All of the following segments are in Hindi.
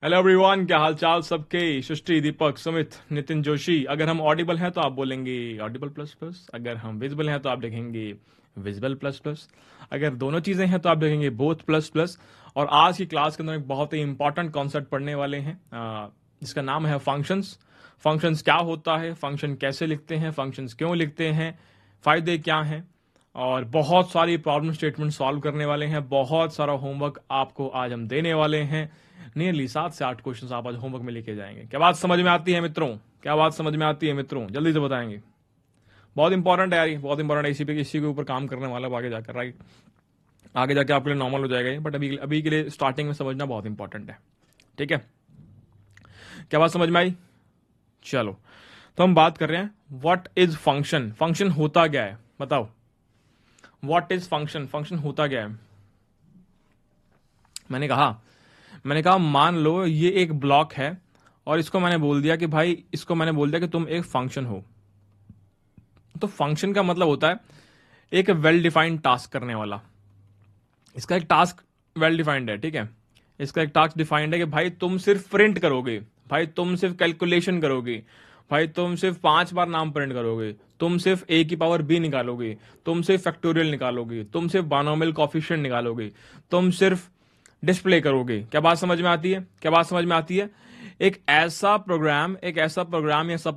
हेलो एवरीवन, क्या हाल चाल सबके। सृष्टि, दीपक, सुमित, नितिन जोशी। अगर हम ऑडिबल हैं तो आप बोलेंगे ऑडिबल प्लस प्लस। अगर हम विजिबल हैं तो आप देखेंगे विजिबल प्लस प्लस। अगर दोनों चीजें हैं तो आप देखेंगे बोथ प्लस प्लस। और आज की क्लास के अंदर एक बहुत ही इंपॉर्टेंट कॉन्सेप्ट पढ़ने वाले हैं, जिसका नाम है फंक्शंस। फंक्शंस क्या होता है, फंक्शन कैसे लिखते हैं, फंक्शंस क्यों लिखते हैं, फायदे क्या हैं। और बहुत सारी प्रॉब्लम स्टेटमेंट सॉल्व करने वाले हैं। बहुत सारा होमवर्क आपको आज हम देने वाले हैं। नियरली 7 से 8 क्वेश्चन आप आज होमवर्क में लेके जाएंगे। क्या बात समझ में आती है मित्रों? क्या बात समझ में आती है मित्रों? जल्दी से बताएंगे। बहुत इंपॉर्टेंट है यार, ये बहुत इंपॉर्टेंट है। इसी के ऊपर काम करने वाला है आगे जाकर, राइट। आगे जाके आपके लिए नॉर्मल हो जाएगा ये, बट अभी अभी के लिए स्टार्टिंग में समझना बहुत इंपॉर्टेंट है। ठीक है, क्या बात समझ में आई? चलो, तो हम बात कर रहे हैं व्हाट इज फंक्शन। फंक्शन होता क्या है, बताओ। व्हाट इज फंक्शन, फंक्शन होता क्या है। मैंने कहा मान लो ये एक ब्लॉक है, और इसको मैंने बोल दिया कि भाई, इसको मैंने बोल दिया कि तुम एक फंक्शन हो। तो फंक्शन का मतलब होता है एक वेल डिफाइंड टास्क करने वाला। इसका एक टास्क वेल डिफाइंड है, ठीक है। इसका एक टास्क डिफाइंड है कि भाई तुम सिर्फ प्रिंट करोगे, भाई तुम सिर्फ कैलकुलेशन करोगे, भाई तुम सिर्फ 5 बार नाम प्रिंट करोगे, तुम सिर्फ a की पावर b निकालोगे, तुम सिर्फ फैक्टोरियल निकालोगे, तुम सिर्फ बायनोमियल कोफिशिएंट निकालोगे, तुम सिर्फ डिस्प्ले करोगे। क्या बात समझ में आती है? क्या बात समझ में आती है? एक ऐसा प्रोग्राम या सब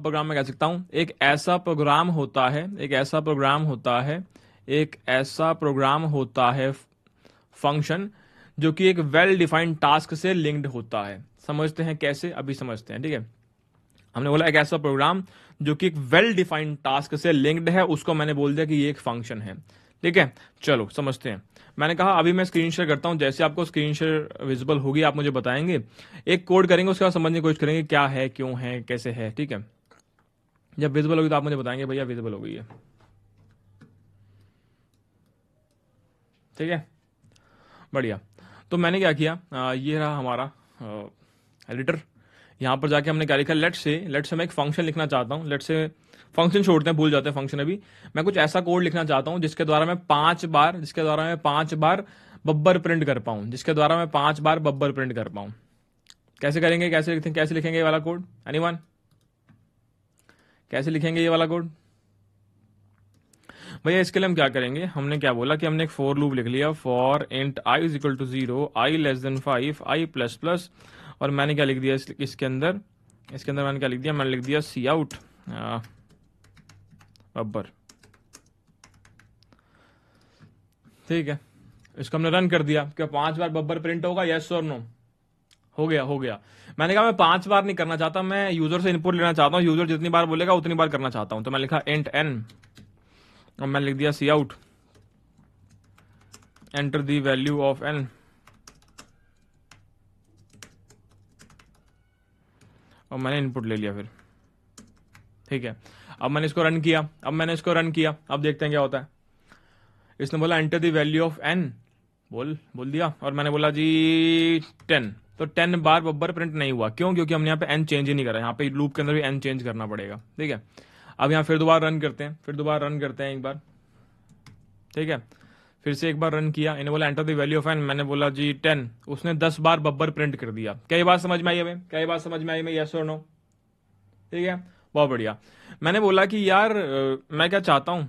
प्रोग्राम मैं कह सकता हूं, एक ऐसा प्रोग्राम होता है, फंक्शन, जो कि एक वेल डिफाइंड टास्क से लिंक्ड होता है। समझते हैं कैसे, अभी समझते हैं, ठीक है। हमने बोला एक ऐसा प्रोग्राम जो कि एक वेल डिफाइंड टास्क से लिंक्ड है, उसको मैंने बोल दिया कि ये एक फंक्शन है। ठीक है, चलो समझते हैं। मैंने कहा अभी मैं स्क्रीन शेयर करता हूं, जैसे आपको स्क्रीन शेयर विजिबल होगी आप मुझे बताएंगे। एक कोड करेंगे, उसके बाद समझने की कोशिश करेंगे क्या है, क्यों है, कैसे है। ठीक है, जब विजिबल होगी तो आप मुझे बताएंगे भैया विजिबल हो गई है। ठीक है, बढ़िया। तो मैंने क्या किया, ये रहा हमारा एडिटर। यहाँ पर जाके हमने क्या लिखा, लेट्स मैं एक फंक्शन लिखना चाहता हूँ। लेट्स से फंक्शन छोड़ते हैं, भूल जाते हैं फंक्शन अभी। मैं कुछ ऐसा कोड लिखना चाहता हूँ जिसके द्वारा मैं 5 बार बब्बर प्रिंट कर पाऊँ, कैसे करेंगे, कैसे लिखेंगे ये वाला कोड? एनीवन? कैसे लिखेंगे ये वाला कोड भैया? इसके लिए हम क्या करेंगे, हमने क्या बोला कि हमने एक फॉर लूप लिख लिया, for int i is equal to 0, i less than 5, i plus plus. और मैंने क्या लिख दिया इसके अंदर मैंने क्या लिख दिया, मैंने लिख दिया सी आउट बब्बर। ठीक है, इसको हमने रन कर दिया। क्या 5 बार बब्बर प्रिंट होगा, यस और नो? हो गया। मैंने कहा मैं 5 बार नहीं करना चाहता, मैं यूजर से इनपुट लेना चाहता हूँ, यूजर जितनी बार बोलेगा उतनी बार करना चाहता हूँ। तो मैं लिखा इंट एन, और मैंने लिख दिया cout, enter the value of n, और मैंने इनपुट ले लिया फिर। ठीक है, अब मैंने इसको रन किया, अब देखते हैं क्या होता है। इसने बोला enter the value of n, बोल दिया, और मैंने बोला जी 10। तो 10 बार बब्बर प्रिंट नहीं हुआ, क्यों? क्योंकि हमने यहाँ पे एन चेंज ही नहीं करा। यहाँ पे लूप के अंदर भी एन चेंज करना पड़ेगा। ठीक है, अब यहाँ फिर दोबारा रन करते हैं, एक बार। ठीक है, फिर से एक बार रन किया, इन्हें बोला enter the value of n, मैंने बोला जी 10। उसने 10 बार बब्बर प्रिंट कर दिया। क्या ये बात समझ में आई हमें? यस और नो? ठीक है, बहुत बढ़िया। मैंने बोला कि यार मैं क्या चाहता हूँ,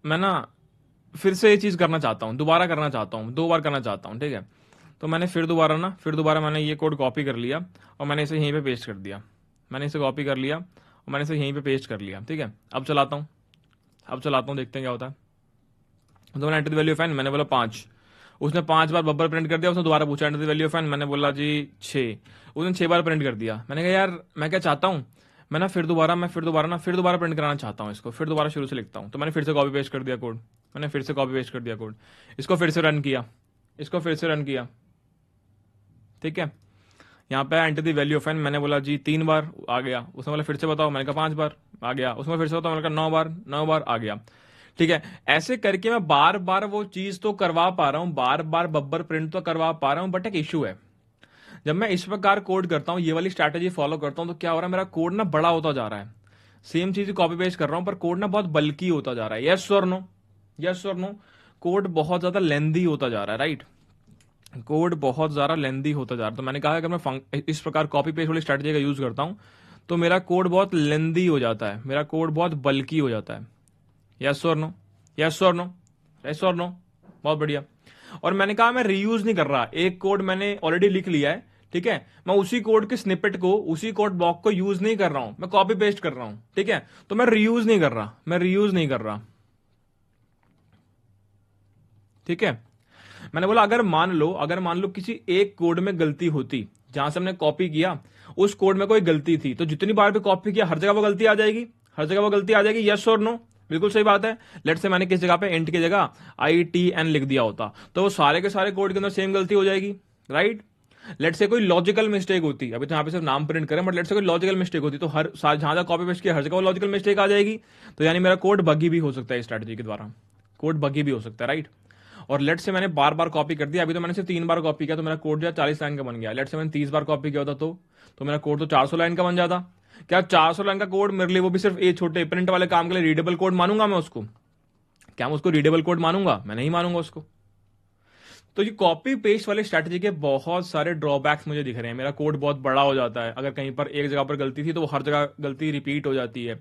मैं ना फिर से ये चीज़ करना चाहता हूँ, दोबारा करना चाहता हूँ, 2 बार करना चाहता हूँ। ठीक है, तो मैंने फिर दोबारा मैंने ये कोड कॉपी कर लिया, और मैंने इसे यहीं पे पेस्ट कर दिया। ठीक है, अब चलाता हूँ, देखते हैं क्या होता है। तो मैंने enter the value of n, मैंने बोला 5। उसने 5 बार बब्बर प्रिंट कर दिया। उसने दोबारा पूछा enter the value of n, मैंने बोला जी 6। उसने 6 बार प्रिंट कर दिया। मैंने कहा यार मैं क्या चाहता हूँ, मैं फिर दोबारा प्रिंट कराना चाहता हूँ इसको, फिर दोबारा शुरू से लिखता हूँ। तो मैंने फिर से कॉपी पेस्ट कर दिया कोड, इसको फिर से रन किया, ठीक है। यहाँ पे enter the value of n, मैंने बोला जी 3 बार आ गया। उसने बोला फिर से बताओ, मैंने कहा 5 बार आ गया। उसमें फिर से बताओ, मैंने कहा 9 बार आ गया। ठीक है, ऐसे करके मैं बार बार वो चीज तो करवा पा रहा हूं, बार बार बब्बर प्रिंट तो करवा पा रहा हूं, बट एक इश्यू है। जब मैं इस प्रकार कोड करता हूं, ये वाली स्ट्रैटेजी फॉलो करता हूं, तो क्या हो रहा है, मेरा कोड ना बड़ा होता जा रहा है। सेम चीज कॉपी पेस्ट कर रहा हूं, पर कोड ना बहुत बल्कि होता जा रहा है। यस और नो? कोड बहुत ज्यादा लेंदी होता जा रहा है, राइट। कोड बहुत ज़्यादा लेंदी होता जा रहा है। तो मैंने कहा अगर मैं इस प्रकार कॉपी पेस्ट वाली स्ट्रैटेजी का यूज़ करता हूँ तो मेरा कोड बहुत लेंदी हो जाता है, मेरा कोड बहुत बल्कि हो जाता है। यस और नो, यस और नो, यस और नो, बहुत बढ़िया। और मैंने कहा मैं रीयूज नहीं कर रहा, एक कोड मैंने ऑलरेडी लिख लिया है, ठीक है, मैं उसी कोड के स्निपेट को, उसी कोड ब्लॉक को यूज नहीं कर रहा हूं, मैं कॉपी पेस्ट कर रहा हूं, ठीक है, तो मैं रीयूज नहीं कर रहा, मैं रीयूज नहीं कर रहा, ठीक है। मैंने बोला अगर मान लो किसी एक कोड में गलती होती, जहां से हमने कॉपी किया उस कोड में कोई गलती थी, तो जितनी बार भी कॉपी किया हर जगह वो गलती आ जाएगी, हर जगह वो गलती आ जाएगी। यस और नो, बिल्कुल सही बात है। लेट से मैंने किस जगह पे इंट की जगह ITN लिख दिया होता तो वो सारे के सारे कोड के अंदर सेम गलती हो जाएगी, राइट। लेट से कोई लॉजिकल मिस्टेक होती, अभी तो यहाँ पे सिर्फ नाम प्रिंट करें, बट लेट से कोई लॉजिकल मिस्टेक होती तो जहां जहां कॉपी पेस्ट किया हर जगह वो लॉजिकल मिस्टेक आ जाएगी। तो यानी मेरा कोड बगी भी हो सकता है, इस स्ट्रैटेजी के द्वारा कोड बगी भी हो सकता है, राइट। और लेट से मैंने बार बार कॉपी कर दिया, अभी तो मैंने सिर्फ 3 बार कॉपी किया तो मेरा कोड जो है 40 लाइन का बन गया। लेट से मैंने 30 बार कॉपी किया होता तो मेरा कोड तो 400 लाइन का बन जाता। क्या 400 लाइन का कोड मेरे लिए, वो भी सिर्फ एक छोटे प्रिंट वाले काम के लिए रीडेबल कोड मानूंगा मैं उसको? क्या मैं उसको रीडेबल कोड मानूंगा? मैं नहीं मानूंगा उसको। तो ये कॉपी पेस्ट वाली स्ट्रैटेजी के बहुत सारे ड्रॉबैक्स मुझे दिख रहे हैं। मेरा कोड बहुत बड़ा हो जाता है, अगर कहीं पर एक जगह पर गलती थी तो वो हर जगह गलती रिपीट हो जाती है।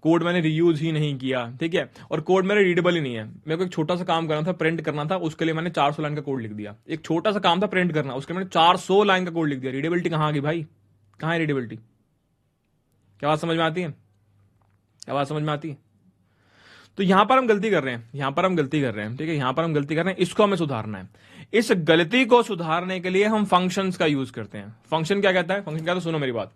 कोड मैंने रीयूज ही नहीं किया, ठीक है, और कोड मेरा रीडेबल ही नहीं है। मेरे को एक छोटा सा काम करना था, प्रिंट करना था, उसके लिए मैंने 400 लाइन का कोड लिख दिया। एक छोटा सा काम था प्रिंट करना, उसके लिए मैंने 400 लाइन का कोड लिख दिया। रीडेबिलिटी कहाँ आ गई भाई? कहाँ है रीडेबिलिटी? क्या बात समझ में आती है? क्या बात समझ में आती है? तो यहां पर हम गलती कर रहे हैं, यहां पर हम गलती कर रहे हैं, ठीक है, यहां पर हम गलती कर रहे हैं, इसको हमें सुधारना है। इस गलती को सुधारने के लिए हम फंक्शंस का यूज करते हैं। फंक्शन क्या कहता है? फंक्शन कहता है, सुनो मेरी बात,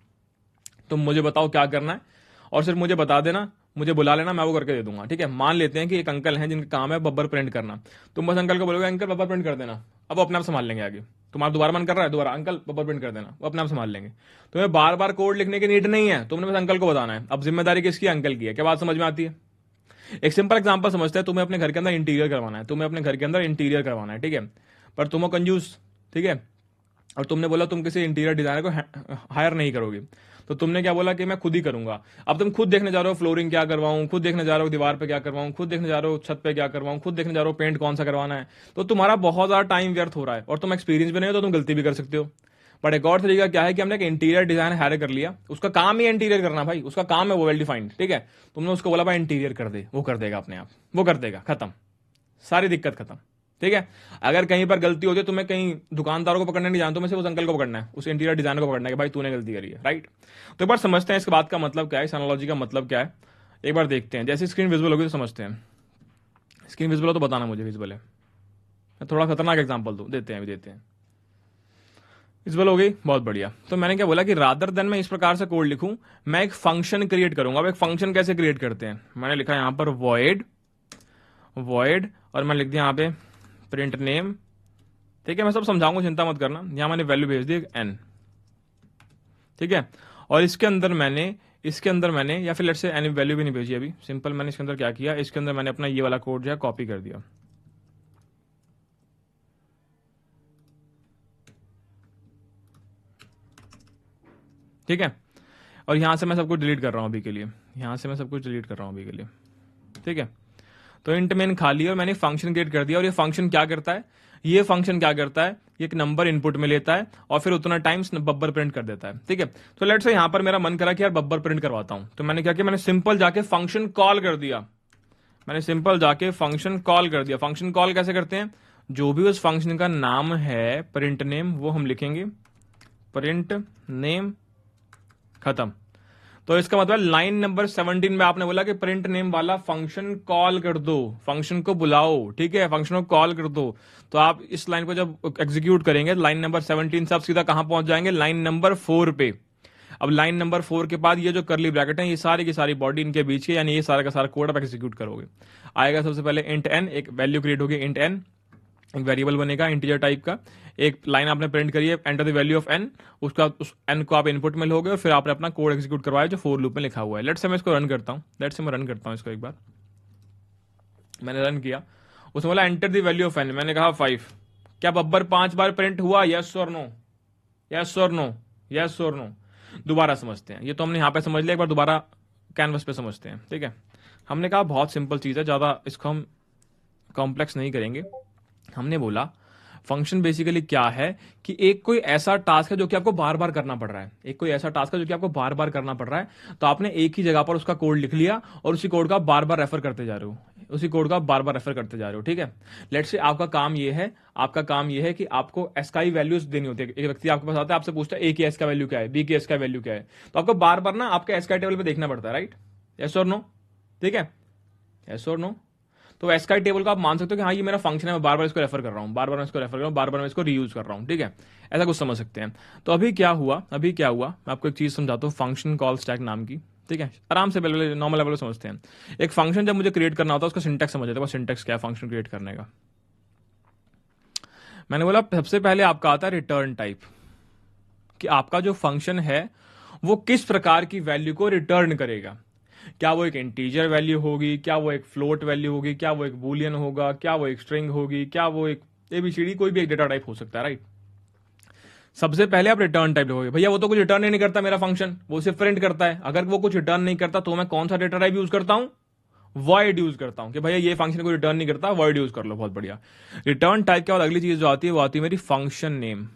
तुम मुझे बताओ क्या करना है और सिर्फ मुझे बता देना, मुझे बुला लेना, मैं वो करके दे दूंगा, ठीक है। मान लेते हैं कि एक अंकल हैं जिनका काम है बब्बर प्रिंट करना। तुम बस अंकल को बोलोगे अंकल बब्बर प्रिंट कर देना, अब वो अपने आप संभाल लेंगे आगे। तुम्हारा दोबारा मन कर रहा है, दोबारा अंकल बब्बर प्रिंट कर देना, वो अपने आप संभाल लेंगे। तुम्हें बार बार कोड लिखने की नीड नहीं है, तुमने बस अंकल को बताना है। अब जिम्मेदारी किसकी? अंकल की है। क्या बात समझ में आती है? एक सिंपल एग्जांपल समझते हैं, तुम्हें अपने घर के अंदर इंटीरियर करवाना है, तुम्हें अपने घर के अंदर इंटीरियर करवाना है, ठीक है, पर तुम हो कंजूस, ठीक है, और तुमने बोला तुम किसी इंटीरियर डिजाइनर को हायर नहीं करोगे, तो तुमने क्या बोला कि मैं खुद ही करूंगा। अब तुम खुद देखने जा रहे हो फ्लोरिंग क्या करवाऊं, खुद देखने जा रहे हो दीवार पे क्या करवाऊं, खुद देखने जा रहे हो छत पे क्या करवाऊं, खुद देखने जा रहे हो पेंट कौन सा करवाना है, तो तुम्हारा बहुत ज्यादा टाइम व्यर्थ हो रहा है और तुम एक्सपीरियंस भी नहीं हो तो तुम गलती भी कर सकते हो। बट एक और तरीका क्या है कि हमने एक इंटीरियर डिजाइन हायर कर लिया, उसका काम ही इंटीरियर करना भाई, उसका काम है वो वेल डिफाइंड, ठीक है, तुमने उसको बोला भाई इंटीरियर कर दे, वो कर देगा अपने आप, वो कर देगा, खत्म, सारी दिक्कत खत्म, ठीक है। अगर कहीं पर गलती होती है, तुम्हें कहीं दुकानदारों को पकड़ना नहीं जानते, तुम्हें सिर्फ उस अंकल को पकड़ना है, उस इंटीरियर डिजाइनर को पकड़ना है कि भाई तूने गलती करी है, राइट। तो एक बार समझते हैं इसके बात का मतलब क्या है, इस एनालॉजी का मतलब क्या है, एक बार देखते हैं। जैसे स्क्रीन विजुअल होगी तो समझते हैं। स्क्रीन विजुअल हो तो बताना मुझे विजुअल है। मैं थोड़ा खतरनाक एग्जाम्पल दूं, देते हैं, अभी देते हैं। विजुअल हो गई, बहुत बढ़िया। तो मैंने क्या बोला कि रादर देन मैं इस प्रकार से कोड लिखूं, मैं एक फंक्शन क्रिएट करूंगा। अब एक फंक्शन कैसे क्रिएट करते हैं, मैंने लिखा यहां पर वॉइड, वॉइड, और मैं लिख दिया यहां पे प्रिंट नेम, ठीक है, मैं सब समझाऊंगा, चिंता मत करना। यहां मैंने वैल्यू भेज दी n, ठीक है, और इसके अंदर मैंने या फिर लेट से एन वैल्यू भी नहीं भेजी अभी, सिंपल मैंने इसके अंदर क्या किया, इसके अंदर मैंने अपना ये वाला कोड जो है कॉपी कर दिया, ठीक है, और यहां से मैं सब कुछ डिलीट कर रहा हूं अभी के लिए, यहां से मैं सब कुछ डिलीट कर रहा हूं अभी के लिए, ठीक है। तो इंट मेन खाली और मैंने फंक्शन क्रिएट कर दिया, और ये फंक्शन क्या करता है, ये फंक्शन क्या करता है, ये एक नंबर इनपुट में लेता है और फिर उतना टाइम्स बब्बर प्रिंट कर देता है, ठीक है। तो लेट्स से यहां पर मेरा मन करा कि यार बब्बर प्रिंट करवाता हूं, तो मैंने क्या किया, मैंने सिंपल जाके फंक्शन कॉल कर दिया, मैंने सिंपल जाके फंक्शन कॉल कर दिया। फंक्शन कॉल कैसे करते हैं, जो भी उस फंक्शन का नाम है प्रिंट नेम, वो हम लिखेंगे प्रिंट नेम, खत्म। तो इसका मतलब लाइन नंबर 17 में आपने बोला कि प्रिंट नेम वाला फंक्शन कॉल कर दो, फंक्शन को बुलाओ, ठीक है, फंक्शन को कॉल कर दो। तो आप इस लाइन को जब एग्जीक्यूट करेंगे लाइन नंबर 17 से आप सीधा कहां पहुंच जाएंगे, लाइन नंबर 4 पे। अब लाइन नंबर 4 के बाद ये जो करली ब्रैकेट है, ये सारी की सारी बॉडी इनके बीच के, यानी ये सारा का सारा कोड आप एग्जीक्यूट करोगे। आएगा सबसे पहले इंट n, एक वैल्यू क्रिएट होगी इंट n, एक वेरिएबल बनेगा इंटीजर टाइप का, एक लाइन आपने प्रिंट करी है enter the value of n, उसका उस n को आप इनपुट में लोगे और फिर आपने अपना कोड एग्जीक्यूट करवाया जो फॉर लूप में लिखा हुआ है। लेट्स से मैं इसको रन करता हूं, लेट्स से मैं रन करता हूं इसको, एक बार मैंने रन किया, उसमें बोला enter the value of n, मैंने कहा 5। क्या बब्बर 5 बार प्रिंट हुआ, यस और नो, यस और नो, यस और नो। दोबारा समझते हैं, ये तो हमने यहां पे समझ लिया, एक बार दोबारा कैनवस पे समझते हैं, ठीक है। हमने कहा बहुत सिंपल चीज है, ज्यादा इसको हम कॉम्प्लेक्स नहीं करेंगे। हमने बोला फंक्शन बेसिकली क्या है कि एक कोई ऐसा टास्क है जो कि आपको बार बार करना पड़ रहा है, एक कोई ऐसा टास्क है जो कि आपको बार बार करना पड़ रहा है, तो आपने एक ही जगह पर उसका कोड लिख लिया और उसी कोड का बार बार रेफर करते जा रहे हो, उसी कोड का बार बार रेफर करते जा रहे हो, ठीक है। लेट्स से आपका काम ये है, आपका काम ये है कि आपको एस का ही वैल्यूज देनी होती है। एक व्यक्ति आपके पास आता है, आपसे पूछता है ए की एस का वैल्यू क्या है, बी की एस का वैल्यू क्या है, तो आपको बार बार ना आपके एस का टेबल पे देखना पड़ता है, राइट, यस और नो, ठीक है, यस और नो। तो एसकाई टेबल का आप मान सकते हो कि हाँ ये मेरा फंक्शन है, मैं बार बार इसको रेफर कर रहा हूँ, बार बार मैं इसको रेफर कर रहा हूँ, बार बार मैं इसको रीयूज कर रहा हूँ, ठीक है, ऐसा कुछ समझ सकते हैं। तो अभी क्या हुआ, मैं आपको एक चीज समझाता हूँ फंक्शन कॉल स्टैक नाम की, ठीक है, आराम से नॉर्मल लेवल समझते हैं। एक फंक्शन जब मुझे क्रिएट करना होता है उसका सिंटैक्स समझ जाता है, सिंटैक्स क्या है फंक्शन क्रिएट करने का। मैंने बोला सबसे पहले आपका आता है रिटर्न टाइप, कि आपका जो फंक्शन है वो किस प्रकार की वैल्यू को रिटर्न करेगा। क्या वो एक इंटीजर वैल्यू होगी, क्या वो एक फ्लोट वैल्यू होगी, क्या वो एक बूलियन होगा, क्या वो एक स्ट्रिंग होगी, क्या वो एक एबीसीडी, कोई भी एक डेटा टाइप हो सकता है, राइट। सबसे पहले आप रिटर्न टाइप लिखोगे, भैया वो तो कुछ रिटर्न ही नहीं करता मेरा फंक्शन, वो सिर्फ प्रिंट करता है। अगर वो कुछ रिटर्न नहीं करता तो मैं कौन सा डेटा टाइप यूज करता हूं, वॉइड यूज करता हूं, कि भैया ये फंक्शन को रिटर्न नहीं करता, वॉइड यूज कर लो, बहुत बढ़िया। रिटर्न टाइप के बाद अगली चीज जो आती है वो आती है मेरी फंक्शन नेम,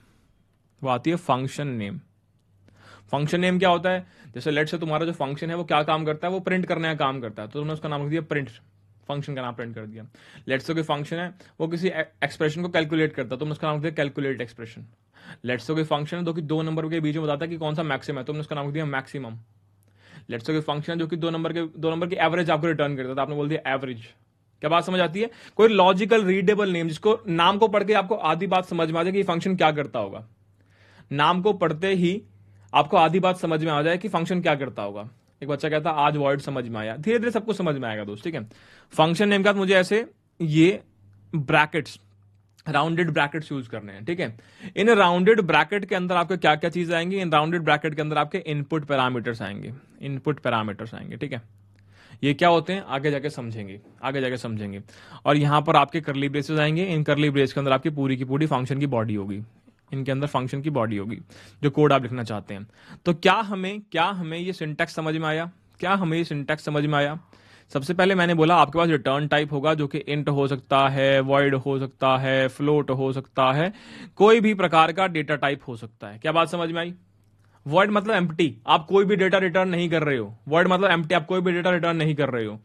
वो आती है फंक्शन नेम। फंक्शन नेम क्या होता है, जैसे लेट से तुम्हारा जो फंक्शन है वो क्या काम करता है, वो प्रिंट करने का काम करता है, तो तुमने उसका नाम रख दिया प्रिंट, फंक्शन का नाम प्रिंट कर दिया। लेट्स से कोई फंक्शन है वो किसी एक्सप्रेशन को कैलकुलेट करता है, तुमने उसका नाम रख दिया कैलकुलेट एक्सप्रेशन। लेट्स से कोई फंक्शन है जो कि दो नंबर के बीच में बताता है कि कौन सा मैक्सिमम है, तुमने उसका नाम रख दिया मैक्सिमम। लेट्स से कोई फंक्शन है जो कि दो नंबर की एवरेज आपको रिटर्न करता है, तो आपने बोल दिया एवरेज। क्या बात समझ आती है, कोई लॉजिकल रीडेबल नेम जिसको नाम को पढ़ के आपको आधी बात समझ में आ जाए कि फंक्शन क्या करता होगा, नाम को पढ़ते ही आपको आधी बात समझ में आ जाए कि फंक्शन क्या करता होगा। एक बच्चा कहता आज वर्ड समझ में आया, धीरे धीरे सबको समझ में आएगा दोस्त, ठीक है। फंक्शन नेम का मुझे ऐसे ये ब्रैकेट्स, राउंडेड ब्रैकेट्स यूज करने हैं, ठीक है। इन राउंडेड ब्रैकेट के अंदर आपके क्या क्या चीज आएंगी, इन राउंडेड ब्रैकेट के अंदर आपके इनपुट पैरामीटर्स आएंगे, इनपुट पैरामीटर्स आएंगे, ठीक है। ये क्या होते हैं आगे जाके समझेंगे, आगे जाके समझेंगे। और यहां पर आपके करली ब्रेसेस आएंगे, इन करली ब्रेस के अंदर आपकी पूरी की पूरी फंक्शन की बॉडी होगी, इनके अंदर फंक्शन की बॉडी होगी जो कोड आप लिखना चाहते हैं। तो क्या हमें ये सिंटैक्स समझ में आया, क्या हमें ये सिंटैक्स समझ में आया। सबसे पहले मैंने बोला आपके पास रिटर्न टाइप होगा जो कि इंट हो सकता है, वॉइड हो सकता है, फ्लोट हो सकता है, कोई भी प्रकार का डेटा टाइप हो सकता है। क्या बात समझ में आई। वॉइड मतलब एम्प्टी, आप कोई भी डेटा रिटर्न नहीं कर रहे हो, वॉइड मतलब एम्प्टी, आप कोई भी डेटा रिटर्न नहीं कर रहे हो।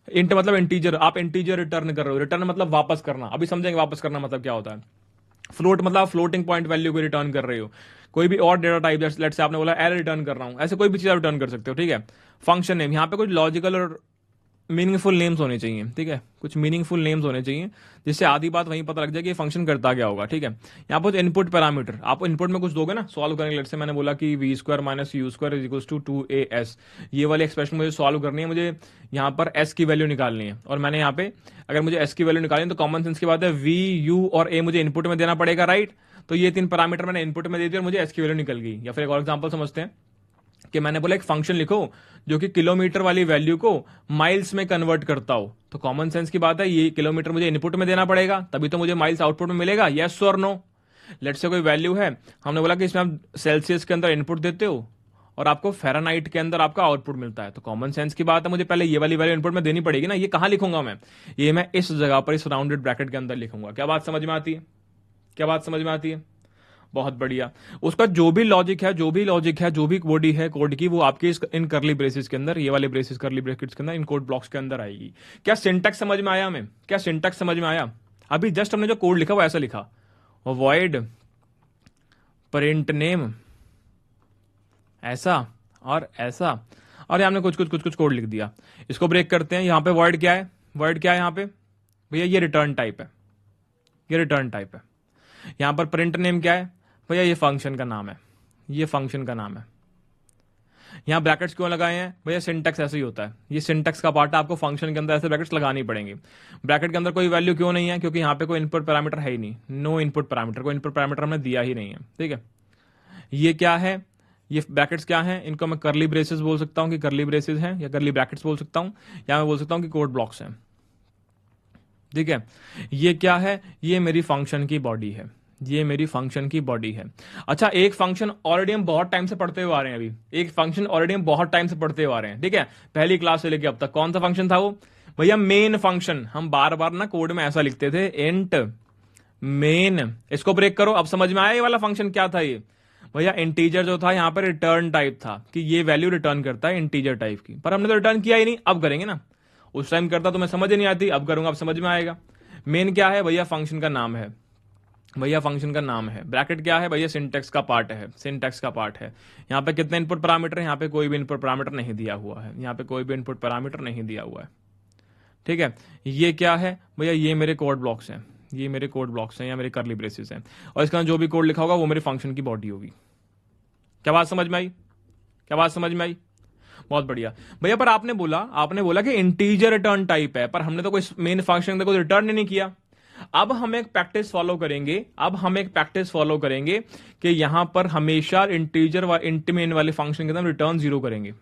इंट मतलब इंटीजर, आप इंटीजर रिटर्न कर रहे हो, रिटर्न मतलब वापस करना, अभी समझेंगे वापस करना मतलब क्या होता है। फ्लोट मतलब फ्लोटिंग पॉइंट वैल्यू को रिटर्न कर रहे हो, कोई भी और डेटा टाइप, लेट से आपने बोला एरर रिटर्न कर रहा हूं, ऐसे कोई भी चीज आप रिटर्न कर सकते हो, ठीक है। फंक्शन नेम, यहां पे कुछ लॉजिकल और मीनिंगफुल नेम्स होने चाहिए, ठीक है, कुछ मीनिंगफुल नेम्स होने चाहिए जिससे आधी बात वहीं पता लग जाए कि फंक्शन करता क्या होगा, ठीक है। यहाँ पर इनपुट पैरामीटर, आप इनपुट में कुछ दोगे ना, सॉल्व करेंगे। लेट से मैंने बोला कि v square minus u square is equals to 2as, ये वाली एक्सप्रेशन मुझे सॉल्व करनी है, मुझे यहाँ पर s की वैल्यू निकालनी है, और मैंने यहाँ पे अगर मुझे s की वैल्यू निकालनी है तो कॉमन सेंस की बात है v u और a मुझे इनपुट में देना पड़ेगा, राइट। तो ये तीन पैरामीटर मैंने इनपुट में दे दिया और मुझे s की वैल्यू निकल गई। या फिर एक और एग्जांपल समझते हैं कि मैंने बोला एक फंक्शन लिखो जो कि किलोमीटर वाली वैल्यू को माइल्स में कन्वर्ट करता हो, तो कॉमन सेंस की बात है ये किलोमीटर मुझे इनपुट में देना पड़ेगा, तभी तो मुझे माइल्स आउटपुट में मिलेगा, यस और नो। लेट्स से कोई वैल्यू है, हमने बोला कि इसमें आप सेल्सियस के अंदर इनपुट देते हो और आपको फ़ारेनहाइट के अंदर आपका आउटपुट मिलता है, तो कॉमन सेंस की बात है मुझे पहले ये वाली वैल्यू इनपुट में देनी पड़ेगी ना। ये कहां लिखूंगा मैं, ये मैं इस जगह पर इस राउंडेड ब्रैकेट के अंदर लिखूंगा। क्या बात समझ में आती है, क्या बात समझ में आती है, बहुत बढ़िया। उसका जो भी लॉजिक है, जो भी बॉडी है कोड की, वो आपके इन करली ब्रेसेस के अंदर, ये वाले ब्रेसेस करली ब्रैकेट्स के अंदर, इन कोड ब्लॉक्स के अंदर आएगी। क्या सिंटैक्स समझ में आया हमें, क्या सिंटैक्स समझ में आया। अभी जस्ट हमने जो कोड लिखा वो ऐसा लिखा, वॉइड प्रिंट नेम ऐसा और ऐसा, और हमने कुछ कोड लिख दिया। इसको ब्रेक करते हैं। यहां पे वॉइड क्या है, वॉइड क्या है यहाँ पे भैया, ये रिटर्न टाइप है, ये रिटर्न टाइप है। यहां पर प्रिंट नेम क्या है भैया, ये फंक्शन का नाम है, ये फंक्शन का नाम है। यहां ब्रैकेट्स क्यों लगाए हैं भैया, सिंटैक्स ऐसे ही होता है, ये सिंटैक्स का पार्ट है, आपको फंक्शन के अंदर ऐसे ब्रैकेट्स लगानी पड़ेंगे। ब्रैकेट के अंदर कोई वैल्यू क्यों नहीं है, क्योंकि यहां पे कोई इनपुट पैरामीटर है ही नहीं, नो इनपुट पैरामीटर, कोई इनपुट पैरामीटर हमने दिया ही नहीं है, ठीक है। ये क्या है, ये ब्रैकेट्स क्या है, इनको मैं करली ब्रेसेस बोल सकता हूं कि करली ब्रेसेस हैं, या करली ब्रैकेट्स बोल सकता हूं, या मैं बोल सकता हूं कि कोड ब्लॉक्स हैं, ठीक है। ये क्या है, ये मेरी फंक्शन की बॉडी है, ये मेरी फंक्शन की बॉडी है। अच्छा, एक फंक्शन ऑलरेडी हम बहुत टाइम से पढ़ते हुए आ रहे हैं, अभी एक फंक्शन ऑलरेडी हम बहुत टाइम से पढ़ते हुए आ रहे हैं, ठीक है, पहली क्लास से लेके अब तक। कौन सा फंक्शन था वो भैया, मेन फंक्शन। हम बार बार ना कोड में ऐसा लिखते थे, इंट मेन, इसको ब्रेक करो। अब समझ में आया ये वाला फंक्शन क्या था? ये भैया इंटीजर जो था यहाँ पर रिटर्न टाइप था कि ये वैल्यू रिटर्न करता है इंटीजर टाइप की, पर हमने तो रिटर्न किया ही नहीं, अब करेंगे ना। उस टाइम करता तो मैं समझ ही नहीं आती, अब करूंगा, अब समझ में आएगा। मेन क्या है भैया? फंक्शन का नाम है भैया, फंक्शन का नाम है। ब्रैकेट क्या है भैया? सिंटेक्स का पार्ट है, सिंटेक्स का पार्ट है। यहाँ पे कितने इनपुट पैरामीटर है? यहाँ पे कोई भी इनपुट पैरामीटर नहीं दिया हुआ है, यहाँ पे कोई भी इनपुट पैरामीटर नहीं दिया हुआ है, ठीक है। ये क्या है भैया? ये मेरे कोड ब्लॉक्स हैं, ये मेरे कोड ब्लॉक्स हैं या मेरे कर्ली ब्रेसेस हैं, और इसका जो भी कोड लिखा होगा वो मेरे फंक्शन की बॉडी होगी। क्या बात समझ में आई? क्या बात समझ में आई? बहुत बढ़िया भैया। पर आपने बोला कि इंटीजर रिटर्न टाइप है, पर हमने तो कोई मेन फंक्शन को रिटर्न नहीं किया। अब हम एक प्रैक्टिस फॉलो करेंगे कि यहां पर हमेशा इंटीजर व इंट मेन वाले फंक्शन के अंदर रिटर्न जीरो करेंगे।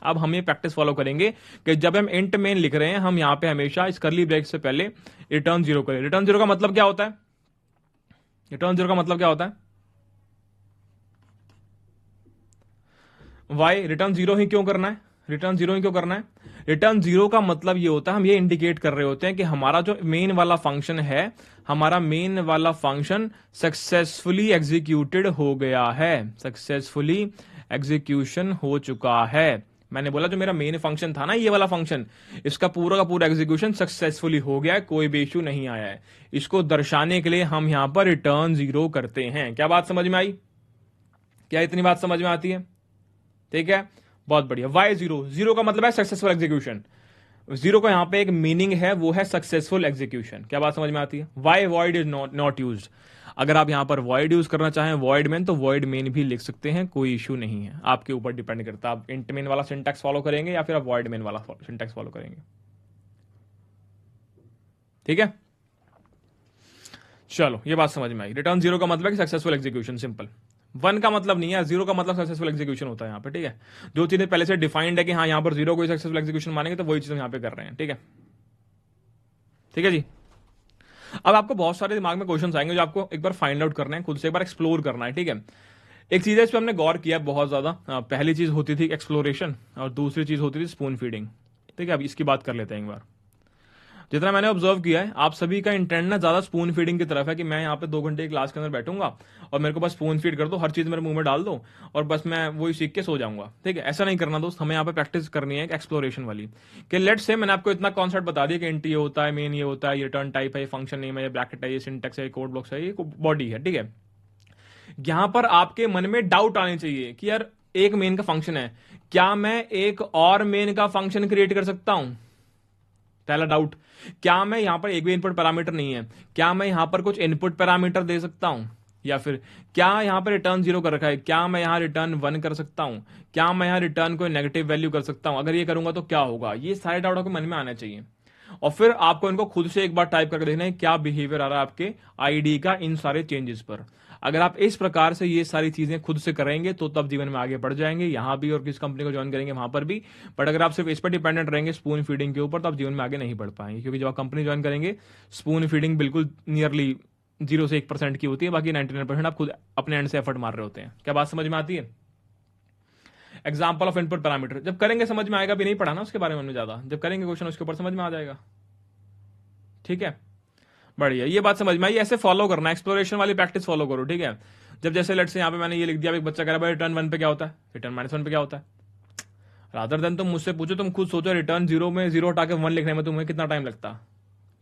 अब हम ये प्रैक्टिस फॉलो करेंगे कि जब हम इंट मेन लिख रहे हैं, हम यहां पे हमेशा इस कर्ली ब्रेक से पहले रिटर्न जीरो करें। रिटर्न जीरो का मतलब क्या होता है? रिटर्न जीरो का मतलब क्या होता है? वाई रिटर्न जीरो ही क्यों करना है? रिटर्न जीरो ही क्यों करना है? रिटर्न जीरो का मतलब ये होता है, हम ये इंडिकेट कर रहे होते हैं कि हमारा जो मेन वाला फंक्शन है, हमारा मेन वाला फंक्शन सक्सेसफुली एग्जीक्यूटेड हो गया है, सक्सेसफुली एग्जीक्यूशन हो चुका है। मैंने बोला जो मेरा मेन फंक्शन था ना, ये वाला फंक्शन, इसका पूरा का पूरा एग्जीक्यूशन सक्सेसफुली हो गया है, कोई भी इश्यू नहीं आया है। इसको दर्शाने के लिए हम यहां पर रिटर्न जीरो करते हैं। क्या बात समझ में आई? क्या इतनी बात समझ में आती है? ठीक है, बहुत बढ़िया। वाई जीरो, जीरो का मतलब है सक्सेसफुल एग्जीक्यूशन। जीरो का यहां पे एक मीनिंग है, वो है सक्सेसफुल एग्जीक्यूशन। क्या बात समझ में आती है? Why void is not used. अगर आप यहां पर वॉइड यूज करना चाहें, वॉइड मेन, तो वॉइड मेन भी लिख सकते हैं, कोई इश्यू नहीं है, आपके ऊपर डिपेंड करता है आप इंट मेन वाला सिंटैक्स फॉलो करेंगे या फिर आप वॉइड मेन वाला सिंटैक्स फॉलो करेंगे। ठीक है, चलो ये बात समझ में आई। रिटर्न जीरो का मतलब है सक्सेसफुल एग्जीक्यूशन, सिंपल। वन का मतलब नहीं है, जीरो का मतलब सक्सेसफुल एग्जीक्यूशन होता है यहाँ पे, ठीक है। जो चीजें पहले से डिफाइंड है कि हाँ यहाँ पर जीरो को सक्सेसफुल एग्जीक्यूशन मानेंगे, तो वही चीज हम यहाँ पे कर रहे हैं, ठीक है। ठीक है जी। अब आपको बहुत सारे दिमाग में क्वेश्चंस आएंगे जो आपको एक बार फाइंड आउट करना है, खुद से एक बार एक्सप्लोर करना है, ठीक है। एक चीज है इस पर हमने गौर किया बहुत ज्यादा। पहली चीज होती थी एक्सप्लोरेशन, और दूसरी चीज होती थी स्पून फीडिंग, ठीक है। अब इसकी बात कर लेते हैं एक बार। जितना मैंने ऑब्जर्व किया है, आप सभी का इंटेंट ना ज्यादा स्पून फीडिंग की तरफ है कि मैं यहाँ पे 2 घंटे क्लास के अंदर बैठूंगा और मेरे को बस स्पून फीड कर दो, हर चीज मेरे मुंह में डाल दो और बस मैं वही सीख के सो जाऊंगा, ठीक है। ऐसा नहीं करना दोस्त, हमें यहाँ पे प्रैक्टिस करनी है एक एक्सप्लोरेशन वाली। कि लेट्स से मैंने आपको इतना कॉन्सेप्ट बता दिया कि इंट ये होता है, मेन ये होता है, ये रिटर्न टाइप है, ये फंक्शन नेम है, ये ब्रैकेट है, ये सिंटैक्स है, ये कोड ब्लॉक्स है, ये बॉडी है, ठीक है। यहां पर आपके मन में डाउट आने चाहिए कि यार एक मेन का फंक्शन है, क्या मैं एक और मेन का फंक्शन क्रिएट कर सकता हूं? पहला डाउट, क्या मैं यहां पर एक भी इनपुट पैरामीटर नहीं है, क्या मैं यहां पर कुछ इनपुट पैरामीटर दे सकता हूं? या फिर क्या यहां पर रिटर्न जीरो कर रखा है, क्या मैं यहां रिटर्न वन कर सकता हूं? क्या मैं यहां रिटर्न कोई नेगेटिव वैल्यू कर सकता हूं? अगर ये करूंगा तो क्या होगा? ये सारे डाउट आपके मन में आना चाहिए, और फिर आपको इनको खुद से एक बार टाइप करके देखना है क्या बिहेवियर आ रहा है आपके आईडी का इन सारे चेंजेस पर। अगर आप इस प्रकार से ये सारी चीजें खुद से करेंगे तो तब जीवन में आगे बढ़ जाएंगे, यहां भी और किस कंपनी को ज्वाइन करेंगे वहां पर भी। बट अगर आप सिर्फ इस पर डिपेंडेंट रहेंगे स्पून फीडिंग के ऊपर, तो आप जीवन में आगे नहीं बढ़ पाएंगे, क्योंकि जब आप कंपनी ज्वाइन करेंगे स्पून फीडिंग बिल्कुल नियरली 0 से 1% की होती है, बाकी 99% आप खुद अपने एंड से एफर्ट मार रहे होते हैं। क्या बात समझ में आती है? एग्जाम्पल ऑफ इनपुट पैरामीटर जब करेंगे समझ में आएगा, भी नहीं पढ़ा ना उसके बारे में ज्यादा, जब करेंगे क्वेश्चन उसके ऊपर समझ में आ जाएगा, ठीक है। बढ़िया, ये बात समझ में आई। ऐसे फॉलो करना, एक्सप्लोरेशन वाली प्रैक्टिस फॉलो करो, ठीक है। जब जैसे लेट से यहाँ पे मैंने ये लिख दिया, एक बच्चा कह रहा है रिटर्न वन पे क्या होता है, रिटर्न -1 पे क्या होता है। रादर देन तुम मुझसे पूछो, तुम खुद सोचो रिटर्न जीरो में जीरो हटा के 1 लिखने में तुम्हें कितना टाइम लगता,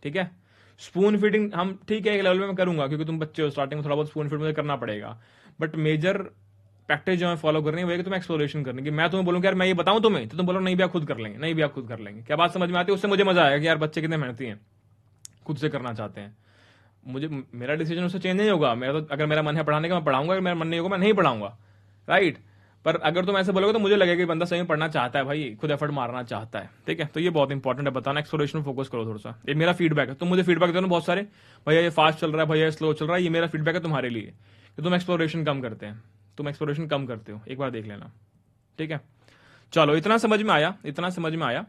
ठीक है। स्पून फीडिंग हम ठीक है एक लेवल में मैं करूंगा, क्योंकि तुम बच्चे हो, स्टार्टिंग में थोड़ा बहुत स्पून फीड मुझे करना पड़ेगा, बट मेजर प्रैक्टिस जो है फॉलो करनी है वो है कि तुम्हें एक्सप्लोरेशन करनी कि मैं तुम्हें बोलूँ यार मैं ये बताऊं तुम्हें, तो तुम बोलो नहीं भी आप खुद कर लेंगे, नहीं भी आप खुद कर लेंगे। क्या बात समझ में आती है? उससे मुझे मजा आएगा कि यार बच्चे कितने मेहनती हैं, खुद से करना चाहते हैं। मुझे मेरा डिसीजन उससे चेंज नहीं होगा, मेरा तो अगर मेरा मन है पढ़ाने का मैं पढ़ाऊंगा, अगर मेरा मन नहीं होगा मैं नहीं पढ़ाऊंगा, राइट। पर अगर तुम ऐसे बोलोगे तो मुझे लगेगा कि बंदा सही में पढ़ना चाहता है, भाई खुद एफर्ट मारना चाहता है, ठीक है। तो ये बहुत इंपॉर्टेंट है बताना, एक्सप्लोरेशन फोकस करो थोड़ा सा। ये मेरा फीडबैक है, तुम मुझे फीडबैक दो ना बहुत सारे, भैया ये फास्ट चल रहा है, भैया स्लो चल रहा है, ये मेरा फीडबैक है तुम्हारे लिए कि तुम एक्सप्लोरेशन कम करते हैं, तुम एक्सप्लोरेशन कम करते हो, एक बार देख लेना, ठीक है। चलो इतना समझ में आया, इतना समझ में आया।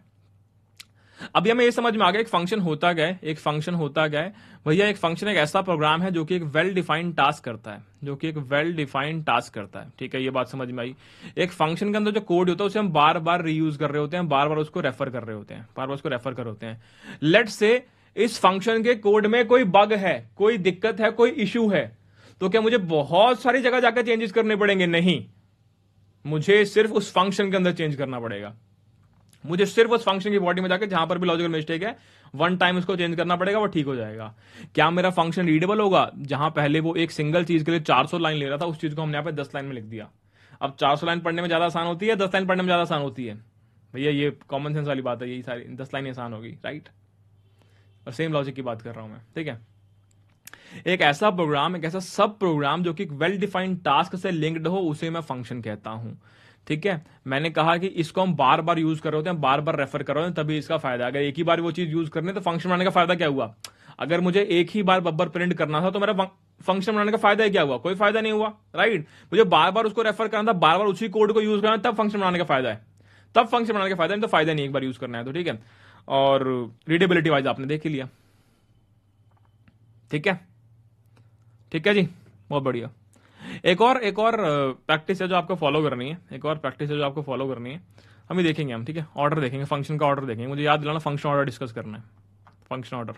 अभी हमें ये समझ में आ गया एक फंक्शन होता क्या है, एक फंक्शन होता क्या है। भैया एक फंक्शन एक ऐसा प्रोग्राम है जो कि एक वेल डिफाइंड टास्क करता है, जो कि एक वेल डिफाइंड टास्क करता है, ठीक है। ये बात समझ में आई। एक फंक्शन के अंदर जो कोड होता है उसे हम बार बार रीयूज कर रहे होते हैं, बार बार उसको रेफर कर रहे होते हैं, बार बार उसको रेफर कर रहे होते हैं। लेट्स से इस फंक्शन के कोड में कोई बग है, कोई दिक्कत है, कोई इश्यू है, तो क्या मुझे बहुत सारी जगह जाकर चेंजेस करने पड़ेंगे? नहीं, मुझे सिर्फ उस फंक्शन के अंदर चेंज करना पड़ेगा। मुझे सिर्फ उस फंक्शन की बॉडी में जाकर जहां पर भी लॉजिकल मिस्टेक है, वन टाइम उसको चेंज करना पड़ेगा, वो ठीक हो जाएगा। क्या मेरा फंक्शन रीडेबल होगा? जहां पहले वो एक सिंगल चीज के लिए 400 लाइन ले रहा था, उस चीज को हमने यहां पे 10 लाइन में लिख दिया। अब 400 लाइन पढ़ने में ज्यादा आसान होती है, 10 लाइन पढ़ने में ज्यादा आसान होती है? भैया ये कॉमन सेंस वाली बात है, यही सारी 10 लाइन आसान होगी, राइट? और सेम लॉजिक की बात कर रहा हूं मैं, ठीक है। एक ऐसा प्रोग्राम, एक ऐसा सब प्रोग्राम जो कि वेल डिफाइंड टास्क से लिंक्ड हो, उसे मैं फंक्शन कहता हूं, ठीक है। मैंने कहा कि इसको हम बार बार यूज कर रहे होते हैं, बार बार रेफर कर रहे होते हैं, तभी इसका फायदा। अगर एक ही बार वो चीज यूज करने तो फंक्शन बनाने का फायदा क्या हुआ? अगर मुझे एक ही बार बब्बर प्रिंट करना था तो मेरा फंक्शन बनाने का फायदा क्या हुआ? कोई फायदा नहीं हुआ, राइट? मुझे बार बार उसको रेफर करना था, बार बार उसी कोड को यूज करना, तब फंक्शन बनाने का फायदा है, तब फंक्शन बनाने का फायदा, नहीं तो फायदा नहीं एक बार यूज करना है तो, ठीक है। और रीडेबिलिटी वाइज आपने देख ही लिया, ठीक है, ठीक है जी, बहुत बढ़िया। एक और प्रैक्टिस है जो आपको फॉलो करनी है, एक और प्रैक्टिस है जो आपको फॉलो करनी है, हम ही देखेंगे हम, ठीक है। ऑर्डर देखेंगे, फंक्शन का ऑर्डर देखेंगे। मुझे याद दिलाना, फंक्शन ऑर्डर डिस्कस करना है, फंक्शन ऑर्डर।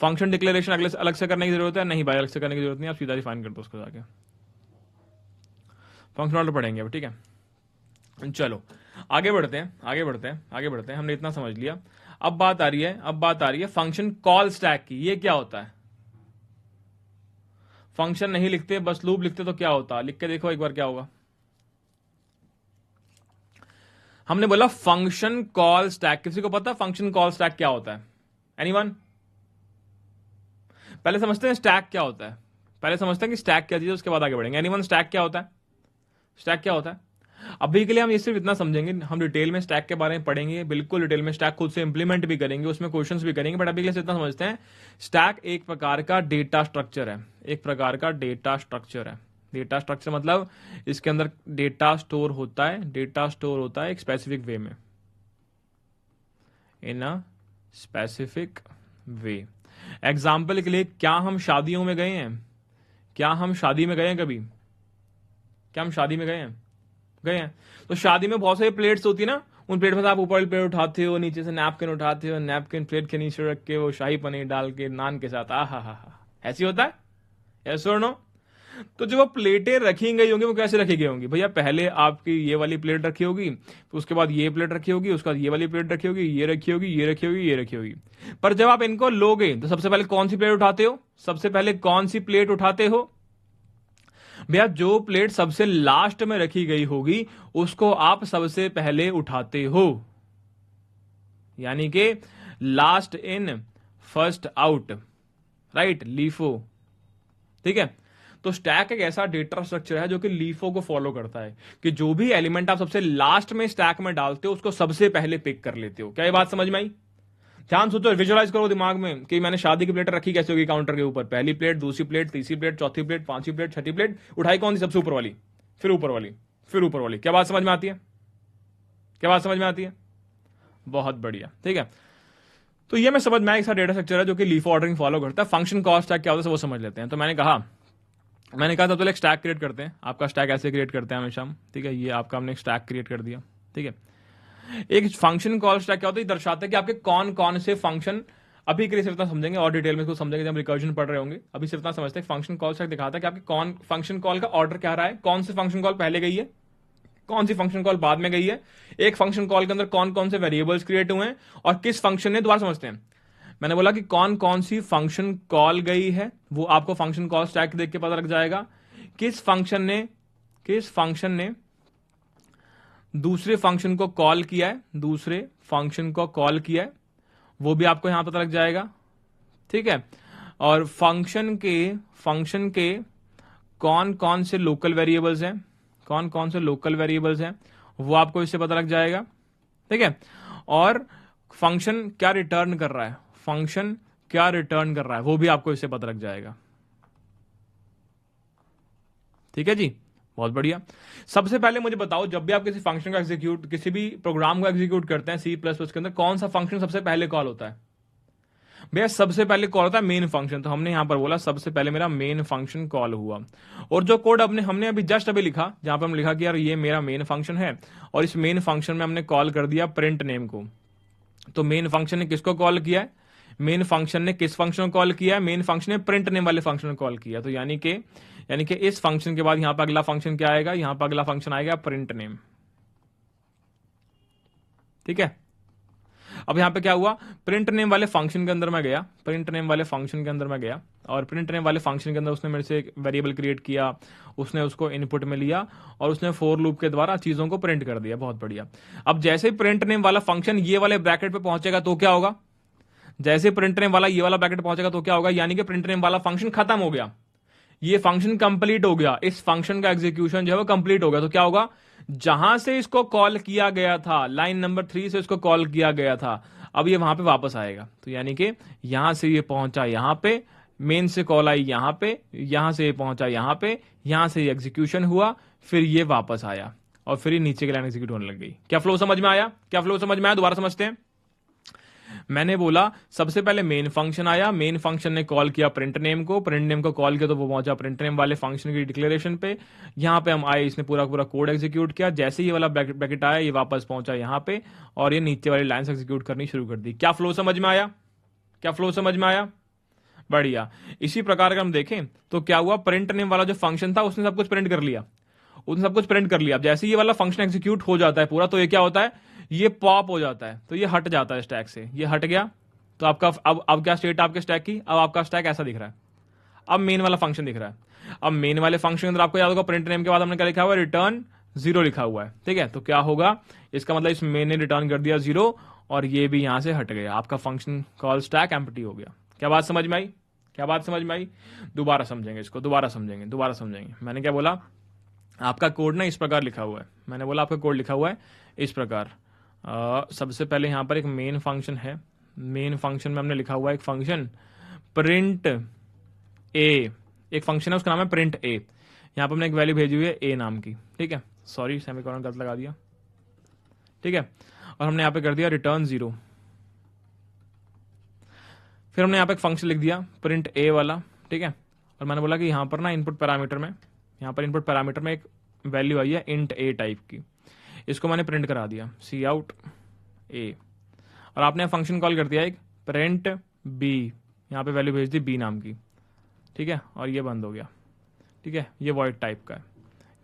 फंक्शन डिक्लेरेशन अलग से करने की जरूरत है? नहीं भाई, अलग से करने की जरूरत नहीं, आप सीधा डिफाइन कर दो उसको जाके। फंक्शन ऑर्डर पढ़ेंगे अब, ठीक है। चलो आगे बढ़ते हैं, आगे बढ़ते हैं, आगे बढ़ते हैं। हमने इतना समझ लिया। अब बात आ रही है फंक्शन कॉल स्टैक की। ये क्या होता है? फंक्शन नहीं लिखते, बस लूप लिखते तो क्या होता? लिख के देखो एक बार क्या होगा। हमने बोला फंक्शन कॉल स्टैक। किसी को पता फंक्शन कॉल स्टैक क्या होता है? एनीवन? पहले समझते हैं स्टैक क्या होता है, पहले समझते हैं कि स्टैक क्या चीज है, उसके बाद आगे बढ़ेंगे। एनीवन, स्टैक क्या होता है? स्टैक क्या होता है? अभी के लिए हम ये सिर्फ इतना समझेंगे, हम डिटेल में स्टैक के बारे में पढ़ेंगे, बिल्कुल डिटेल में स्टैक खुद से इंप्लीमेंट भी करेंगे, उसमें क्वेश्चंस भी करेंगे, बट अभी के लिए इतना समझते हैं स्टैक एक प्रकार का डेटा स्ट्रक्चर है, एक प्रकार का डेटा स्ट्रक्चर है। डेटा स्ट्रक्चर मतलब इसके अंदर डेटा स्टोर होता है, डेटा स्टोर होता है एक स्पेसिफिक वे में, इन अ स्पेसिफिक वे। एग्जाम्पल के लिए, क्या हम शादियों में गए हैं? क्या हम शादी में गए हैं कभी? क्या हम शादी में गए हैं? गए हैं। तो शादी में बहुत सारी प्लेट्स होती है ना, उन प्लेट में से आप ऊपर वाली प्लेट उठाते हो, नीचे से नैपकिन उठाते हो, नैपकिन प्लेट के नीचे रख के वो शाही पनीर डाल के नान के साथ, हा, ऐसी होता है? यस और नो? तो जो वो प्लेटें रखी गई होंगी वो कैसे रखी गई होंगी? भैया पहले आपकी ये वाली प्लेट रखी होगी, तो उसके बाद ये प्लेट रखी होगी, उसके बाद ये वाली प्लेट रखी होगी, ये रखी होगी, ये रखी होगी, ये रखी होगी। पर जब आप इनको लोगे तो सबसे पहले कौन सी प्लेट उठाते हो? सबसे पहले कौन सी प्लेट उठाते हो? भैया जो प्लेट सबसे लास्ट में रखी गई होगी उसको आप सबसे पहले उठाते हो, यानी कि last in first out, right? LIFO, ठीक है। तो स्टैक एक ऐसा डेटा स्ट्रक्चर है जो कि लीफो को फॉलो करता है, कि जो भी एलिमेंट आप सबसे लास्ट में स्टैक में डालते हो उसको सबसे पहले पिक कर लेते हो। क्या ये बात समझ में आई? ध्यान सोचो, विजुअलाइज करो दिमाग में कि मैंने शादी की प्लेट रखी कैसे होगी काउंटर के ऊपर। पहली प्लेट, दूसरी प्लेट, तीसरी प्लेट, चौथी प्लेट, पांचवी प्लेट, छठी प्लेट, उठाई कौन सी? सबसे ऊपर वाली, फिर ऊपर वाली, फिर ऊपर वाली। क्या बात समझ में आती है? क्या बात समझ में आती है? बहुत बढ़िया, ठीक है। तो ये मैं समझ में आया, एक डेटा स्ट्रक्चर है जो कि लीफो ऑर्डरिंग फॉलो करता है। फंक्शन कॉल स्टैक क्या होता है वो समझ लेते हैं। तो मैंने कहा तब तो एक स्टैक क्रिएट करते हैं। आपका स्टैक ऐसे क्रिएट करते हैं हमेशा हम, ठीक है। ये आपका हमने एक स्टैक क्रिएट कर दिया, ठीक है। एक फंक्शन कॉल स्टैक क्या होता है? दर्शाता है कि आपके कौन कौन से फंक्शन, अभी के लिए सिर्फ इतना समझेंगे और डिटेल में इसको समझेंगे जब रिकर्जन पढ़ रहे होंगे। अभी सिर्फ इतना समझते हैं, फंक्शन कॉल स्टैक दिखाता है कि आपके कौन फंक्शन कॉल का ऑर्डर क्या रहा है, कौन से फंक्शन कॉल पहले गई है, कौन सी फंक्शन कॉल बाद में गई है, एक फंक्शन कॉल के अंदर कौन कौन से वेरिएबल्स क्रिएट हुए हैं और किस फंक्शन ने, दोबारा समझते हैं। मैंने बोला कि कौन कौन सी फंक्शन कॉल गई है वो आपको फंक्शन कॉल स्टैक देख के पता लग जाएगा। किस फंक्शन ने दूसरे फंक्शन को कॉल किया है, दूसरे फंक्शन को कॉल किया है, वो भी आपको यहां पता लग जाएगा, ठीक है। और फंक्शन के कौन कौन से लोकल वेरिएबल्स हैं, कौन कौन से लोकल वेरिएबल्स हैं वो आपको इससे पता लग जाएगा, ठीक है। और फंक्शन क्या रिटर्न कर रहा है, फंक्शन क्या रिटर्न कर रहा है वो भी आपको इससे पता लग जाएगा, ठीक है जी। बहुत बढ़िया। सबसे पहले मुझे बताओ, जब भी आप किसी फंक्शन का एग्जीक्यूट, किसी भी प्रोग्राम को एग्जीक्यूट करते हैं सी प्लस प्लस के अंदर, कौन सा फंक्शन सबसे पहले कॉल होता है? भैया सबसे पहले कॉल होता है मेन फंक्शन। तो हमने यहां पर बोला सबसे पहले मेरा मेन फंक्शन कॉल हुआ। और जो कोड हमने अभी जस्ट अभी लिखा, जहां पर हम लिखा कि यार ये मेरा मेन फंक्शन है और इस मेन फंक्शन में हमने कॉल कर दिया प्रिंट नेम को। तो मेन फंक्शन ने किसको कॉल किया है? मेन फंक्शन ने किस फंक्शन को कॉल किया है? मेन फंक्शन ने प्रिंट नेम वाले फंक्शन को कॉल किया। तो यानी कि इस फंक्शन के बाद यहां पर अगला फंक्शन क्या आएगा? यहां पर अगला फंक्शन आएगा प्रिंट नेम। ठीक है, अब यहां पे क्या हुआ? प्रिंट नेम वाले फंक्शन के अंदर मैं गया, प्रिंट नेम वाले फंक्शन के अंदर मैं गया, और प्रिंट नेम वाले फंक्शन के अंदर उसने मेरे से एक वेरिएबल क्रिएट किया, उसने उसको इनपुट में लिया और उसने फॉर लूप के द्वारा चीजों को प्रिंट कर दिया। बहुत बढ़िया। अब जैसे ही प्रिंट नेम वाला फंक्शन ये वाले ब्रैकेट पे पहुंचेगा तो क्या होगा? जैसे प्रिंट नेम वाला ये वाला ब्रैकेट पहुंचेगा तो क्या होगा? यानी कि प्रिंट नेम वाला फंक्शन खत्म हो गया, ये फंक्शन कंप्लीट हो गया, इस फंक्शन का एग्जीक्यूशन जो है वो कंप्लीट हो गया। तो क्या होगा? जहां से इसको कॉल किया गया था, लाइन नंबर 3 से इसको कॉल किया गया था, अब ये वहां पे वापस आएगा। तो यानी कि यहां से ये पहुंचा यहां पे, मेन से कॉल आई यहां पे, यहां से ये पहुंचा यहां पे, यहां से ये एग्जीक्यूशन हुआ, फिर ये वापस आया और फिर ये नीचे की लाइन एग्जीक्यूट होने लग गई। क्या फ्लो समझ में आया? क्या फ्लो समझ में आया? दोबारा समझते हैं। मैंने बोला सबसे पहले मेन फंक्शन आया, मेन फंक्शन ने कॉल किया प्रिंट नेम को, प्रिंट नेम को कॉल किया तो वो पहुंचा प्रिंट नेम वाले फंक्शन की डिक्लेरेशन पे। यहां पे हम आए, इसने पूरा पूरा कोड एग्जीक्यूट किया, जैसे ही ये वाला ब्रैकेट आया ये वापस पहुंचा यहां पे और ये नीचे वाली लाइन एग्जीक्यूट करनी शुरू कर दी। क्या फ्लो समझ में आया? क्या फ्लो समझ में आया? बढ़िया। इसी प्रकार अगर हम देखें तो क्या हुआ? प्रिंट नेम वाला जो फंक्शन था उसने सब कुछ प्रिंट कर लिया, उसने सब कुछ प्रिंट कर लिया। अब जैसे ये वाला फंक्शन एग्जीक्यूट हो जाता है पूरा, तो ये क्या होता है? ये पॉप हो जाता है, तो ये हट जाता है स्टैक से, ये हट गया। तो आपका अब क्या स्टेट आपके स्टैक की? अब आपका स्टैक ऐसा दिख रहा है, अब मेन वाला फंक्शन दिख रहा है। अब मेन वाले फंक्शन के अंदर आपको याद होगा प्रिंट नेम के बाद हमने क्या लिखा हुआ है? रिटर्न 0 लिखा हुआ है। ठीक है, तो क्या होगा? इसका मतलब इस मेन ने रिटर्न कर दिया 0 और ये भी यहां से हट गया, आपका फंक्शन कॉल स्टैक एम्प्टी हो गया। क्या बात समझ में आई? क्या बात समझ में आई? दोबारा समझेंगे इसको, दोबारा समझेंगे। मैंने क्या बोला? आपका कोड ना इस प्रकार लिखा हुआ है, मैंने बोला आपका कोड लिखा हुआ है इस प्रकार। सबसे पहले यहां पर एक मेन फंक्शन है, मेन फंक्शन में हमने लिखा हुआ है एक फंक्शन प्रिंट ए, एक फंक्शन है उसका नाम है प्रिंट ए। यहां पर हमने एक वैल्यू भेजी हुई है ए नाम की। ठीक है, सॉरी सेमीकोलन गलत लगा दिया। ठीक है, और हमने यहां पे कर दिया रिटर्न 0। फिर हमने यहां पे एक फंक्शन लिख दिया प्रिंट ए वाला। ठीक है, और मैंने बोला कि यहां पर ना इनपुट पैरामीटर में, यहां पर इनपुट पैरामीटर में एक वैल्यू आई है इंट ए टाइप की, इसको मैंने प्रिंट करा दिया सी आउट ए। और आपने फंक्शन कॉल कर दिया एक प्रिंट बी, यहां पे वैल्यू भेज दी बी नाम की। ठीक है, और ये बंद हो गया। ठीक है, ये वॉइड टाइप का है,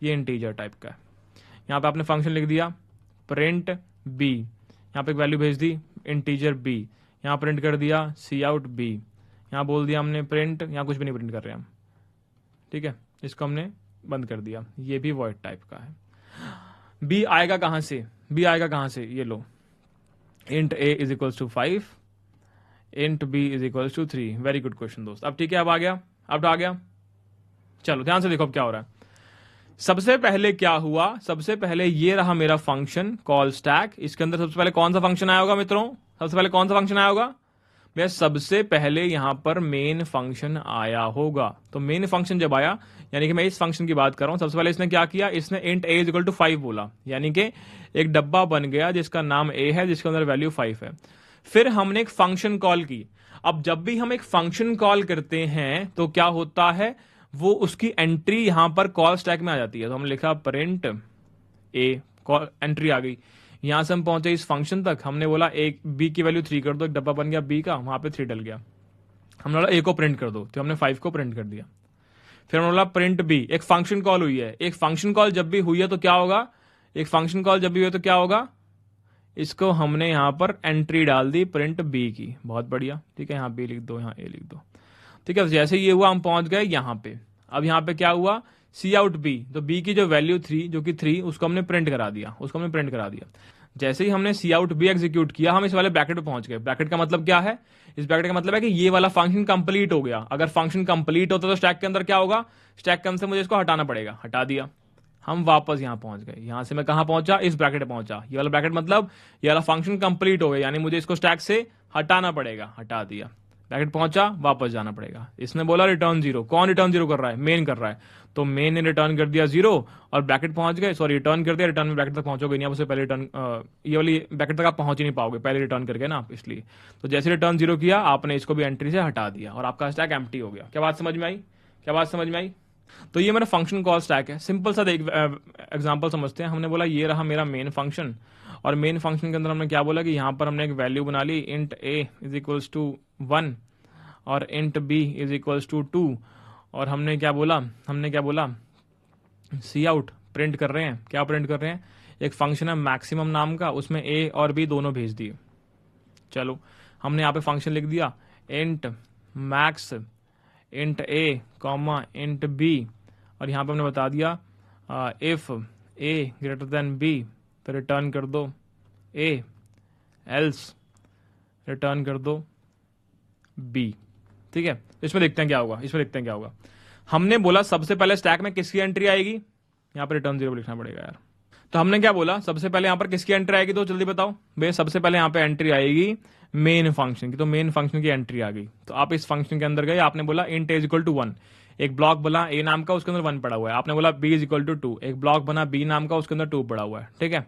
ये इंटीजर टाइप का है। यहां पे आपने फंक्शन लिख दिया प्रिंट बी, यहां पे एक वैल्यू भेज दी इंटीजर बी, यहां प्रिंट कर दिया सी आउट बी, यहां बोल दिया हमने प्रिंट, यहां कुछ भी नहीं प्रिंट कर रहे हम। ठीक है, इसको हमने बंद कर दिया, ये भी वॉइड टाइप का है। बी आएगा कहां से? बी आएगा कहां से? ये लो, int a is equals to 5, int b is equals to 3। Very good question दोस्त। अब ठीक है, अब आ गया, अब आ गया। चलो ध्यान से देखो अब क्या हो रहा है। सबसे पहले क्या हुआ? सबसे पहले ये रहा मेरा फंक्शन कॉल स्टैक, इसके अंदर सबसे पहले कौन सा फंक्शन आया होगा मित्रों? सबसे पहले कौन सा फंक्शन आया होगा भैया? सबसे पहले यहां पर मेन फंक्शन आया होगा। तो मेन फंक्शन जब आया, यानी कि मैं इस फंक्शन की बात कर रहा हूं, सबसे पहले इसने क्या किया? इसने int a is equal to 5 बोला, यानी कि एक डब्बा बन गया जिसका नाम ए है, जिसके अंदर वैल्यू 5 है। फिर हमने एक फंक्शन कॉल की। अब जब भी हम एक फंक्शन कॉल करते हैं तो क्या होता है? वो उसकी एंट्री यहां पर कॉल स्टैक में आ जाती है। तो हमने लिखा प्रिंट ए, कॉल एंट्री आ गई, यहां से हम पहुंचे इस फंक्शन तक, हमने बोला एक बी की वैल्यू 3 कर दो, एक डब्बा बन गया बी का, वहां पे 3 डल गया। हमने बोला ए को प्रिंट कर दो, तो हमने 5 को प्रिंट कर दिया। फिर हमने बोला प्रिंट बी, एक फंक्शन कॉल हुई है। एक फंक्शन कॉल जब भी हुई है तो क्या होगा? एक फंक्शन कॉल जब भी हुई है तो क्या होगा? इसको हमने यहां पर एंट्री डाल दी प्रिंट बी की। बहुत बढ़िया। ठीक है, यहां बी लिख दो, यहां ए लिख दो। ठीक है, जैसे ये हुआ हम पहुंच गए यहां पे। अब यहां पे क्या हुआ? सी आउट बी, तो बी की जो वैल्यू 3, जो कि 3, उसको हमने प्रिंट करा दिया, जैसे ही हमने सी आउट बी एग्जीक्यूट किया, हम इस वाले ब्रैकेट पे पहुंच गए। ब्रैकेट का मतलब क्या है? इस ब्रैकेट का मतलब है कि ये वाला फंक्शन कंप्लीट हो गया। अगर फंक्शन कंप्लीट होता तो स्टैक के अंदर क्या होगा? स्टैक के अंदर से मुझे इसको हटाना पड़ेगा, हटा दिया। हम वापस यहां पहुंच गए, यहां से मैं कहां पहुंचा? इस ब्रैकेट पे पहुंचा। ये वाला ब्रैकेट मतलब ये वाला फंक्शन कंप्लीट हो गया, यानी मुझे इसको स्टैक से हटाना पड़ेगा, हटा दिया। ब्रैकेट पहुंचा, वापस जाना पड़ेगा। इसने बोला रिटर्न 0, कौन रिटर्न 0 कर रहा है? मेन कर रहा है, तो मेन ने रिटर्न कर दिया 0 और ब्रैकेट पहुंच गए, सॉरी रिटर्न कर दिया। रिटर्न में ब्रैकेट तक पहुंचोगे नहीं, आप उससे पहले रिटर्न, ये वाली ब्रैकेट तक आप पहुंच ही नहीं पाओगे, पहले रिटर्न करके ना आप, इसलिए। तो जैसे रिटर्न 0 किया आपने, इसको भी एंट्री से हटा दिया और आपका स्टैक एम्प्टी हो गया। क्या बात समझ में आई? क्या बात समझ में आई? तो ये मेरा फंक्शन कॉल स्टैक है। सिंपल सा एक एग्जांपल समझते हैं। हमने बोला ये रहा मेरा मेन फंक्शन, और मेन फंक्शन के अंदर हमने क्या बोला कि यहाँ पर हमने एक वैल्यू बना ली int a is equals to 1 और int b is equals to 2, और हमने क्या बोला सी आउट प्रिंट कर रहे हैं। क्या प्रिंट कर रहे हैं? एक फंक्शन है मैक्सिमम नाम का, उसमें a और b दोनों भेज दिए। चलो हमने यहाँ पे फंक्शन लिख दिया int max int a comma int b, और यहाँ पे हमने बता दिया if a greater than b तो रिटर्न कर दो a, एल्स रिटर्न कर दो b। ठीक है, इसमें देखते हैं क्या होगा। हमने बोला सबसे पहले स्टैक में किसकी एंट्री आएगी, यहाँ पर रिटर्न 0 लिखना पड़ेगा यार। तो हमने क्या बोला सबसे पहले यहाँ पर किसकी एंट्री आएगी, तो जल्दी बताओ भैया। सबसे पहले यहाँ पे एंट्री आएगी मेन फंक्शन की, तो मेन फंक्शन की एंट्री आ गई। तो आप इस फंक्शन के अंदर गए, आपने बोला इंट इज इक्वल टू 1, एक ब्लॉक बना a नाम का, उसके अंदर 1 पड़ा हुआ है। आपने बोला b इज इक्वल टू 2, एक ब्लॉक बना b नाम का, उसके अंदर 2 पड़ा हुआ है। ठीक है,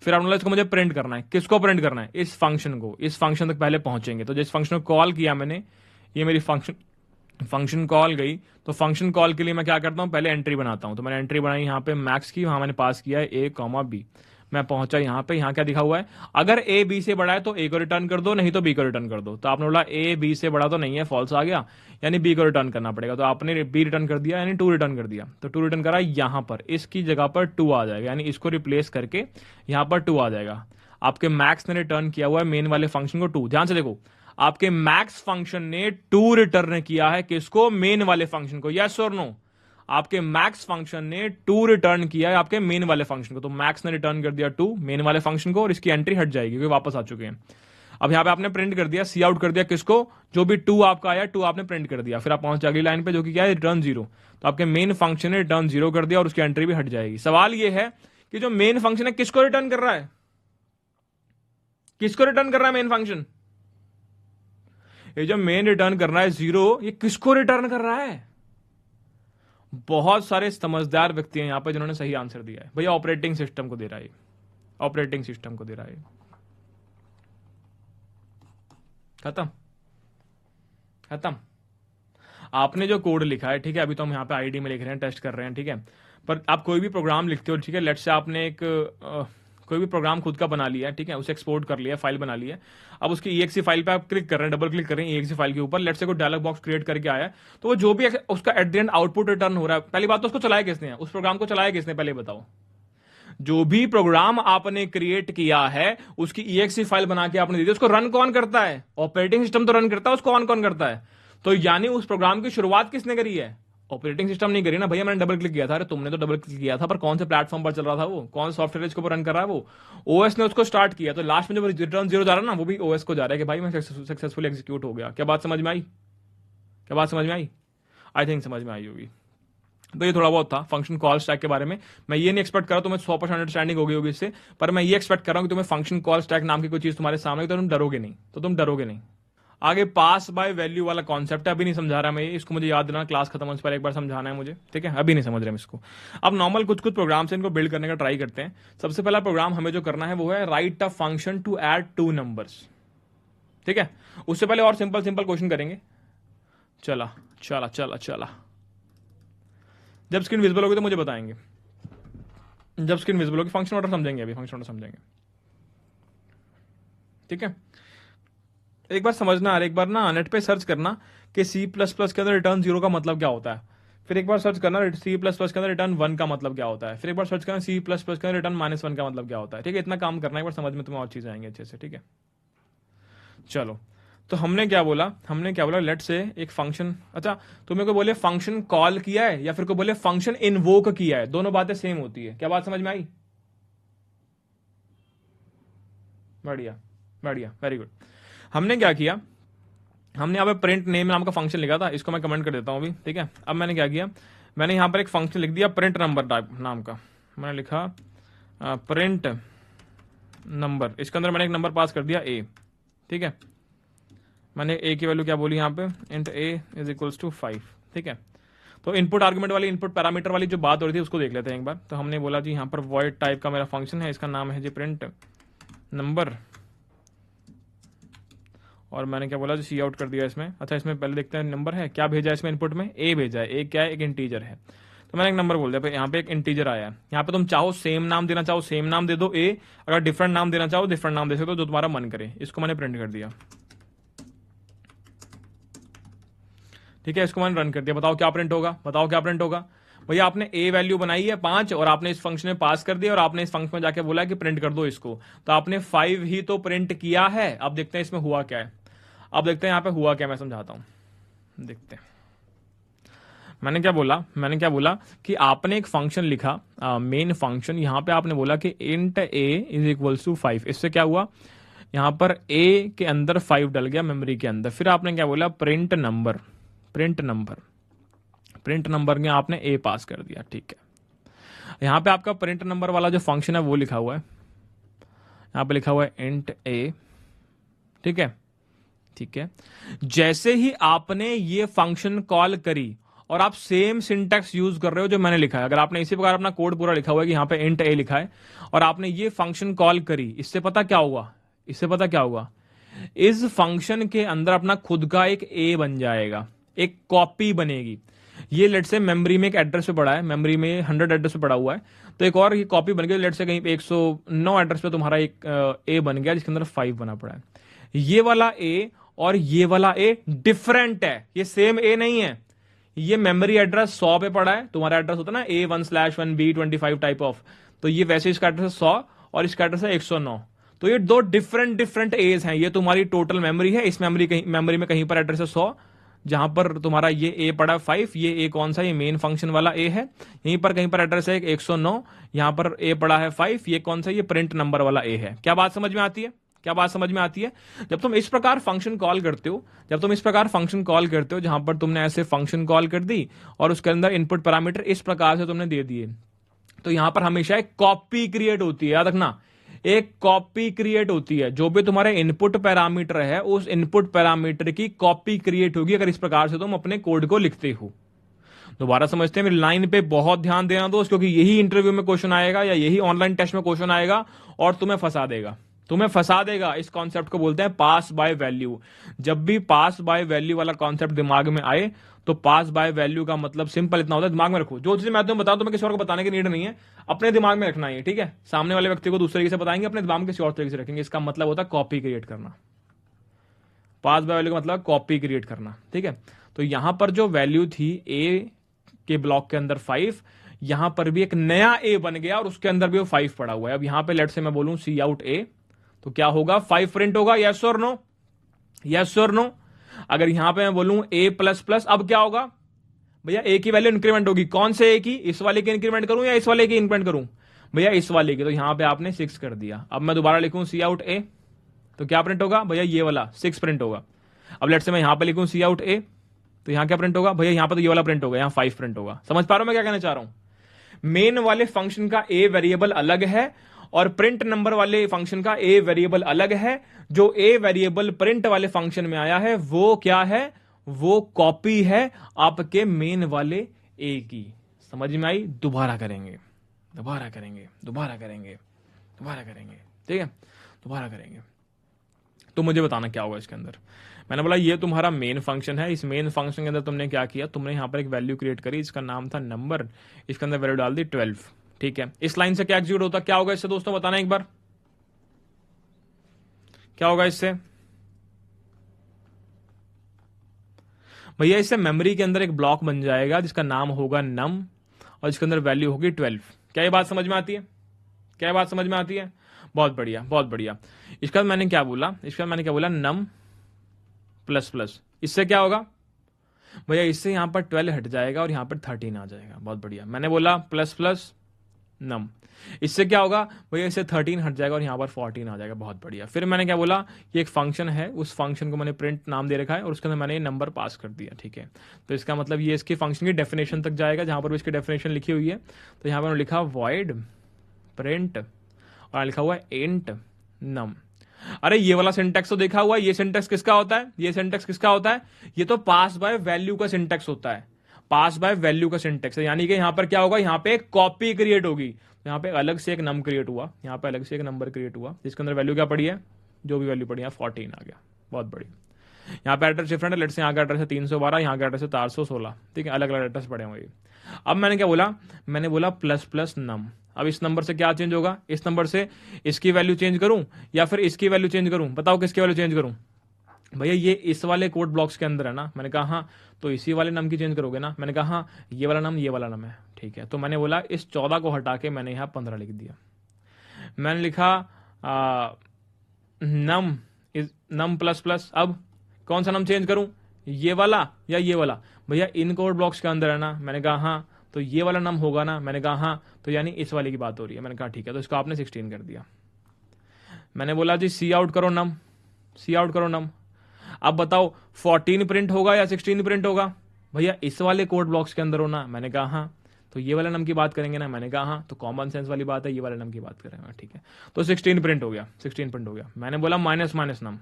फिर आपने बोला इसको मुझे प्रिंट करना है। किसको प्रिंट करना है? इस फंक्शन को। इस फंक्शन तक पहले पहुंचेंगे, तो जिस फंक्शन को कॉल किया मैंने, ये मेरी फंक्शन कॉल गई, तो फंक्शन कॉल के लिए मैं क्या करता हूं, पहले एंट्री बनाता हूं। तो मैंने एंट्री बनाई यहाँ पे मैक्स की, वहां मैंने पास किया है a कॉमा b। मैं पहुंचा यहाँ पे, यहाँ क्या लिखा हुआ है, अगर a b से बड़ा है तो a को रिटर्न कर दो, नहीं तो b को रिटर्न कर दो। तो आपने बोला a b से बड़ा तो नहीं है, फॉल्स आ गया, यानी b को रिटर्न करना पड़ेगा। तो आपने b रिटर्न कर दिया, यानी 2 रिटर्न कर दिया। तो 2 रिटर्न करा, यहाँ पर इसकी जगह पर 2 आ जाएगा, यानी इसको रिप्लेस करके यहाँ पर 2 आ जाएगा। आपके मैक्स ने रिटर्न किया हुआ है मेन वाले फंक्शन को 2। ध्यान से देखो, आपके मैक्स फंक्शन ने 2 रिटर्न किया है, किसको? मेन वाले फंक्शन को। यस और नो? आपके मैक्स फंक्शन ने 2 रिटर्न किया है आपके मेन वाले फंक्शन को। तो मैक्स ने रिटर्न कर दिया 2 मेन वाले फंक्शन को, और इसकी एंट्री हट जाएगी क्योंकि वापस आ चुके हैं। अब यहां पे आपने प्रिंट कर दिया, सी आउट कर दिया किसको? जो भी 2 आपका आया, 2 आपने प्रिंट कर दिया। फिर आप पहुंच अगली लाइन पे, जो कि क्या है, रिटर्न 0। तो आपके मेन फंक्शन ने रिटर्न 0 कर दिया और उसकी एंट्री भी हट जाएगी। सवाल यह है कि जो मेन फंक्शन है किसको रिटर्न कर रहा है? किसको रिटर्न कर रहा है मेन फंक्शन? ये जो मेन रिटर्न कर रहा है 0, ये किसको रिटर्न कर रहा है? बहुत सारे समझदार व्यक्ति हैं यहां पर जिन्होंने सही आंसर दिया है। भैया ऑपरेटिंग सिस्टम को दे रहा है, ऑपरेटिंग सिस्टम को दे रहा है। खत्म। आपने जो कोड लिखा है, ठीक है, अभी तो हम यहाँ पे आईडी में लिख रहे हैं, टेस्ट कर रहे हैं, ठीक है, पर आप कोई भी प्रोग्राम लिखते हो, ठीक है, लेट्स से आपने एक कोई भी प्रोग्राम खुद का बना लिया है, ठीक है, उसे एक्सपोर्ट कर लिया, फाइल बना ली है। अब उसकी EXE फाइल पे आप क्लिक कर रहे हैं, डबल क्लिक कर रहे हैं EXE फाइल के ऊपर, लेट्स से कोई डायलॉग बॉक्स क्रिएट करके आया, तो वो जो भी उसका at the end output return हो रहा है, पहली बात तो उसको चलाया किसने है, उस प्रोग्राम को चलाया किसने, पहले बताओ। जो भी प्रोग्राम आपने क्रिएट किया है, उसकी EXE फाइल बना के आपने दी थी, उसको रन कौन करता है? ऑपरेटिंग सिस्टम तो रन करता है, उसको ऑन कौन करता है? तो यानी उस प्रोग्राम की शुरुआत किसने करी है? ऑपरेटिंग सिस्टम नहीं करी ना भैया, मैंने डबल क्लिक किया था। अरे तुमने तो डबल क्लिक किया था, पर कौन से प्लेटफॉर्म पर चल रहा था वो, कौन से सॉफ्टवेयर को रन कर रहा है वो? OS ने उसको स्टार्ट किया, तो लास्ट में जो रिटर्न 0 जा रहा है ना, वो भी OS को जा रहा है कि भाई मैं सक्सेसफुली एग्जीक्यूट हो गया। क्या बात समझ में आई? आई थिंक समझ में आई होगी। तो ये थोड़ा बहुत था फंक्शन कॉल स्टैक के बारे में। मैं ये नहीं एक्सपेक्ट कर रहा तुम्हें 100% अंडरस्टैंडिंग हो गई होगी इससे, पर मैं ये एक्सपेक्ट कर रहा हूं कि तुम्हें फंक्शन कॉल स्टैक नाम की कोई चीज तुम्हारे सामने, तो तुम डरोगे नहीं। आगे पास बाय वैल्यू वाला कॉन्सेप्ट है, अभी नहीं समझा रहा मैं ये, इसको मुझे याद देना, क्लास खत्म होने से पहले एक बार समझाना है मुझे, ठीक है, अभी नहीं समझ रहे हम इसको। अब नॉर्मल कुछ प्रोग्राम से इनको बिल्ड करने का ट्राई करते हैं। सबसे पहला प्रोग्राम हमें जो करना है वो है write a function to add 2 numbers, ठीक है। उससे पहले और सिंपल क्वेश्चन करेंगे। चला जब स्क्रीन विजिबल होगी तो मुझे बताएंगे, जब स्क्रीन विजिबल होगी। फंक्शन ऑर्डर समझेंगे अभी, फंक्शन ऑर्डर समझेंगे, ठीक है। एक बार समझना, और एक बार ना नेट पे सर्च करना कि C++ के अंदर रिटर्न 0 का मतलब क्या होता है। फिर एक बार सर्च करना C++ के अंदर रिटर्न 1 का मतलब क्या होता है। फिर एक बार सर्च करना C++ के अंदर रिटर्न -1 का मतलब क्या होता है, ठीक है। इतना काम करना, एक बार समझ में तुम्हें और चीजें आएंगे अच्छे से, ठीक है। चलो, तो हमने क्या बोला लेट से एक फंक्शन, अच्छा तुम्हें को बोले फंक्शन कॉल किया है या फिर को बोले फंक्शन इन्वोक किया है, दोनों बातें सेम होती है। क्या बात समझ में आई? बढ़िया, वेरी गुड। हमने क्या किया, हमने यहाँ पे प्रिंट नेम नाम का फंक्शन लिखा था, इसको मैं कमेंट कर देता हूँ अभी, ठीक है। अब मैंने क्या किया, मैंने यहाँ पर एक फंक्शन लिख दिया प्रिंट नंबर टाइप नाम का। मैंने लिखा प्रिंट नंबर, इसके अंदर मैंने एक नंबर पास कर दिया A, ठीक है। मैंने A की वैल्यू क्या बोली यहाँ पे, int A is equals to 5, ठीक है। तो इनपुट आर्गुमेंट वाली, इनपुट पैरामीटर वाली जो बात हो रही थी उसको देख लेते हैं एक बार। तो हमने बोला जी यहाँ पर वॉइड टाइप का मेरा फंक्शन है, इसका नाम है जी प्रिंट नंबर, और मैंने क्या बोला, सी आउट कर दिया इसमें। अच्छा, इसमें पहले देखते हैं नंबर है क्या भेजा है इसमें, इनपुट में ए भेजा है। ए क्या है, एक इंटीजर है, तो मैंने एक नंबर बोल दिया भाई, यहाँ पे एक इंटीजर आया है। यहाँ पे तुम चाहो सेम नाम देना चाहो सेम नाम दे दो ए, अगर डिफरेंट नाम देना चाहो डिफरेंट नाम दे सकते हो, जो तुम्हारा मन करे। इसको मैंने प्रिंट कर दिया, ठीक है, इसको मैंने रन कर दिया। बताओ क्या प्रिंट होगा, बताओ क्या प्रिंट होगा। भैया आपने ए वैल्यू बनाई है 5 और आपने इस फंक्शन में पास कर दिया और आपने इस फंक्शन में जाके बोला कि प्रिंट कर दो इसको, तो आपने 5 ही तो प्रिंट किया है। अब देखते हैं इसमें हुआ क्या है, अब देखते हैं यहाँ पे हुआ क्या, मैं समझाता हूं, देखते हैं। मैंने क्या बोला, मैंने क्या बोला कि आपने एक फंक्शन लिखा, मेन फंक्शन, यहां पे आपने बोला कि int a is equals to 5। इससे क्या हुआ, यहां पर ए के अंदर 5 डल गया मेमोरी के अंदर। फिर आपने क्या बोला, print number, print number, print number में आपने ए पास कर दिया, ठीक है। यहां पे आपका प्रिंट नंबर वाला जो फंक्शन है वो लिखा हुआ है, यहां पे लिखा हुआ है इंट ए, ठीक है, ठीक है। जैसे ही आपने ये फंक्शन कॉल करी और आप सेम सिंटैक्स यूज कर रहे हो जो मैंने लिखा है, अगर आपने इसी प्रकार अपना कोड पूरा लिखा हुआ है कि यहां पे इंट ए लिखा है और आपने ये फंक्शन कॉल करी, इससे पता क्या होगा, इससे पता क्या होगा, इस फंक्शन के अंदर अपना खुद का एक ए बन जाएगा, एक कॉपी बनेगी। ये लेट से मेमोरी में एक एड्रेस पे पड़ा है, मेमोरी में 100 एड्रेस पे पड़ा हुआ है, तो एक और ये कॉपी बन गई, लेट से कहीं पे 109 एड्रेस पे तुम्हारा एक ए बन गया जिसके अंदर 5 बना पड़ा है। ये वाला ए और ये वाला ए डिफरेंट है, ये सेम ए नहीं है। ये मेमोरी एड्रेस 100 पे पड़ा है, तुम्हारा एड्रेस होता है ना A1/1B25 टाइप ऑफ, तो ये वैसे इसका एड्रेस 100 और इसका एड्रेस है 109। तो ये दो डिफरेंट डिफरेंट एज हैं। ये तुम्हारी टोटल मेमोरी है, इस मेमोरी में कहीं पर एड्रेस है 100, जहां पर तुम्हारा ये ए पड़ा 5, ये ए कौन सा, ये मेन फंक्शन वाला ए है। यहीं पर कहीं पर एड्रेस है 109, यहां पर ए पड़ा है 5, ये कौन सा, ये प्रिंट नंबर वाला ए है। क्या बात समझ में आती है, क्या बात समझ में आती है। जब तुम इस प्रकार फंक्शन कॉल करते हो, जब तुम इस प्रकार फंक्शन कॉल करते हो जहां पर तुमने ऐसे फंक्शन कॉल कर दी और उसके अंदर इनपुट पैरामीटर इस प्रकार से तुमने दे दिए, तो यहां पर हमेशा एक कॉपी क्रिएट होती है, याद रखना, एक कॉपी क्रिएट होती है। जो भी तुम्हारे इनपुट पैरामीटर है उस इनपुट पैरामीटर की कॉपी क्रिएट होगी अगर इस प्रकार से तुम अपने कोड को लिखते हो। दोबारा समझते हैं, मेरी लाइन पे बहुत ध्यान देना दोस्त, क्योंकि यही इंटरव्यू में क्वेश्चन आएगा या यही ऑनलाइन टेस्ट में क्वेश्चन आएगा और तुम्हें फंसा देगा, तुम्हें फंसा देगा। इस कॉन्सेप्ट को बोलते हैं पास बाय वैल्यू। जब भी पास बाय वैल्यू वाला कॉन्सेप्ट दिमाग में आए तो पास बाय वैल्यू का मतलब सिंपल इतना होता है, दिमाग में रखो। जो चीजें मैं तुम्हें बताऊं तुम्हें किसी और को बताने की नीड नहीं है, अपने दिमाग में रखना है, ठीक है। सामने वाले व्यक्ति को दूसरे तरीके से बताएंगे, अपने दिमाग में किसी और तरीके से रखेंगे। इसका मतलब होता है कॉपी क्रिएट करना। पास बाय वैल्यू का मतलब कॉपी क्रिएट करना, ठीक है। तो यहां पर जो वैल्यू थी ए के ब्लॉक के अंदर 5, यहां पर भी एक नया ए बन गया और उसके अंदर भी वो 5 पड़ा हुआ है। अब यहां पे लेट से मैं बोलूं सी आउट ए, तो क्या होगा, 5 प्रिंट होगा, यस और नो, यस और नो। अगर यहां पे मैं बोलूं ए प्लस प्लस, अब क्या होगा भैया, ए की वैल्यू इंक्रीमेंट होगी। कौन से ए की, इस वाले की इंक्रीमेंट करूं या इस वाले की इंक्रीमेंट करूं, भैया इस वाले की। तो यहां पे आपने 6 कर दिया। अब मैं दोबारा लिखूं सी आउट ए, तो क्या प्रिंट होगा भैया, ये वाला 6 प्रिंट होगा। अब लेट से मैं यहां पे लिखूं सी आउट ए, तो यहां क्या प्रिंट होगा भैया, यहां पर तो ये वाला प्रिंट होगा, यहां 5 प्रिंट होगा। समझ पा रहा हूं मैं क्या कहना चाह रहा हूं। मेन वाले फंक्शन का ए वेरिएबल अलग है और प्रिंट नंबर वाले फंक्शन का ए वेरिएबल अलग है। जो ए वेरिएबल प्रिंट वाले फंक्शन में आया है वो क्या है, वो कॉपी है आपके मेन वाले ए की। समझ में आई, दोबारा करेंगे, दोबारा करेंगे, दोबारा करेंगे, दोबारा करेंगे, ठीक है, दोबारा करेंगे। तो मुझे बताना क्या होगा इसके अंदर। मैंने बोला ये तुम्हारा मेन फंक्शन है, इस मेन फंक्शन के अंदर तुमने क्या किया, तुमने यहां पर एक वैल्यू क्रिएट करी, इसका नाम था नंबर, इसके अंदर वैल्यू डाल दी 12, ठीक है। इस लाइन से क्या एग्जीक्यूट होता, क्या होगा इससे दोस्तों, बताना एक बार, क्या होगा इससे भैया। इससे मेमोरी के अंदर एक ब्लॉक बन जाएगा जिसका नाम होगा नम और इसके अंदर वैल्यू होगी 12। क्या ये बात समझ में आती है, क्या ये बात समझ में आती है, बहुत बढ़िया, बहुत बढ़िया। इसका मैंने क्या बोला, इसका मैंने क्या बोला, नम प्लस प्लस। इससे क्या होगा भैया, इससे यहां पर 12 हट जाएगा और यहां पर 13 आ जाएगा। बहुत बढ़िया, मैंने बोला प्लस प्लस नम, इससे क्या होगा भैया, इससे 13 हट जाएगा और यहां पर 14 आ जाएगा। बहुत बढ़िया। फिर मैंने क्या बोला, ये एक फंक्शन है, उस फंक्शन को मैंने प्रिंट नाम दे रखा है और उसके अंदर मैंने ये नंबर पास कर दिया, ठीक है। तो इसका मतलब ये इसके फंक्शन की डेफिनेशन तक जाएगा जहां पर इसकी डेफिनेशन लिखी हुई है। तो यहां पर मैंने लिखा वॉइड प्रिंट और लिखा हुआ इंट नम। अरे ये वाला सिंटेक्स तो देखा हुआ है, ये सिंटेक्स किसका होता है, ये सिंटेक्स किसका होता है, ये तो पास बाय वैल्यू का सिंटेक्स होता है, पास बाय वैल्यू का सिंटेक्स है। यानी कि यहां पर क्या होगा, यहां पे एक कॉपी क्रिएट होगी, यहां पे अलग से एक नम क्रिएट हुआ, यहां पे अलग से एक नंबर क्रिएट हुआ जिसके अंदर वैल्यू क्या पड़ी है, जो भी वैल्यू पड़ी है 14 आ गया। बहुत बड़ी। यहाँ पे एड्रेस डिफरेंट है, लेट्स से यहाँ का एड्रेस है 312, यहाँ का एड्रेस है 416, ठीक है, अलग अलग एड्रेस पड़े हुए। अब मैंने क्या बोला, मैंने बोला प्लस प्लस नम। अब इस नंबर से क्या चेंज होगा, इस नंबर से इसकी वैल्यू चेंज करूं या फिर इसकी वैल्यू चेंज करूं, बताओ किसकी वैल्यू चेंज करूं। भैया ये इस वाले कोड ब्लॉक्स के अंदर है ना, मैंने कहा हाँ, तो इसी वाले नम की चेंज करोगे ना, मैंने कहा हाँ, ये वाला नम, ये वाला नम है, ठीक है। तो मैंने बोला इस 14 को हटा के मैंने यहाँ 15 लिख दिया। मैंने लिखा num is num plus plus. अब कौन सा नम चेंज करूं, ये वाला या ये वाला। भैया इन कोड ब्लॉक्स के अंदर है ना, मैंने कहा हाँ, तो ये वाला नम होगा ना, मैंने कहा हाँ, तो यानी इस वाले की बात हो रही है। मैंने कहा ठीक है, तो इसको आपने 16 कर दिया। मैंने बोला जी सी आउट करो नम, सी आउट करो नम। अब बताओ 14 प्रिंट होगा या 16 प्रिंट होगा। भैया इस वाले कोड ब्लॉक्स के अंदर हो ना, मैंने कहा हाँ, तो ये वाला नम की बात करेंगे ना, मैंने कहा हाँ, तो कॉमन सेंस वाली बात है, ये वाले नम की बात करेंगे, ठीक है। तो 16 प्रिंट हो गया, 16 प्रिंट हो गया। मैंने बोला माइनस माइनस नम,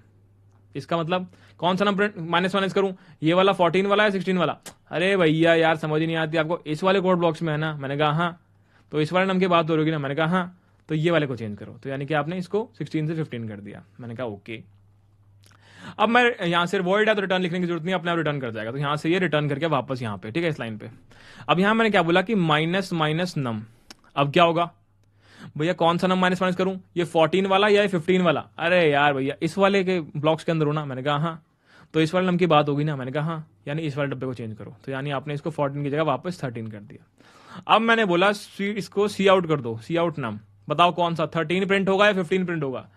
इसका मतलब कौन सा नम प्रिंट माइनस माइनस करूं, ये वाला 14 वाला या 16 वाला। अरे भैया यार समझ ही नहीं आती आपको, इस वाले कोड ब्लॉक्स में है ना, मैंने कहा हाँ, तो इस वाले नम की बात हो रही ना, मैंने कहा हाँ, तो ये वाले को चेंज करो, तो यानी कि आपने इसको 16 से 15 कर दिया। मैंने कहा ओके। अब मैं यहां से वॉइड है तो रिटर्न लिखने की जरूरत नहीं, अपने आप रिटर्न कर जाएगा, तो यहां से ये रिटर्न करके वापस यहां पे, ठीक है, इस लाइन पे। अब यहां मैंने क्या बोला कि माइनस माइनस नम। अब क्या होगा भैया, कौन सा नम माइनस माइनस करूं, ये 14 वाला या ये 15 वाला। अरे यार भैया इस वाले के ब्लॉक्स के अंदर हो ना, मैंने कहा हाँ, तो इस वाले नम की बात होगी ना, मैंने कहा हाँ, यानी इस वाले डब्बे को चेंज करो, तो यानी आपने इसको 14 की जगह वापस 13 कर दिया। अब मैंने बोला इसको सी आउट कर दो, सी आउट नम, बताओ कौन सा 13 प्रिंट होगा या 15 प्रिंट होगा।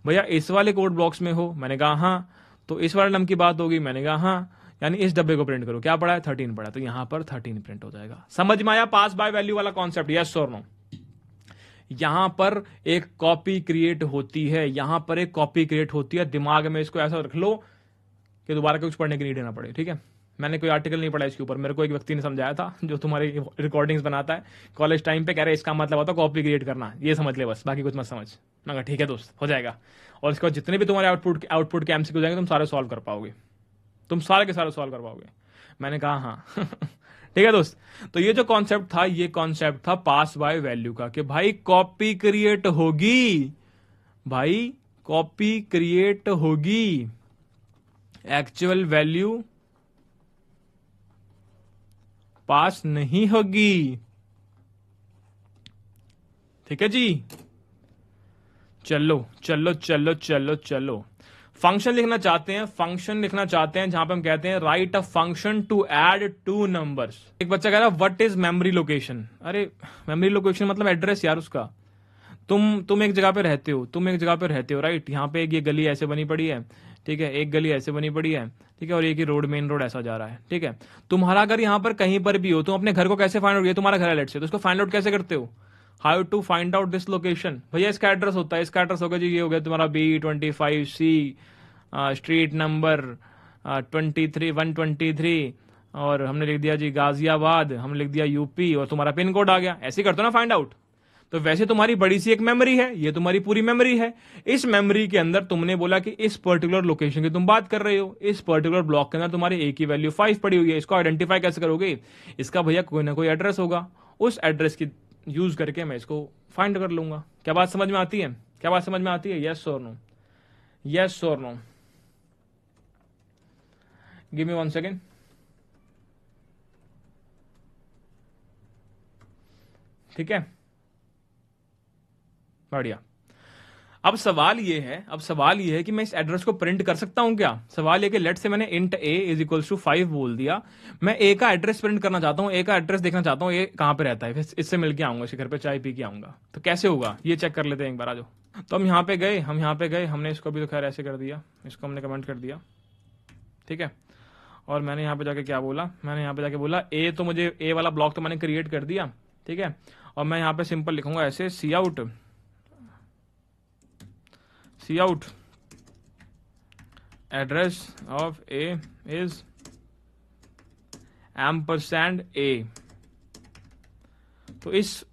भैया इस वाले कोड ब्लॉक्स में हो, मैंने कहा हाँ, तो इस वाले नम की बात होगी, मैंने कहा हाँ, यानी इस डब्बे को प्रिंट करो, क्या पड़ा है 13 पड़ा है, तो यहां पर 13 प्रिंट हो जाएगा। समझ में आया पास बाय वैल्यू वाला कॉन्सेप्ट, यस और नो। यहां पर एक कॉपी क्रिएट होती है, यहां पर एक कॉपी क्रिएट होती है, दिमाग में इसको ऐसा रख लो कि दोबारा कुछ पढ़ने की नीड ना पड़े, ठीक है। मैंने कोई आर्टिकल नहीं पढ़ा इसके ऊपर, मेरे को एक व्यक्ति ने समझाया था जो तुम्हारी रिकॉर्डिंग्स बनाता है कॉलेज टाइम पे, कह रहे इसका मतलब होता है कॉपी क्रिएट करना, ये समझ ले बस, बाकी कुछ मत समझ। मैं कहा ठीक है दोस्त, हो जाएगा। और इसके बाद जितने भी तुम्हारे आउटपुट के एमसीक्यू जाएंगे तुम सारे सॉल्व कर पाओगे, तुम सारे के सारे सॉल्व कर पाओगे। मैंने कहा हाँ ठीक है दोस्त। तो ये जो कॉन्सेप्ट था, ये कॉन्सेप्ट था पास बाय वैल्यू का, कि भाई कॉपी क्रिएट होगी, भाई कॉपी क्रिएट होगी, एक्चुअल वैल्यू पास नहीं होगी, ठीक है जी। चलो चलो चलो चलो चलो, फंक्शन लिखना चाहते हैं, फंक्शन लिखना चाहते हैं जहां पे हम कहते हैं write a function to add two numbers. एक बच्चा कह रहा है व्हाट इज मेमोरी लोकेशन। अरे मेमोरी लोकेशन मतलब एड्रेस यार उसका। तुम एक जगह पे रहते हो, तुम एक जगह पे रहते हो, राइट। यहाँ पे एक ये गली ऐसे बनी पड़ी है, ठीक है, एक गली ऐसे बनी पड़ी है, ठीक है, और एक ही रोड, मेन रोड ऐसा जा रहा है, ठीक है। तुम्हारा घर यहाँ पर कहीं पर भी हो, तुम अपने घर को कैसे फाइंड आउट, ये तुम्हारा घर है लेट से, तो उसको फाइंड आउट कैसे करते हो, how to find out this location. भैया इसका एड्रेस होता है, इसका एड्रेस होगा जी, ये हो गया तुम्हारा B25C स्ट्रीट नंबर 123 और हमने लिख दिया जी गाजियाबाद, हमने लिख दिया यूपी, और तुम्हारा पिन कोड आ गया। ऐसे करते हो ना फाइंड आउट। तो वैसे तुम्हारी बड़ी सी एक मेमोरी है, ये तुम्हारी पूरी मेमोरी है। इस मेमोरी के अंदर तुमने बोला कि इस पर्टिकुलर लोकेशन की तुम बात कर रहे हो, इस पर्टिकुलर ब्लॉक के अंदर तुम्हारी ए की वैल्यू 5 पड़ी हुई है। इसको आइडेंटिफाई कैसे करोगे, इसका भैया कोई ना कोई एड्रेस होगा, उस एड्रेस की यूज करके मैं इसको फाइंड कर लूंगा। क्या बात समझ में आती है, क्या बात समझ में आती है, यस और नो, यस और नो। Give me 1 second. ठीक है, बढ़िया। अब सवाल ये है कि मैं इस एड्रेस को प्रिंट कर सकता हूं क्या। सवाल ये कि लेट से मैंने int a is equal to 5 बोल दिया, मैं a का एड्रेस प्रिंट करना चाहता हूं, a का एड्रेस देखना चाहता हूं, a कहां पे रहता है, फिर इससे मिलके आऊंगा, इसके घर पे चाय पी के आऊंगा। तो कैसे होगा ये चेक कर लेते हैं एक बार, आ जाओ। तो हम यहाँ पे गए, हमने इसको भी तो खैर ऐसे कर दिया, इसको हमने कमेंट कर दिया, ठीक है। और मैंने यहाँ पे जाके क्या बोला, मैंने यहाँ पे जाके बोला ए, तो मुझे ए वाला ब्लॉक तो मैंने क्रिएट कर दिया, ठीक है। और मैं यहाँ पे सिंपल लिखूंगा ऐसे, cout address of a is ampersand a. तो इस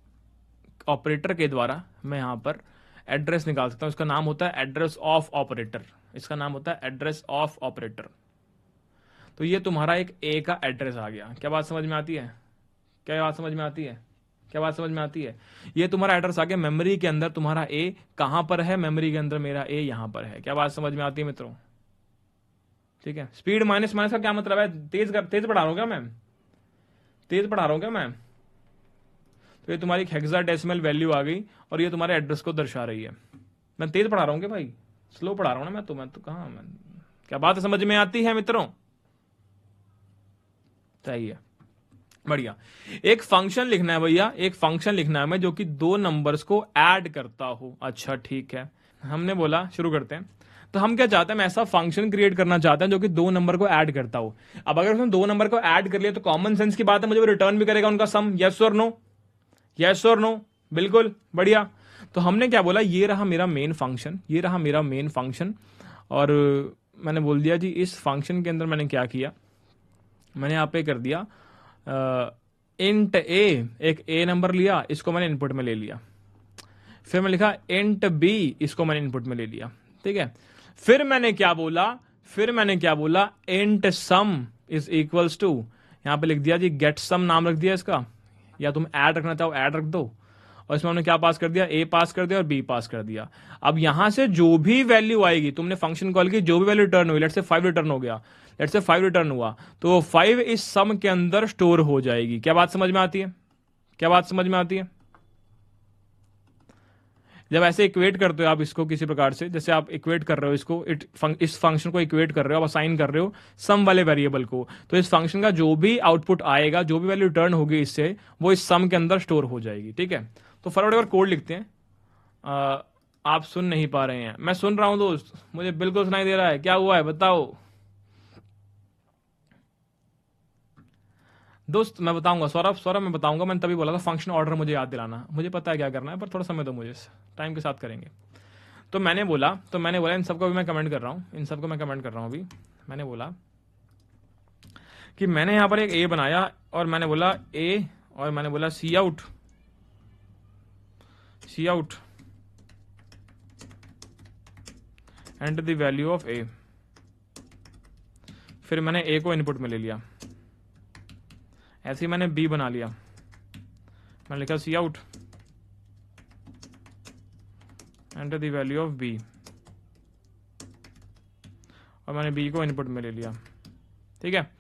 ऑपरेटर के द्वारा मैं यहां पर एड्रेस निकाल सकता हूं, इसका नाम होता है एड्रेस ऑफ ऑपरेटर, इसका नाम होता है एड्रेस ऑफ ऑपरेटर। तो ये तुम्हारा एक ए का एड्रेस आ गया। क्या बात समझ में आती है, क्या बात समझ में आती है, क्या बात समझ में आती है। ये तुम्हारा एड्रेस आ गया, मेमोरी के अंदर तुम्हारा ए कहां पर है, मेमोरी के अंदर मेरा ए यहां पर है। क्या बात समझ में आती है मित्रों, ठीक है, स्पीड माइनस माइनस का क्या मतलब है, तेज पढ़ा रहा हूं क्या मैं, तेज पढ़ा रहा हूं क्या मैं। तो ये तुम्हारी हेक्साडेसिमल वैल्यू आ गई और ये तुम्हारे एड्रेस को दर्शा रही है। मैं तेज पढ़ा रहा हूं क्या भाई, स्लो पढ़ा रहा हूं ना मैं तो कहां मैं, क्या बात समझ में आती है मित्रों, सही है, बढ़िया। एक फंक्शन लिखना है भैया, एक फंक्शन लिखना है मैं जो कि दो नंबर्स को ऐड करता हो। अच्छा ठीक है, हमने बोला शुरू करते हैं। तो हम क्या चाहते हैं, हम ऐसा फंक्शन क्रिएट करना चाहते हैं जो कि दो नंबर को ऐड करता हो। अब अगर उसने दो नंबर को ऐड कर लिया तो कॉमन सेंस की बात है, मुझे रिटर्न भी करेगा उनका सम, यस और नो, यस और नो, बिल्कुल बढ़िया। तो हमने क्या बोला, ये रहा मेरा मेन फंक्शन, ये रहा मेरा मेन फंक्शन। और मैंने बोल दिया जी इस फंक्शन के अंदर मैंने क्या किया, मैंने यहाँ पे कर दिया इंट ए, एक ए नंबर लिया, इसको मैंने इनपुट में ले लिया। फिर मैं लिखा इंट बी, इसको मैंने इनपुट में ले लिया, ठीक है। फिर मैंने क्या बोला, int sum is equals to, यहां पे लिख दिया जी गेट सम नाम रख दिया इसका, या तुम ऐड रखना चाहो ऐड रख दो। और इसमें हमने क्या पास कर दिया, ए पास कर दिया और बी पास कर दिया। अब यहां से जो भी वैल्यू आएगी, तुमने फंक्शन कॉल की, जो भी वैल्यू रिटर्न हुई, लेट्स से 5 रिटर्न हो गया, लेट्स से 5 रिटर्न हुआ, तो 5 इस सम के अंदर स्टोर हो जाएगी। क्या बात समझ में आती है, क्या बात समझ में आती है। जब ऐसे इक्वेट करते हो आप इसको किसी प्रकार से, जैसे आप इक्वेट कर रहे हो इसको, इस फंक्शन को इक्वेट कर रहे हो, आप असाइन कर रहे हो सम वाले वेरिएबल को, तो इस फंक्शन का जो भी आउटपुट आएगा, जो भी वैल्यू रिटर्न होगी इससे, वो इस सम के अंदर स्टोर हो जाएगी, ठीक है। तो फटाफट अगर कोड लिखते हैं। आप सुन नहीं पा रहे हैं, मैं सुन रहा हूं दोस्त, मुझे बिल्कुल सुनाई दे रहा है, क्या हुआ है बताओ दोस्त। मैं बताऊंगा सौरभ मैं बताऊंगा, मैंने तभी बोला था फंक्शन ऑर्डर मुझे याद दिलाना, मुझे पता है क्या करना है, पर थोड़ा समय दो मुझे, टाइम के साथ करेंगे। तो मैंने बोला इन सबको भी मैं कमेंट कर रहा हूं, इन सबको मैं कमेंट कर रहा हूं अभी। मैंने बोला कि मैंने यहां पर एक ए बनाया और मैंने बोला ए, और मैंने बोला cout enter the value of a. फिर मैंने ए को इनपुट में ले लिया, ऐसे ही मैंने बी बना लिया, मैंने लिखा cout enter the value of b, और मैंने बी को इनपुट में ले लिया, ठीक है।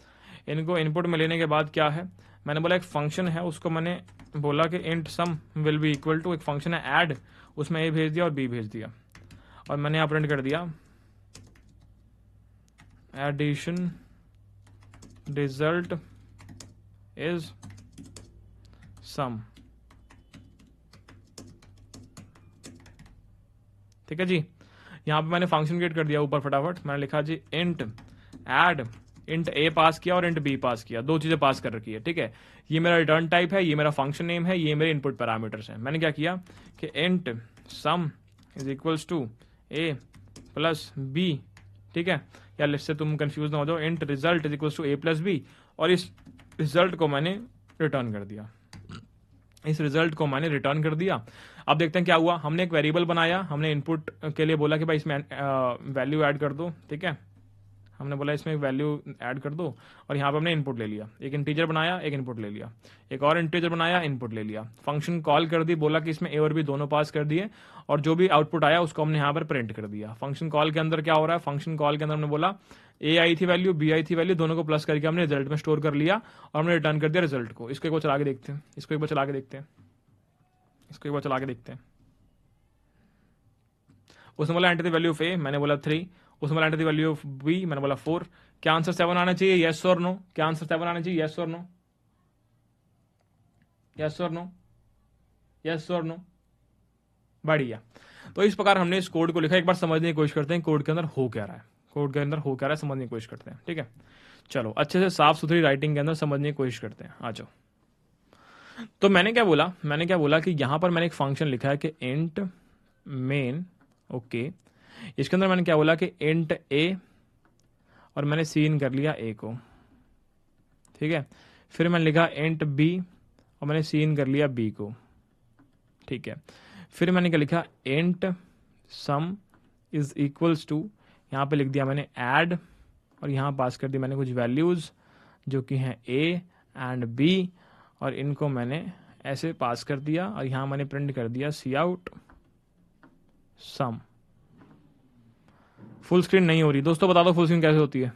इनको इनपुट में लेने के बाद क्या है, मैंने बोला एक फंक्शन है, उसको मैंने बोला कि int sum will be equal to, एक फंक्शन है ऐड, उसमें ए भेज दिया और बी भेज दिया, और मैंने यहाँ प्रिंट कर दिया एडिशन रिजल्ट इज सम, ठीक है जी। यहां पे मैंने फंक्शन क्रिएट कर दिया ऊपर फटाफट, मैंने लिखा जी इंट ऐड, इंट ए पास किया और इंट बी पास किया, दो चीजें पास कर रखी है, ठीक है। ये मेरा रिटर्न टाइप है, ये मेरा फंक्शन नेम है, ये मेरे इनपुट पैरामीटर्स हैं। मैंने क्या किया कि int sum is equals to a plus b, ठीक है, या इससे तुम कंफ्यूज ना हो जाओ, int result is equals to a plus b, और इस रिजल्ट को मैंने रिटर्न कर दिया, इस रिजल्ट को मैंने रिटर्न कर दिया। अब देखते हैं क्या हुआ, हमने एक वेरिएबल बनाया, हमने इनपुट के लिए बोला कि भाई इसमें वैल्यू ऐड कर दो, ठीक है, हमने बोला इसमें एक वैल्यू ऐड कर दो, और यहाँ पे हमने इनपुट ले लिया, एक इंटीजर बनाया, एक इनपुट ले लिया, एक और इंटीजर बनाया, इनपुट ले लिया, फंक्शन कॉल कर दी, बोला कि इसमें ए और बी दोनों पास कर दिए, और जो भी आउटपुट आया उसको हमने यहाँ पर प्रिंट कर दिया। फंक्शन कॉल के अंदर क्या हो रहा है, फंक्शन कॉल के अंदर हमने बोला ए आई थी वैल्यू, बी आई थी वैल्यू, दोनों को प्लस करके हमने रिजल्ट में स्टोर कर लिया और हमने रिटर्न कर दिया रिजल्ट को। इसको एक बार चला के देखते हैं, इसको एक बार चला के देखते हैं, इसको एक बार चला के देखते हैं। उसने बोला enter the value of a, मैंने बोला 3, उसने बोला enter the value of b, मैंने बोला 4। क्या आंसर 7 आना चाहिए, यस और नो, क्या आंसर 7 आना चाहिए, यस और नो, यस और नो, यस और नो, बढ़िया। तो इस प्रकार हमने इस कोड को लिखा, एक बार समझने की कोशिश करते हैं कोड के अंदर हो क्या रहा है, कोड के अंदर हो क्या रहा है समझने की कोशिश करते हैं, ठीक है। चलो अच्छे से साफ सुथरी राइटिंग के अंदर समझने की कोशिश करते हैं, आ जाओ। तो मैंने क्या बोला कि यहां पर मैंने एक फंक्शन लिखा है कि इंट मेन, ओके, इसके अंदर मैंने क्या बोला कि इंट ए, और मैंने सीन कर लिया ए को, ठीक है। फिर मैंने लिखा इंट बी, और मैंने सीन कर लिया बी को, ठीक है। फिर मैंने क्या लिखा int sum is equals to, यहां पे लिख दिया मैंने ऐड, और यहां पास कर दी मैंने कुछ वैल्यूज जो कि हैं ए एंड बी, और इनको मैंने ऐसे पास कर दिया, और यहां मैंने प्रिंट कर दिया सी आउट सम। फुल स्क्रीन नहीं हो रही दोस्तों, बता दो फुल स्क्रीन कैसे होती है।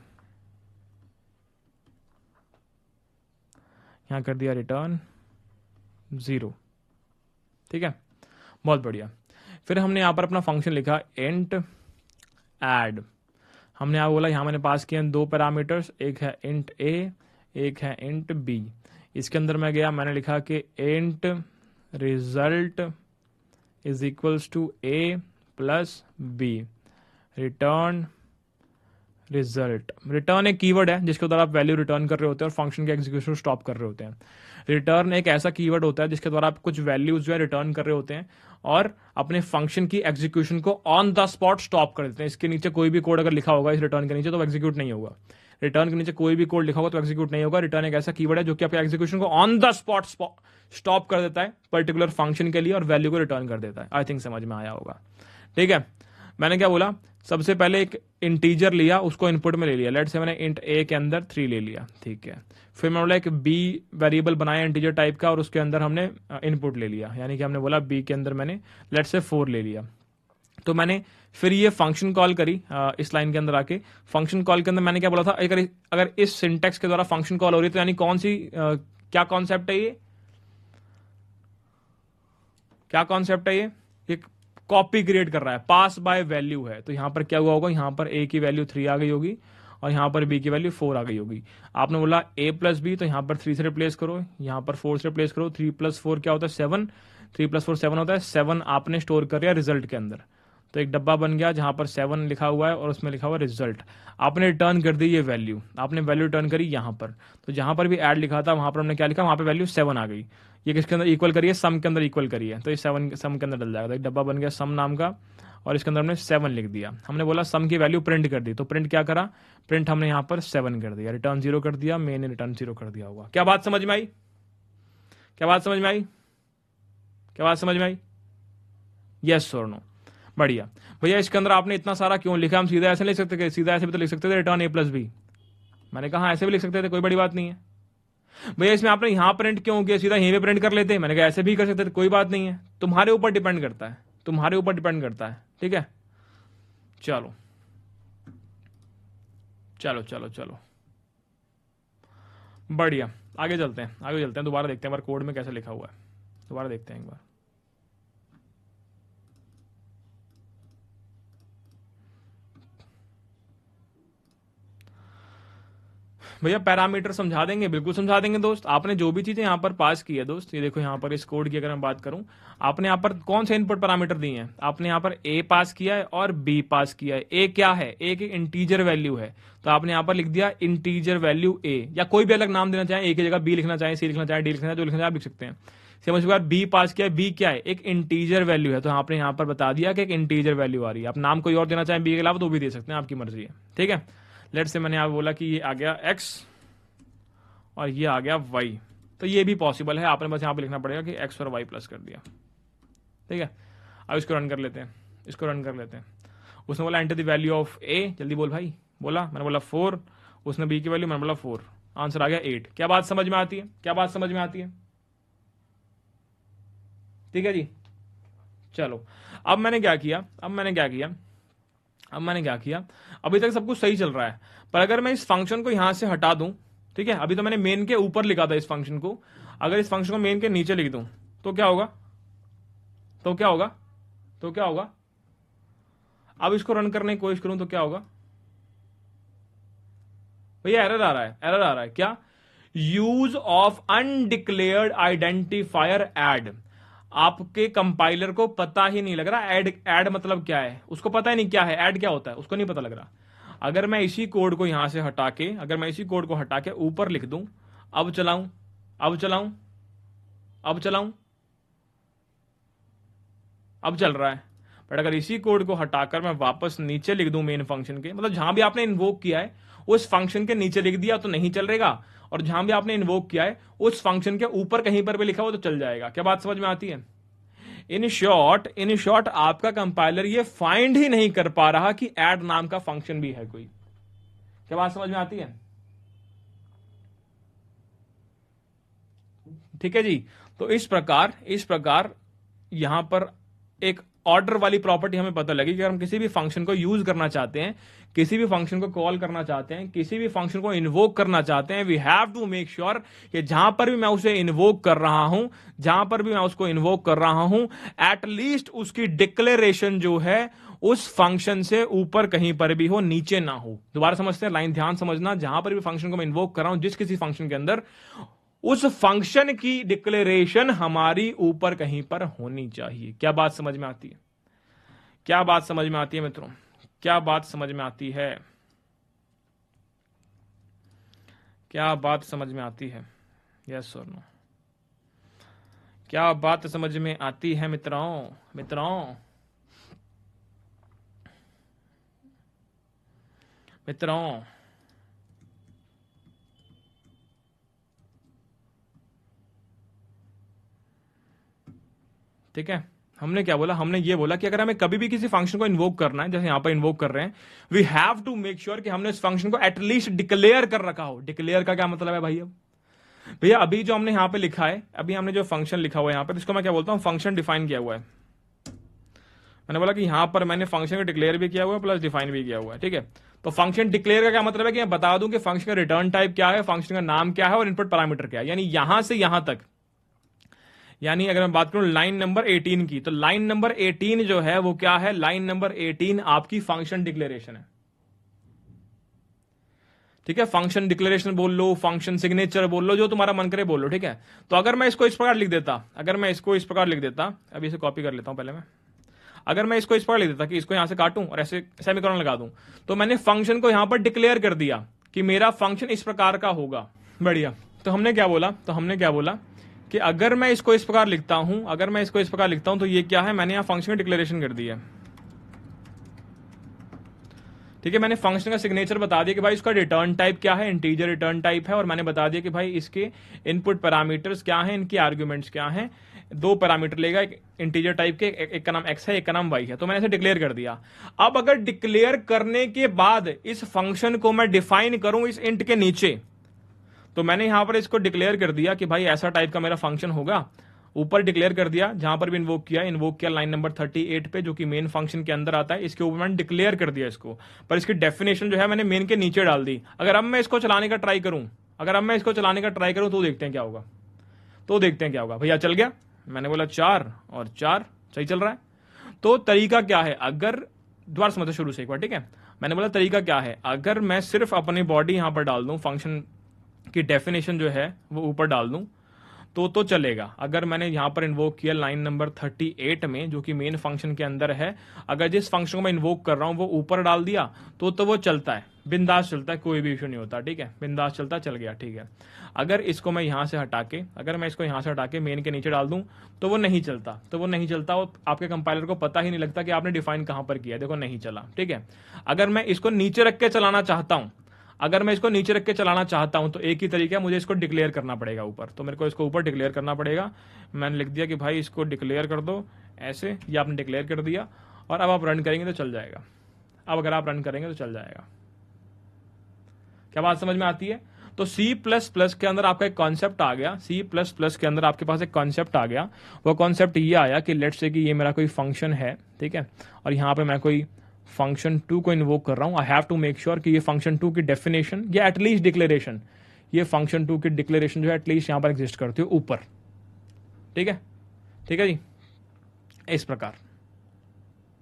यहाँ कर दिया रिटर्न 0। ठीक है, बहुत बढ़िया। फिर हमने यहाँ पर अपना फंक्शन लिखा इंट ऐड। हमने यहाँ बोला, यहाँ मैंने पास किए दो पैरामीटर्स, एक है इंट ए, एक है इंट बी। इसके अंदर मैं गया, मैंने लिखा कि int result is equals to a plus b, return result. Return एक कीवर्ड है जिसके द्वारा आप वैल्यू रिटर्न कर रहे होते हैं और फंक्शन के एग्जीक्यूशन स्टॉप कर रहे होते हैं। रिटर्न एक ऐसा कीवर्ड होता है जिसके द्वारा आप कुछ वैल्यूज जो है रिटर्न कर रहे होते हैं और अपने फंक्शन की एग्जीक्यूशन को ऑन द स्पॉट स्टॉप कर देते हैं। इसके नीचे कोई भी कोड अगर लिखा होगा इस रिटर्न के नीचे तो एग्जीक्यूट नहीं होगा। रिटर्न के नीचे कोई भी कोड लिखा होगा तो एग्जीक्यूट नहीं होगा। रिटर्न एक ऐसा कीवर्ड है जो कि आपके एग्जीक्यूशन को ऑन द स्पॉट स्टॉप कर देता है पर्टिकुलर फंक्शन के लिए और वैल्यू को रिटर्न कर देता है। आई थिंक समझ में आया होगा। ठीक है, मैंने क्या बोला, सबसे पहले एक इंटीजर लिया, उसको इनपुट में ले लिया। लेट से मैंने इंट ए के अंदर 3 ले लिया। ठीक है, फिर मैंने बोला एक बी वेरिएबल बनाया इंटीजर टाइप का और उसके अंदर हमने इनपुट ले लिया, यानी कि हमने बोला बी के अंदर मैंने लेट से 4 ले लिया। तो मैंने फिर ये फंक्शन कॉल करी इस लाइन के अंदर आके। फंक्शन कॉल के अंदर मैंने क्या बोला था, अगर इस सिंटेक्स के द्वारा फंक्शन कॉल हो रही है तो यानी कौन सी क्या कॉन्सेप्ट है ये, क्या कॉन्सेप्ट है ये, एक कॉपी क्रिएट कर रहा है, पास बाय वैल्यू है। तो यहां पर क्या हुआ होगा, यहां पर ए की वैल्यू 3 आ गई होगी और यहां पर बी की वैल्यू 4 आ गई होगी। आपने बोला ए प्लस बी, तो यहां पर 3 से रिप्लेस करो, यहां पर 4 से रिप्लेस करो। 3 प्लस 4 क्या होता है, 7। 3 प्लस 4 7 होता है। 7 आपने स्टोर कर लिया रिजल्ट के अंदर, तो एक डब्बा बन गया जहां पर 7 लिखा हुआ है और उसमें लिखा हुआ रिजल्ट। आपने रिटर्न कर दी ये वैल्यू, आपने वैल्यू रिटर्न करी यहां पर। तो जहां पर भी ऐड लिखा था वहां पर हमने क्या लिखा, वहां पर वैल्यू 7 आ गई। ये किसके अंदर इक्वल करिए, सम के अंदर इक्वल करिए, तो ये 7 सम के अंदर डल जाएगा। तो एक डब्बा बन गया सम नाम का और इसके अंदर हमने 7 लिख दिया। हमने बोला सम की वैल्यू प्रिंट कर दी, तो प्रिंट क्या करा, प्रिंट हमने यहाँ पर 7 कर दिया, रिटर्न 0 कर दिया, मैंने रिटर्न 0 कर दिया होगा। क्या बात समझ में आई, क्या बात समझ में आई, क्या बात समझ में आई, यस और नो, बढ़िया। भैया इसके अंदर आपने इतना सारा क्यों लिखा, हम सीधा ऐसे लिख सकते थे, सीधा ऐसे भी तो लिख सकते थे रिटर्न ए प्लस बी। मैंने कहा ऐसे भी लिख सकते थे, कोई बड़ी बात नहीं है। भैया इसमें आपने यहां प्रिंट क्यों किया, सीधा यहीं पे प्रिंट कर लेते। मैंने कहा ऐसे भी कर सकते थे, कोई बात नहीं है, तुम्हारे ऊपर डिपेंड करता है, तुम्हारे ऊपर डिपेंड करता है। ठीक है, चलो चलो चलो चलो, बढ़िया, आगे चलते हैं, आगे चलते हैं, दोबारा देखते हैं कोड में कैसे लिखा हुआ है, दोबारा देखते हैं एक बार। भैया पैरामीटर समझा देंगे, बिल्कुल समझा देंगे दोस्त। आपने जो भी चीजें यहाँ पर पास की है दोस्त, ये देखो यहाँ पर इस कोड की अगर मैं बात करूं, आपने यहाँ पर कौन से इनपुट पैरामीटर दिए हैं, आपने यहाँ पर ए पास किया है और बी पास किया है। ए क्या है, ए की इंटीजर वैल्यू है, तो आपने यहाँ पर लिख दिया इंटीजर वैल्यू ए, या कोई भी अलग नाम देना चाहे, ए की जगह बी लिखना चाहे, सी लिखना चाहे, डी लिखना चाहे, जो लिखना चाहे आप लिख सकते हैं। समझ के बाद बी पास किया है, बी क्या है, एक इंटीजर वैल्यू है, तो आपने यहाँ पर बता दिया कि एक इंटीजर वैल्यू आ रही है। आप नाम कोई और देना चाहें बी के अलावा तो भी दे सकते हैं, आपकी मर्जी है। ठीक है, लेट से मैंने आप बोला कि ये आ गया एक्स और ये आ गया y, तो ये भी पॉसिबल है। आपने बस यहाँ पे लिखना पड़ेगा कि x और y प्लस कर दिया। ठीक है, अब इसको रन कर लेते हैं, इसको रन कर लेते हैं। उसने बोला enter the value of a, जल्दी बोल भाई, बोला, मैंने बोला 4, उसने b की वैल्यू, मैंने बोला 4, आंसर आ गया 8। क्या बात समझ में आती है, क्या बात समझ में आती है, ठीक है जी। चलो अब मैंने क्या किया, अभी तक सब कुछ सही चल रहा है, पर अगर मैं इस फंक्शन को यहां से हटा दूं, ठीक है, अभी तो मैंने मेन के ऊपर लिखा था इस फंक्शन को, अगर इस फंक्शन को मेन के नीचे लिख दूं तो क्या होगा, तो क्या होगा, तो क्या होगा, अब इसको रन करने की कोशिश करूं तो क्या होगा, भैया एरर आ रहा है, एरर आ रहा है, क्या, use of undeclared identifier add. आपके कंपाइलर को पता ही नहीं लग रहा ऐड, ऐड मतलब क्या है, उसको पता ही नहीं क्या है ऐड, क्या होता है उसको नहीं पता लग रहा। अगर मैं इसी कोड को यहां से हटा के, अगर मैं इसी कोड को हटा के ऊपर लिख दूं, अब चलाऊं, अब चलाऊं, अब चलाऊं, अब चल रहा है। बट अगर इसी कोड को हटाकर मैं वापस नीचे लिख दूं मेन फंक्शन के, मतलब जहां भी आपने इन्वोक किया है उस फंक्शन के नीचे लिख दिया तो नहीं चलेगा, और जहां भी आपने इन्वोक किया है उस फंक्शन के ऊपर कहीं पर भी लिखा हो तो चल जाएगा। क्या बात समझ में आती है। इन शॉर्ट आपका कंपाइलर ये फाइंड ही नहीं कर पा रहा कि ऐड नाम का फंक्शन भी है कोई। क्या बात समझ में आती है, ठीक है जी। तो इस प्रकार यहां पर एक ऑर्डर वाली प्रॉपर्टी हमें पता लगी कि अगर हम किसी भी फंक्शन को यूज करना चाहते हैं, किसी भी फंक्शन को कॉल करना चाहते हैं, किसी भी फंक्शन को इन्वोक करना चाहते हैं, we have to make sure कि जहां पर भी मैं उसे इन्वोक कर रहा हूं, जहां पर भी मैं उसको इन्वोक कर रहा हूं, एटलीस्ट उसकी डिक्लेरेशन जो है उस फंक्शन से ऊपर कहीं पर भी हो, नीचे ना हो। दोबारा समझते हैं, लाइन ध्यान समझना, जहां पर भी फंक्शन को मैं इन्वोक कर रहा हूं, जिस किसी फंक्शन के अंदर, उस फंक्शन की डिक्लेरेशन हमारी ऊपर कहीं पर होनी चाहिए। क्या बात समझ में आती है? क्या बात समझ में आती है मित्रों? क्या बात समझ में आती है? क्या बात समझ में आती है? यस और नो? क्या बात समझ में आती है मित्रों? मित्रों मित्रों ठीक है, हमने क्या बोला? हमने ये बोला कि अगर हमें कभी भी किसी फंक्शन को इन्वोक करना है, जैसे यहां पर इन्वोक कर रहे हैं, we have to make sure कि हमने उस फंक्शन को एटलीस्ट डिक्लेयर कर रखा हो। डिक्लेयर का क्या मतलब है भाई? अब भैया अभी जो हमने यहां पे लिखा है, अभी हमने जो फंक्शन लिखा हुआ है यहां पर, इसको मैं क्या बोलता हूं? फंक्शन डिफाइन किया हुआ है। मैंने बोला कि यहां पर मैंने फंक्शन को डिक्लेयर भी किया हुआ है प्लस डिफाइन भी किया हुआ है। ठीक है, तो फंक्शन डिक्लेयर का क्या मतलब है कि मैं बता दूं कि फंक्शन का रिटर्न टाइप क्या है, फंक्शन का नाम क्या है और इनपुट पैरामीटर क्या है। यानी यहां से यहां तक, यानी अगर मैं बात करूं लाइन नंबर 18 की, तो लाइन नंबर 18 जो है वो क्या है? लाइन नंबर 18 आपकी फंक्शन डिक्लेरेशन है। ठीक है, फंक्शन डिक्लेरेशन बोल लो, फंक्शन सिग्नेचर बोल लो, जो तुम्हारा मन करे बोल लो। ठीक है, तो अगर मैं इसको इस प्रकार लिख देता, अगर मैं इसको इस प्रकार लिख देता, अभी इसे कॉपी कर लेता हूं पहले मैं, अगर मैं इसको इस प्रकार लिख देता कि इसको यहां से काटूं और ऐसे सेमीकोलन लगा दूं, तो मैंने फंक्शन को यहां पर डिक्लेयर कर दिया कि मेरा फंक्शन इस प्रकार का होगा। बढ़िया। तो हमने क्या बोला? तो हमने क्या बोला कि अगर मैं इसको इस प्रकार लिखता हूं, अगर मैं इसको इस प्रकार लिखता हूं, तो ये क्या है? मैंने यहां फंक्शन की डिक्लेरेशन कर दी है। ठीक है, मैंने फंक्शन का सिग्नेचर बता दिया कि भाई इसका रिटर्न टाइप क्या है, इंटीजर रिटर्न टाइप है, और मैंने बता दिया कि भाई इसके इनपुट पैरामीटर्स क्या हैं, इनके आर्ग्यूमेंट्स क्या हैं। दो पैरामीटर लेगा, एक इंटीजर टाइप के, एक का नाम एक्स है, एक का नाम वाई है। तो मैंने इसे डिक्लेयर कर दिया। अब अगर डिक्लेयर करने के बाद इस फंक्शन को मैं डिफाइन करूं इस इंट के नीचे, तो मैंने यहां पर इसको डिक्लेयर कर दिया कि भाई ऐसा टाइप का मेरा फंक्शन होगा। ऊपर डिक्लेयर कर दिया, जहां पर भी इन्वोक किया लाइन नंबर 38 पे, जो कि मेन फंक्शन के अंदर आता है, इसके ऊपर मैंने डिक्लेयर कर दिया इसको, पर इसकी डेफिनेशन जो है मैंने मेन के नीचे डाल दी। अगर अब मैं इसको चलाने का ट्राई करूं, तो देखते हैं क्या होगा। भैया चल गया, मैंने बोला 4 और 4 सही चल रहा है। तो तरीका क्या है? अगर दोबारा समझो शुरू से एक बार, ठीक है। मैंने बोला तरीका क्या है, अगर मैं सिर्फ अपनी बॉडी यहां पर डाल दूं, फंक्शन की डेफिनेशन जो है वो ऊपर डाल दूं, तो चलेगा। अगर मैंने यहां पर इन्वोक किया लाइन नंबर 38 में, जो कि मेन फंक्शन के अंदर है, अगर जिस फंक्शन को मैं इन्वोक कर रहा हूं वो ऊपर डाल दिया, तो वो चलता है, बिंदास चलता है, कोई भी इशू नहीं होता। ठीक है, बिंदास चलता, चल गया। ठीक है, अगर इसको मैं यहां से हटा के मेन के नीचे डाल दूं, तो वो नहीं चलता। वो आपके कंपाइलर को पता ही नहीं लगता कि आपने डिफाइन कहां पर किया। देखो नहीं चला। ठीक है, अगर मैं इसको नीचे रख के चलाना चाहता हूं, तो एक ही तरीका है, मुझे इसको डिक्लेयर करना पड़ेगा ऊपर। तो मेरे को इसको ऊपर डिक्लेयर करना पड़ेगा। मैंने लिख दिया कि भाई इसको डिक्लेयर कर दो ऐसे, ये आपने डिक्लेयर कर दिया, और अब आप रन करेंगे तो चल जाएगा। क्या बात समझ में आती है? तो C++ के अंदर आपका एक कॉन्सेप्ट आ गया। C++ के अंदर आपके पास एक कॉन्सेप्ट आ गया। वो कॉन्सेप्ट ये आया कि लेट्स से कि ये मेरा कोई फंक्शन है, ठीक है, और यहां पे मैं कोई फंक्शन 2 को इन्वोक कर रहा हूं। I have to make sure कि ये फंक्शन 2 की डेफिनेशन या एटलीस्ट डिक्लेरेशन, ये फंक्शन 2 की डिक्लेरेशन जो है एटलीस्ट यहां पर एग्जिस्ट करती है ऊपर। ठीक है जी, इस प्रकार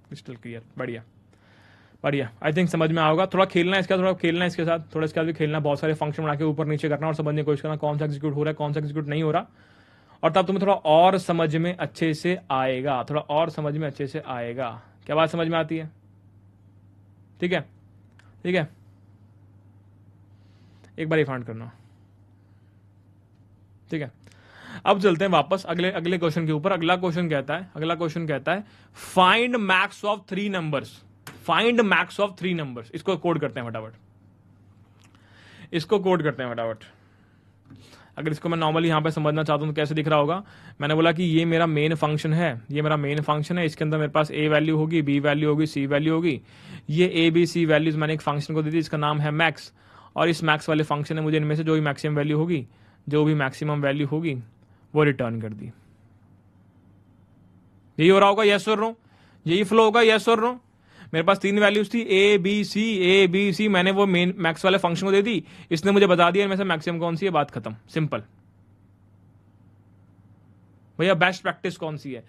क्रिस्टल क्लियर। बढ़िया, आई थिंक समझ में आओगा। थोड़ा खेलना है इसके साथ, थोड़ा इसके साथ भी खेलना। बहुत सारे फंक्शन बना के ऊपर नीचे करना और समझने की कोशिश करना कौन सा एग्जीक्यूट हो रहा है, कौन सा एग्जीक्यूट नहीं हो रहा, और तब तुम्हें थोड़ा और समझ में अच्छे से आएगा। क्या बात समझ में आती है? ठीक है, एक बार फाइंड करना। ठीक है, अब चलते हैं वापस अगले क्वेश्चन के ऊपर। अगला क्वेश्चन कहता है फाइंड मैक्स ऑफ 3 नंबर्स। इसको कोड करते हैं फटाफट। अगर इसको मैं नॉर्मली यहां पे समझना चाहता हूं तो कैसे दिख रहा होगा? मैंने बोला कि ये मेरा मेन फंक्शन है, इसके अंदर मेरे पास a वैल्यू होगी, b वैल्यू होगी, c वैल्यू होगी। ये a b c वैल्यूज मैंने एक फंक्शन को दी थी, इसका नाम है मैक्स, और इस मैक्स वाले फंक्शन ने मुझे इनमें से जो भी मैक्सिमम वैल्यू होगी वो रिटर्न कर दी। यही हो रहा होगा, यस और नो? यही फ्लो होगा, यस और नो। मेरे पास 3 वैल्यूज थी A B C, A B C, मैंने वो मेन मैक्स वाले फंक्शन को दे दी, इसने मुझे बता दिया इनमें से मैक्सिमम कौन सी है, बात खत्म, सिंपल। भैया बेस्ट प्रैक्टिस कौन सी है,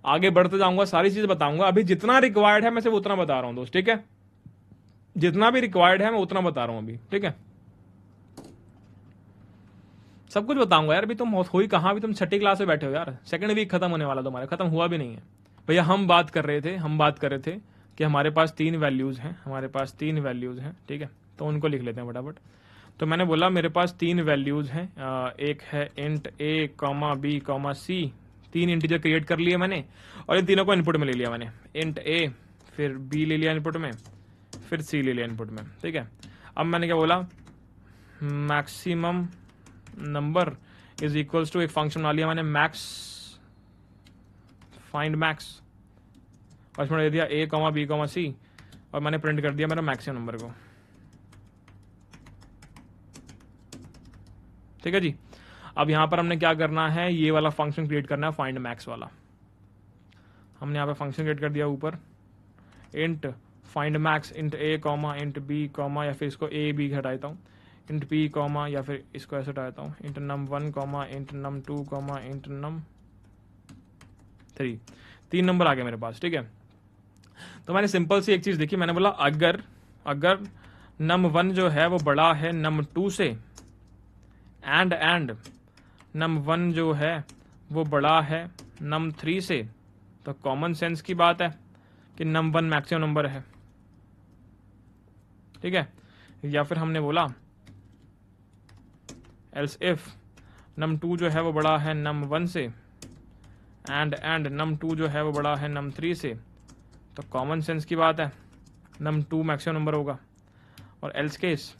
आगे बढ़ते जाऊंगा, सारी चीजें बताऊंगा, अभी जितना रिक्वायर्ड है मैं सिर्फ उतना बता रहा हूं दोस्त, ठीक है, जितना भी रिक्वायर्ड है मैं उतना बता रहा हूं अभी, ठीक है। सब कुछ बताऊंगा यार, अभी तुम हो ही कहां, अभी तुम छठी क्लास में बैठे हो यार, सेकंड वीक खत्म होने वाला तुम्हारा, खत्म हुआ भी नहीं है। भैया हम बात कर रहे थे कि हमारे पास 3 वैल्यूज हैं, हमारे पास 3 वैल्यूज हैं, ठीक है, तो उनको लिख लेते हैं फटाफट। तो मैंने बोला मेरे पास 3 वैल्यूज हैं, एक है इंट ए कॉमा बी कॉमा सी, 3 इंटीजर क्रिएट कर लिए मैंने, और इन तीनों को इनपुट में ले लिया मैंने, इंट ए, फिर बी ले लिया इनपुट में, फिर सी ले लिया इनपुट में, ठीक है। अब मैंने क्या बोला, maximum number is equals to, एक फंक्शन बना लिया मैंने मैक्स, फाइंड मैक्स, और इसमें दे दिया ए कॉमा बी कॉमा सी, और मैंने प्रिंट कर दिया मेरा मैक्सिमम नंबर को, ठीक है जी। अब यहां पर हमने क्या करना है, ये वाला फंक्शन क्रिएट करना है, फाइंड मैक्स वाला। हमने यहां पे फंक्शन क्रिएट कर दिया ऊपर, इंट फाइंड मैक्स, इंट ए कॉमा इंट बी कॉमा, या फिर इसको ए बी हटा देता हूँ, इंट पी कॉमा, या फिर इसको ऐसे हटा देता हूँ, int num 1 comma int num 2 comma int num 3, 3 number आ गए मेरे पास, ठीक है। तो मैंने सिंपल सी एक चीज देखी, मैंने बोला अगर अगर नम 1 जो है वो बड़ा है नम 2 से, एंड नम 1 जो है वो बड़ा है नम 3 से, तो कॉमन सेंस की बात है कि नम 1 मैक्सिमम नंबर है, ठीक है। या फिर हमने बोला एल्स इफ नम 2 जो है वो बड़ा है नम 1 से, एंड नम 2 जो है वो बड़ा है नम 3 से, तो कॉमन सेंस की बात है नम 2 मैक्सिमम नंबर होगा। और एल्स केस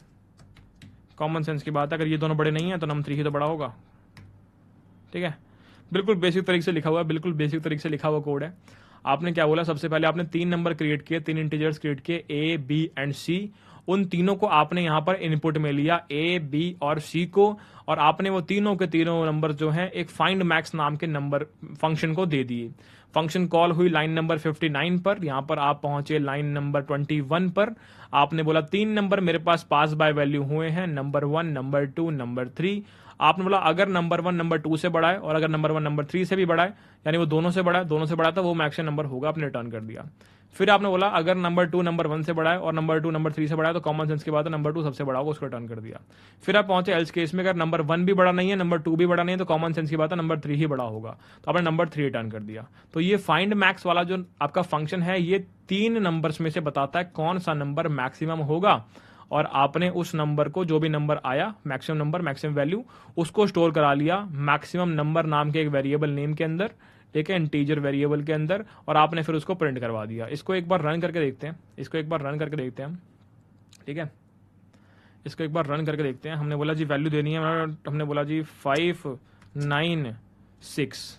कॉमन सेंस की बात है, अगर ये दोनों बड़े नहीं है तो नम 3 ही तो बड़ा होगा, ठीक है। बिल्कुल बेसिक तरीके से लिखा हुआ है, बिल्कुल बेसिक तरीके से लिखा हुआ कोड है। आपने क्या बोला, सबसे पहले आपने 3 नंबर क्रिएट किए, 3 इंटीजर्स क्रिएट किए, ए बी एंड सी, उन तीनों को आपने यहां पर इनपुट में लिया, ए बी और सी को, और आपने वो तीनों के तीनों नंबर जो हैं एक फाइंड मैक्स नाम के नंबर फंक्शन को दे दिए। फंक्शन कॉल हुई लाइन नंबर 59 पर, यहां पर आप पहुंचे लाइन नंबर 21 पर। आपने बोला 3 नंबर मेरे पास बाय वैल्यू हुए हैं, नंबर 1, नंबर 2, नंबर 3। आपने बोला अगर नंबर 1 नंबर 2 से बड़ा है, और अगर नंबर 1 नंबर 3 से भी बड़ा है, यानी वो दोनों से बड़ा है, दोनों से बड़ा तो वो मैक्सिमम नंबर होगा, आपने रिटर्न कर दिया। फिर आपने बोला अगर नंबर 2 नंबर 1 से बड़ा है, और नंबर 2 नंबर 3 से बड़ा है, तो कॉमन सेंस की बात है नंबर 2 सबसे बड़ा होगा, उसको रिटर्न कर दिया। फिर आप पहुंचे एल्स केस में, अगर नंबर 1 भी बड़ा नहीं है, नंबर 2 भी बड़ा नहीं है, तो कॉमन सेंस की बात है नंबर 3 ही बड़ा होगा, तो आपने नंबर 3 रिटर्न कर दिया। तो ये फाइंड मैक्स वाला जो आपका फंक्शन है, ये 3 नंबर्स में से बताता है कौन सा नंबर मैक्सिमम होगा, और आपने उस नंबर को, जो भी नंबर आया मैक्सिमम नंबर, मैक्सिमम वैल्यू, उसको स्टोर करा लिया मैक्सिमम नंबर नाम के एक वेरिएबल नेम के अंदर, ठीक है, इंटीजर वेरिएबल के अंदर, और आपने फिर उसको प्रिंट करवा दिया। इसको एक बार रन करके देखते हैं, इसको एक बार रन करके देखते हैं हम, ठीक है, इसको एक बार रन करके देखते हैं। हमने बोला जी वैल्यू देनी है, हमने बोला जी 5 9 6,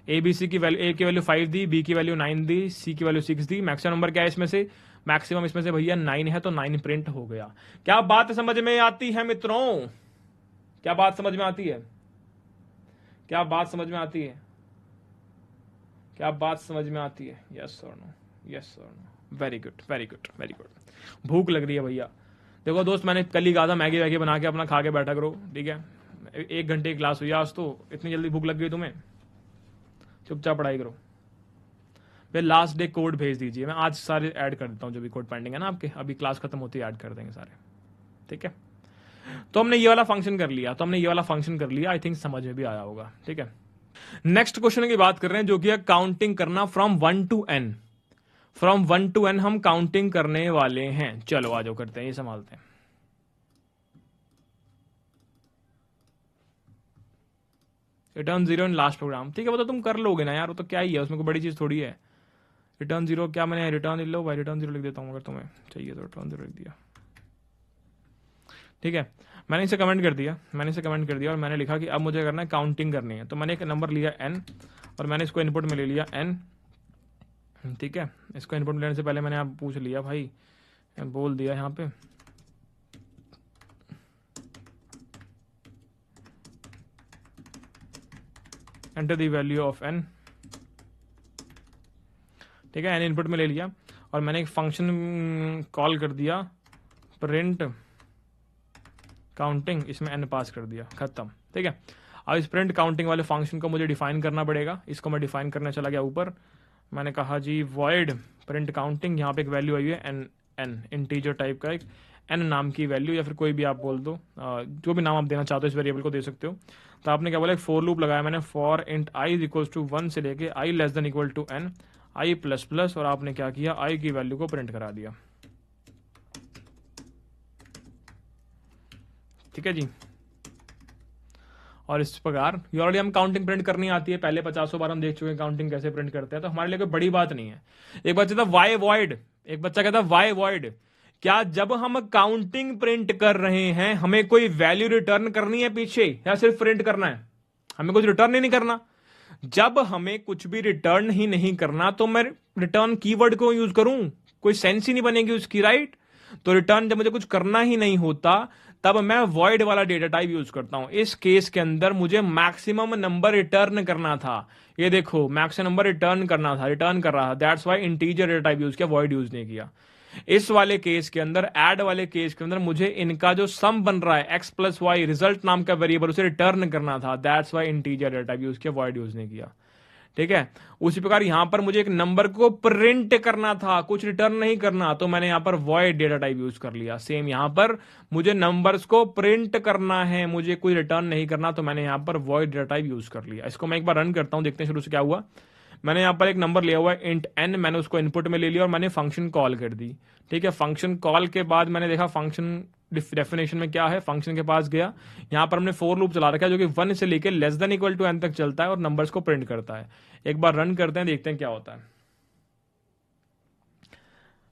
ए बी सी की वैल्यू, ए की वैल्यू 5 दी, बी की वैल्यू 9 दी, सी की वैल्यू 6 दी, मैक्सिमम नंबर क्या है इसमें से, मैक्सिमम इसमें से भैया 9 है, तो 9 प्रिंट हो गया। क्या बात समझ में आती है मित्रों, क्या बात समझ में आती है, क्या बात समझ में आती है, क्या बात समझ में आती है, यस और नो, यस और no, very good very good very good. भूख लग रही है भैया, देखो दोस्त मैंने कल ही कहा था मैगी वैगी बना के अपना खा के बैठा करो, ठीक है, 1 घंटे की क्लास हुई आज, तो इतनी जल्दी भूख लग गई तुम्हें, चुपचाप पढ़ाई करो। फिर लास्ट डे कोड भेज दीजिए, मैं आज सारे ऐड कर देता हूं, जो भी कोड पेंडिंग है ना आपके, अभी क्लास खत्म होती है ऐड कर देंगे सारे, ठीक है। तो हमने ये वाला फंक्शन कर लिया, आई थिंक समझ में भी आया होगा, ठीक है। नेक्स्ट क्वेश्चन की बात कर रहे हैं, जो कि है काउंटिंग करना from 1 to n, from 1 to n हम काउंटिंग करने वाले हैं। चलो आ जाओ करते हैं, ये संभालते हैं। रिटर्न 0 इन लास्ट प्रोग्राम, ठीक है, वो तो तुम कर लोगे ना यार, वो तो क्या ही है, उसमें कोई बड़ी चीज थोड़ी है। रिटर्न 0 क्या, मैंने रिटर्न लिख लो भाई, रिटर्न 0 लिख देता हूं, अगर तुम्हें चाहिए तो रिटर्न 0 लिख दिया, ठीक है। मैंने इसे कमेंट कर दिया, और मैंने लिखा कि अब मुझे करना है काउंटिंग करनी है, तो मैंने एक नंबर लिया n, और मैंने इसको इनपुट में ले लिया n, ठीक है। इसको इनपुट लेने से पहले मैंने आप पूछ लिया भाई, बोल दिया यहाँ पे enter the value of n, ठीक है, n इनपुट में ले लिया और मैंने एक फंक्शन कॉल कर दिया प्रिंट काउंटिंग, इसमें n पास कर दिया, खत्म। ठीक है, अब इस प्रिंट काउंटिंग वाले फंक्शन को मुझे डिफाइन करना पड़ेगा। इसको मैं डिफाइन करने चला गया ऊपर, मैंने कहा जी वॉइड प्रिंट काउंटिंग, यहाँ पे एक वैल्यू आई है एन, इंटीजर टाइप का एक एन नाम की वैल्यू, या फिर कोई भी आप बोल दो, जो भी नाम आप देना चाहते हो इस वेरिएबल को दे सकते हो। तो आपने क्या बोला, एक फॉर लूप लगाया मैंने, for int i is equal to 1 से लेके i less than equal to n, i plus plus, और आपने क्या किया, आई की वैल्यू को प्रिंट करा दिया। ठीक है जी, और इस प्रकार ये ऑलरेडी हम काउंटिंग प्रिंट करनी आती है, पहले 50 बार हम देख चुके हैं काउंटिंग कैसे प्रिंट करते हैं, तो हमारे लिए कोई बड़ी बात नहीं है। एक बच्चा था वाई वॉइड, एक बच्चा कहता वाई वॉइड, क्या जब हम काउंटिंग प्रिंट कर रहे हैं हमें कोई वैल्यू रिटर्न करनी है पीछे, या सिर्फ प्रिंट करना है? हमें कुछ रिटर्न ही नहीं करना। जब हमें कुछ भी रिटर्न ही नहीं करना तो मैं रिटर्न कीवर्ड को यूज करूं, कोई सेंस ही नहीं बनेगी उसकी, राइट? तो रिटर्न जब मुझे कुछ करना ही नहीं होता तब मैं वॉइड वाला डेटा टाइप यूज करता हूं। इस केस के अंदर मुझे मैक्सिमम नंबर रिटर्न करना था, ये देखो मैक्सिमम नंबर रिटर्न करना था, रिटर्न कर रहा था, that's why integer data type use किया, वॉइड यूज नहीं किया। इस वाले केस के अंदर, ऐड वाले केस के अंदर मुझे इनका जो सम बन रहा है x प्लस वाई रिजल्ट नाम का वेरिएबल, उसे रिटर्न करना था, that's why integer data type use किया, वॉइड यूज नहीं किया। ठीक है, उसी प्रकार यहां पर मुझे एक नंबर को प्रिंट करना था, कुछ रिटर्न नहीं करना, तो मैंने यहां पर वॉइड डेटा टाइप यूज कर लिया। सेम यहां पर मुझे नंबर्स को प्रिंट करना है, मुझे कोई रिटर्न नहीं करना, तो मैंने यहां पर वॉइड डेटा टाइप यूज कर लिया। इसको मैं एक बार रन करता हूं, देखते हैं शुरू से क्या हुआ। मैंने यहां पर एक नंबर लिया हुआ है इंट n, मैंने उसको इनपुट में ले लिया और मैंने फंक्शन कॉल कर दी। ठीक है, फंक्शन कॉल के बाद मैंने देखा फंक्शन डेफिनेशन में क्या है, फंक्शन के पास गया, यहां पर हमने फॉर लूप चला रखा है जो कि 1 से लेकर less than equal to n तक चलता है और नंबर्स को प्रिंट करता है। एक बार रन करते हैं, देखते हैं क्या होता है।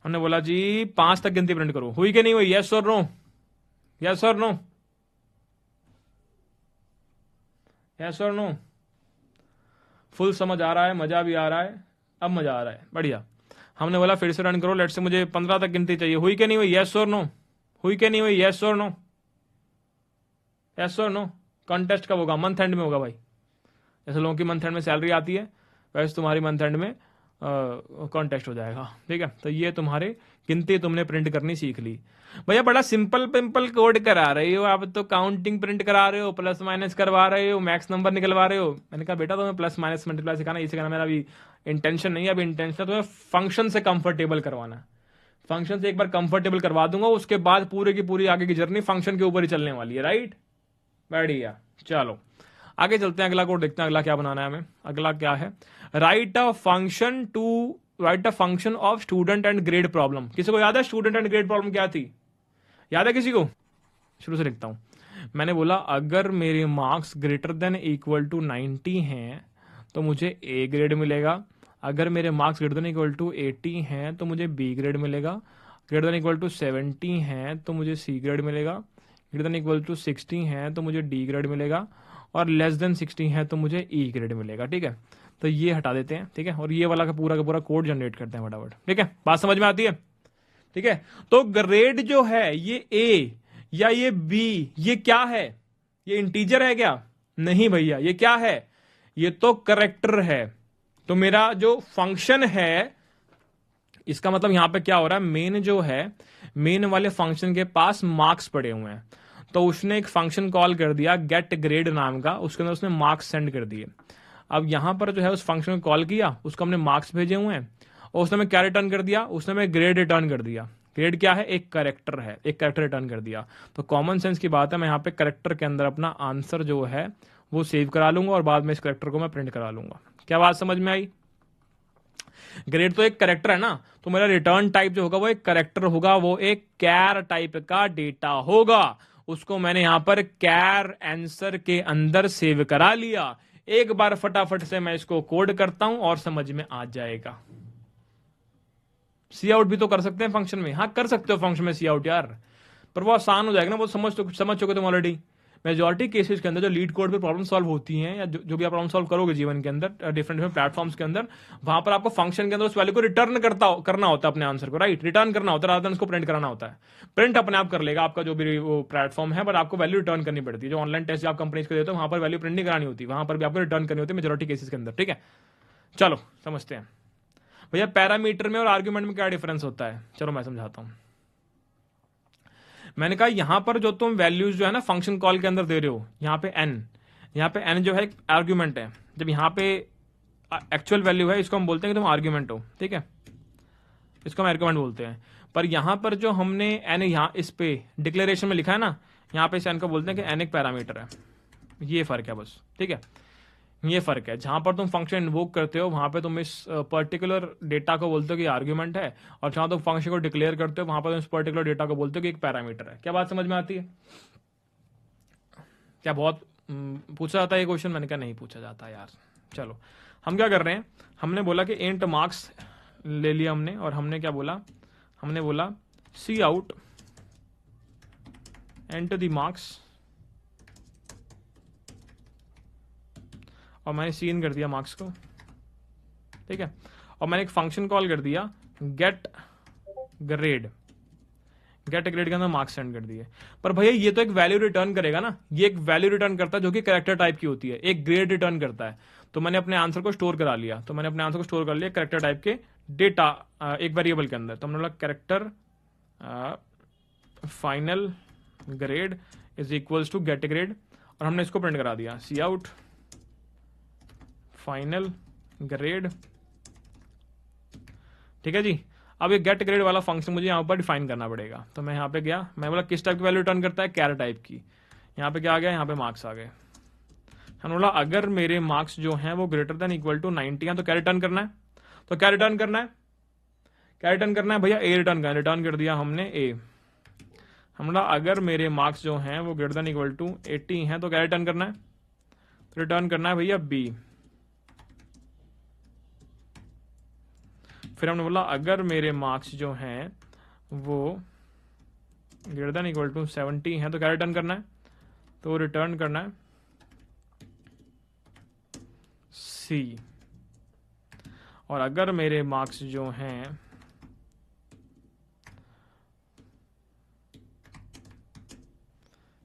हमने बोला जी 5 तक गिनती प्रिंट करो, हुई कि नहीं हुई, यस और नो, यस और नो, यस और नो। फुल समझ आ रहा है, मजा भी आ रहा है, अब मजा आ रहा है, बढ़िया। हमने बोला फिर से रन करो, लेट से मुझे 15 तक गिनती चाहिए, हुई कि नहीं हुई, यस और नो, हुई कि नहीं हुई, यस और नो, यस और नो। कॉन्टेस्ट कब होगा, मंथ एंड में होगा भाई, जैसे लोगों की मंथ एंड में सैलरी आती है वैसे तुम्हारी मंथ एंड में कॉन्टेस्ट हो जाएगा। ठीक है, तो ये तुम्हारे गिनती तुमने प्रिंट करनी सीख ली। भैया बड़ा सिंपल पिंपल कोड करा रहे हो आप, तो काउंटिंग प्रिंट करा रहे हो, प्लस माइनस करवा रहे हो, मैक्स नंबर निकलवा रहे हो। मैंने कहा बेटा तुम्हें प्लस माइनस मल्टीप्लाई सिखाना, ये सिखाना मेरा अभी इंटेंशन नहीं है, अभी इंटेंशन तुम्हें फंक्शन से कंफर्टेबल करवाना। फंक्शन से एक बार कंफर्टेबल करवा दूंगा, उसके बाद पूरे की पूरी आगे की जर्नी फंक्शन के ऊपर ही चलने वाली है, राइट? बढ़िया, चलो आगे चलते हैं, अगला कोड देखते हैं, अगला क्या बनाना है हमें। अगला क्या है, write a function of student and grade problem. किसी को याद है स्टूडेंट एंड ग्रेड प्रॉब्लम क्या थी, याद है किसी को? शुरू से लिखता हूं। मैंने बोला अगर मेरे marks greater than equal to 90 हैं तो मुझे ए ग्रेड मिलेगा, अगर मेरे marks greater than equal to 80 हैं तो मुझे बी ग्रेड मिलेगा, ग्रेटर देन इक्वल टू 70 हैं तो मुझे सी ग्रेड मिलेगा, ग्रेटर देन इक्वल टू 60 हैं तो मुझे डी ग्रेड मिलेगा, और लेस देन 60 है तो मुझे ई ग्रेड मिलेगा। ठीक है, तो ये हटा देते हैं। ठीक है, और ये वाला का पूरा कोड जनरेट करते हैं फटाफट। ठीक है, बात समझ में आती है? ठीक है, तो ग्रेड जो है ये ए या ये बी, ये क्या है, ये इंटीजर है क्या? नहीं भैया, ये क्या है, ये तो करेक्टर है। तो मेरा जो फंक्शन है, इसका मतलब यहां पे क्या हो रहा है, मेन जो है, मेन वाले फंक्शन के पास मार्क्स पड़े हुए हैं, तो उसने एक फंक्शन कॉल कर दिया गेट ग्रेड नाम का, उसके अंदर उसने मार्क्स सेंड कर दिए। अब यहां पर जो है उस फंक्शन को कॉल किया, उसको हमने मार्क्स भेजे हुए हैं, और उसने हमें क्या रिटर्न कर दिया, उसने हमें ग्रेड रिटर्न कर दिया। ग्रेड क्या है, एक करेक्टर है, एक करेक्टर रिटर्न कर दिया। तो कॉमन सेंस की बात है, मैं यहाँ पे करेक्टर के अंदर अपना आंसर जो है वो सेव करा लूंगा और बाद में इस करेक्टर को मैं प्रिंट करा लूंगा। क्या बात समझ में आई? ग्रेड तो एक करेक्टर है ना, तो मेरा रिटर्न टाइप जो होगा वो एक करेक्टर होगा, वो एक कैर टाइप का डेटा होगा। उसको मैंने यहां पर कैर आंसर के अंदर सेव करा लिया। एक बार फटाफट से मैं इसको कोड करता हूं और समझ में आ जाएगा। सी आउट भी तो कर सकते हैं फंक्शन में, हाँ कर सकते हो फंक्शन में सी आउट यार, पर वो आसान हो जाएगा ना, वो समझ चुके तुम ऑलरेडी। मेजॉरिटी केसेस के अंदर जो लीड कोड पे प्रॉब्लम सॉल्व होती हैं, या जो भी आप प्रॉब्लम सॉल्व करोगे जीवन के अंदर डिफरेंट डिफरेंट प्लेटफॉर्म्स के अंदर, वहां पर आपको फंक्शन के अंदर उस वैल्यू को रिटर्न करना होता है, अपने आंसर को, राइट? रिटर्न करना होता है, रादर देन उसको प्रिंट कराना होता है। प्रिंट अपने आप कर लेगा आपका जो भी वो प्लेटफॉर्म है, बट आपको वैल्यू रिटर्न करनी पड़ती है। जो ऑनलाइन टेस्ट आप कंपनीज को देते हो वहां पर वैल्यू प्रिंट नहीं करानी होती, वहां पर भी आपको रिटर्न करनी होती है मेजॉरिटी केसेस के अंदर। ठीक है, चलो समझते हैं। भैया पैरामीटर में और आर्ग्यूमेंट में क्या डिफरेंस होता है, चलो मैं समझाता हूं। मैंने कहा यहां पर जो तुम वैल्यूज जो है ना फंक्शन कॉल के अंदर दे रहे हो, यहाँ पे n जो है एक आर्ग्यूमेंट है। जब यहाँ पे एक्चुअल वैल्यू है, इसको हम बोलते हैं कि तुम आर्ग्यूमेंट हो, ठीक है, इसको हम आर्ग्यूमेंट बोलते हैं। पर यहां पर जो हमने n यहाँ इस पे डिक्लेरेशन में लिखा है ना, यहाँ पे इस n को बोलते हैं कि n एक पैरामीटर है। ये फर्क है बस, ठीक है, ये फर्क है। जहां पर तुम फंक्शन इन्वोक करते हो वहां पे तुम इस पर्टिकुलर डेटा को बोलते हो कि आर्ग्यूमेंट है, और जहां तुम फंक्शन को डिक्लेयर करते हो वहां पर तुम इस पर्टिकुलर डेटा को बोलते हो कि एक पैरामीटर है। क्या बात समझ में आती है? क्या बहुत पूछा जाता है ये क्वेश्चन? मैंने कहा नहीं पूछा जाता यार। चलो हम क्या कर रहे हैं, हमने बोला कि इंट मार्क्स ले लिया हमने, और हमने क्या बोला, हमने बोला cout enter the marks, और मैंने सी इन कर दिया मार्क्स को, ठीक है, और मैंने एक फंक्शन कॉल कर दिया गेट ग्रेड, गेट ग्रेड के अंदर मार्क्स सेंड कर दिए। पर भैया ये तो एक वैल्यू रिटर्न करेगा ना, ये एक वैल्यू रिटर्न करता है जो कि कैरेक्टर टाइप की होती है, एक ग्रेड रिटर्न करता है। तो मैंने अपने आंसर को स्टोर करा लिया, तो मैंने अपने आंसर को स्टोर कर लिया कैरेक्टर टाइप के डेटा एक वेरिएबल के अंदर। तो हमने बोला character final grade is equals to get grade, और हमने इसको प्रिंट करा दिया सी आउट फाइनल ग्रेड, ठीक है जी। अब ये गेट ग्रेड वाला फंक्शन मुझे यहाँ पर डिफाइन करना पड़ेगा। तो मैं यहाँ पे गया, मैं बोला किस टाइप की वैल्यू रिटर्न करता है, कैर टाइप की। यहाँ पे क्या आ गया, यहाँ पे मार्क्स आ गए। हमने बोला अगर मेरे मार्क्स जो हैं वो ग्रेटर देन इक्वल टू 90 हैं तो क्या रिटर्न करना है, तो क्या रिटर्न करना है, क्या रिटर्न करना है भैया, ए रिटर्न करना। रिटर्न कर दिया हमने ए। हमने बोला अगर मेरे मार्क्स जो हैं वो ग्रेटर देन इक्वल टू 80 हैं तो क्या रिटर्न करना है, तो रिटर्न करना है भैया बी। फिर हमने बोला अगर मेरे मार्क्स जो हैं वो ग्रेटर देन इक्वल टू 70 हैं तो क्या रिटर्न करना है, तो रिटर्न करना है सी। और अगर मेरे मार्क्स जो हैं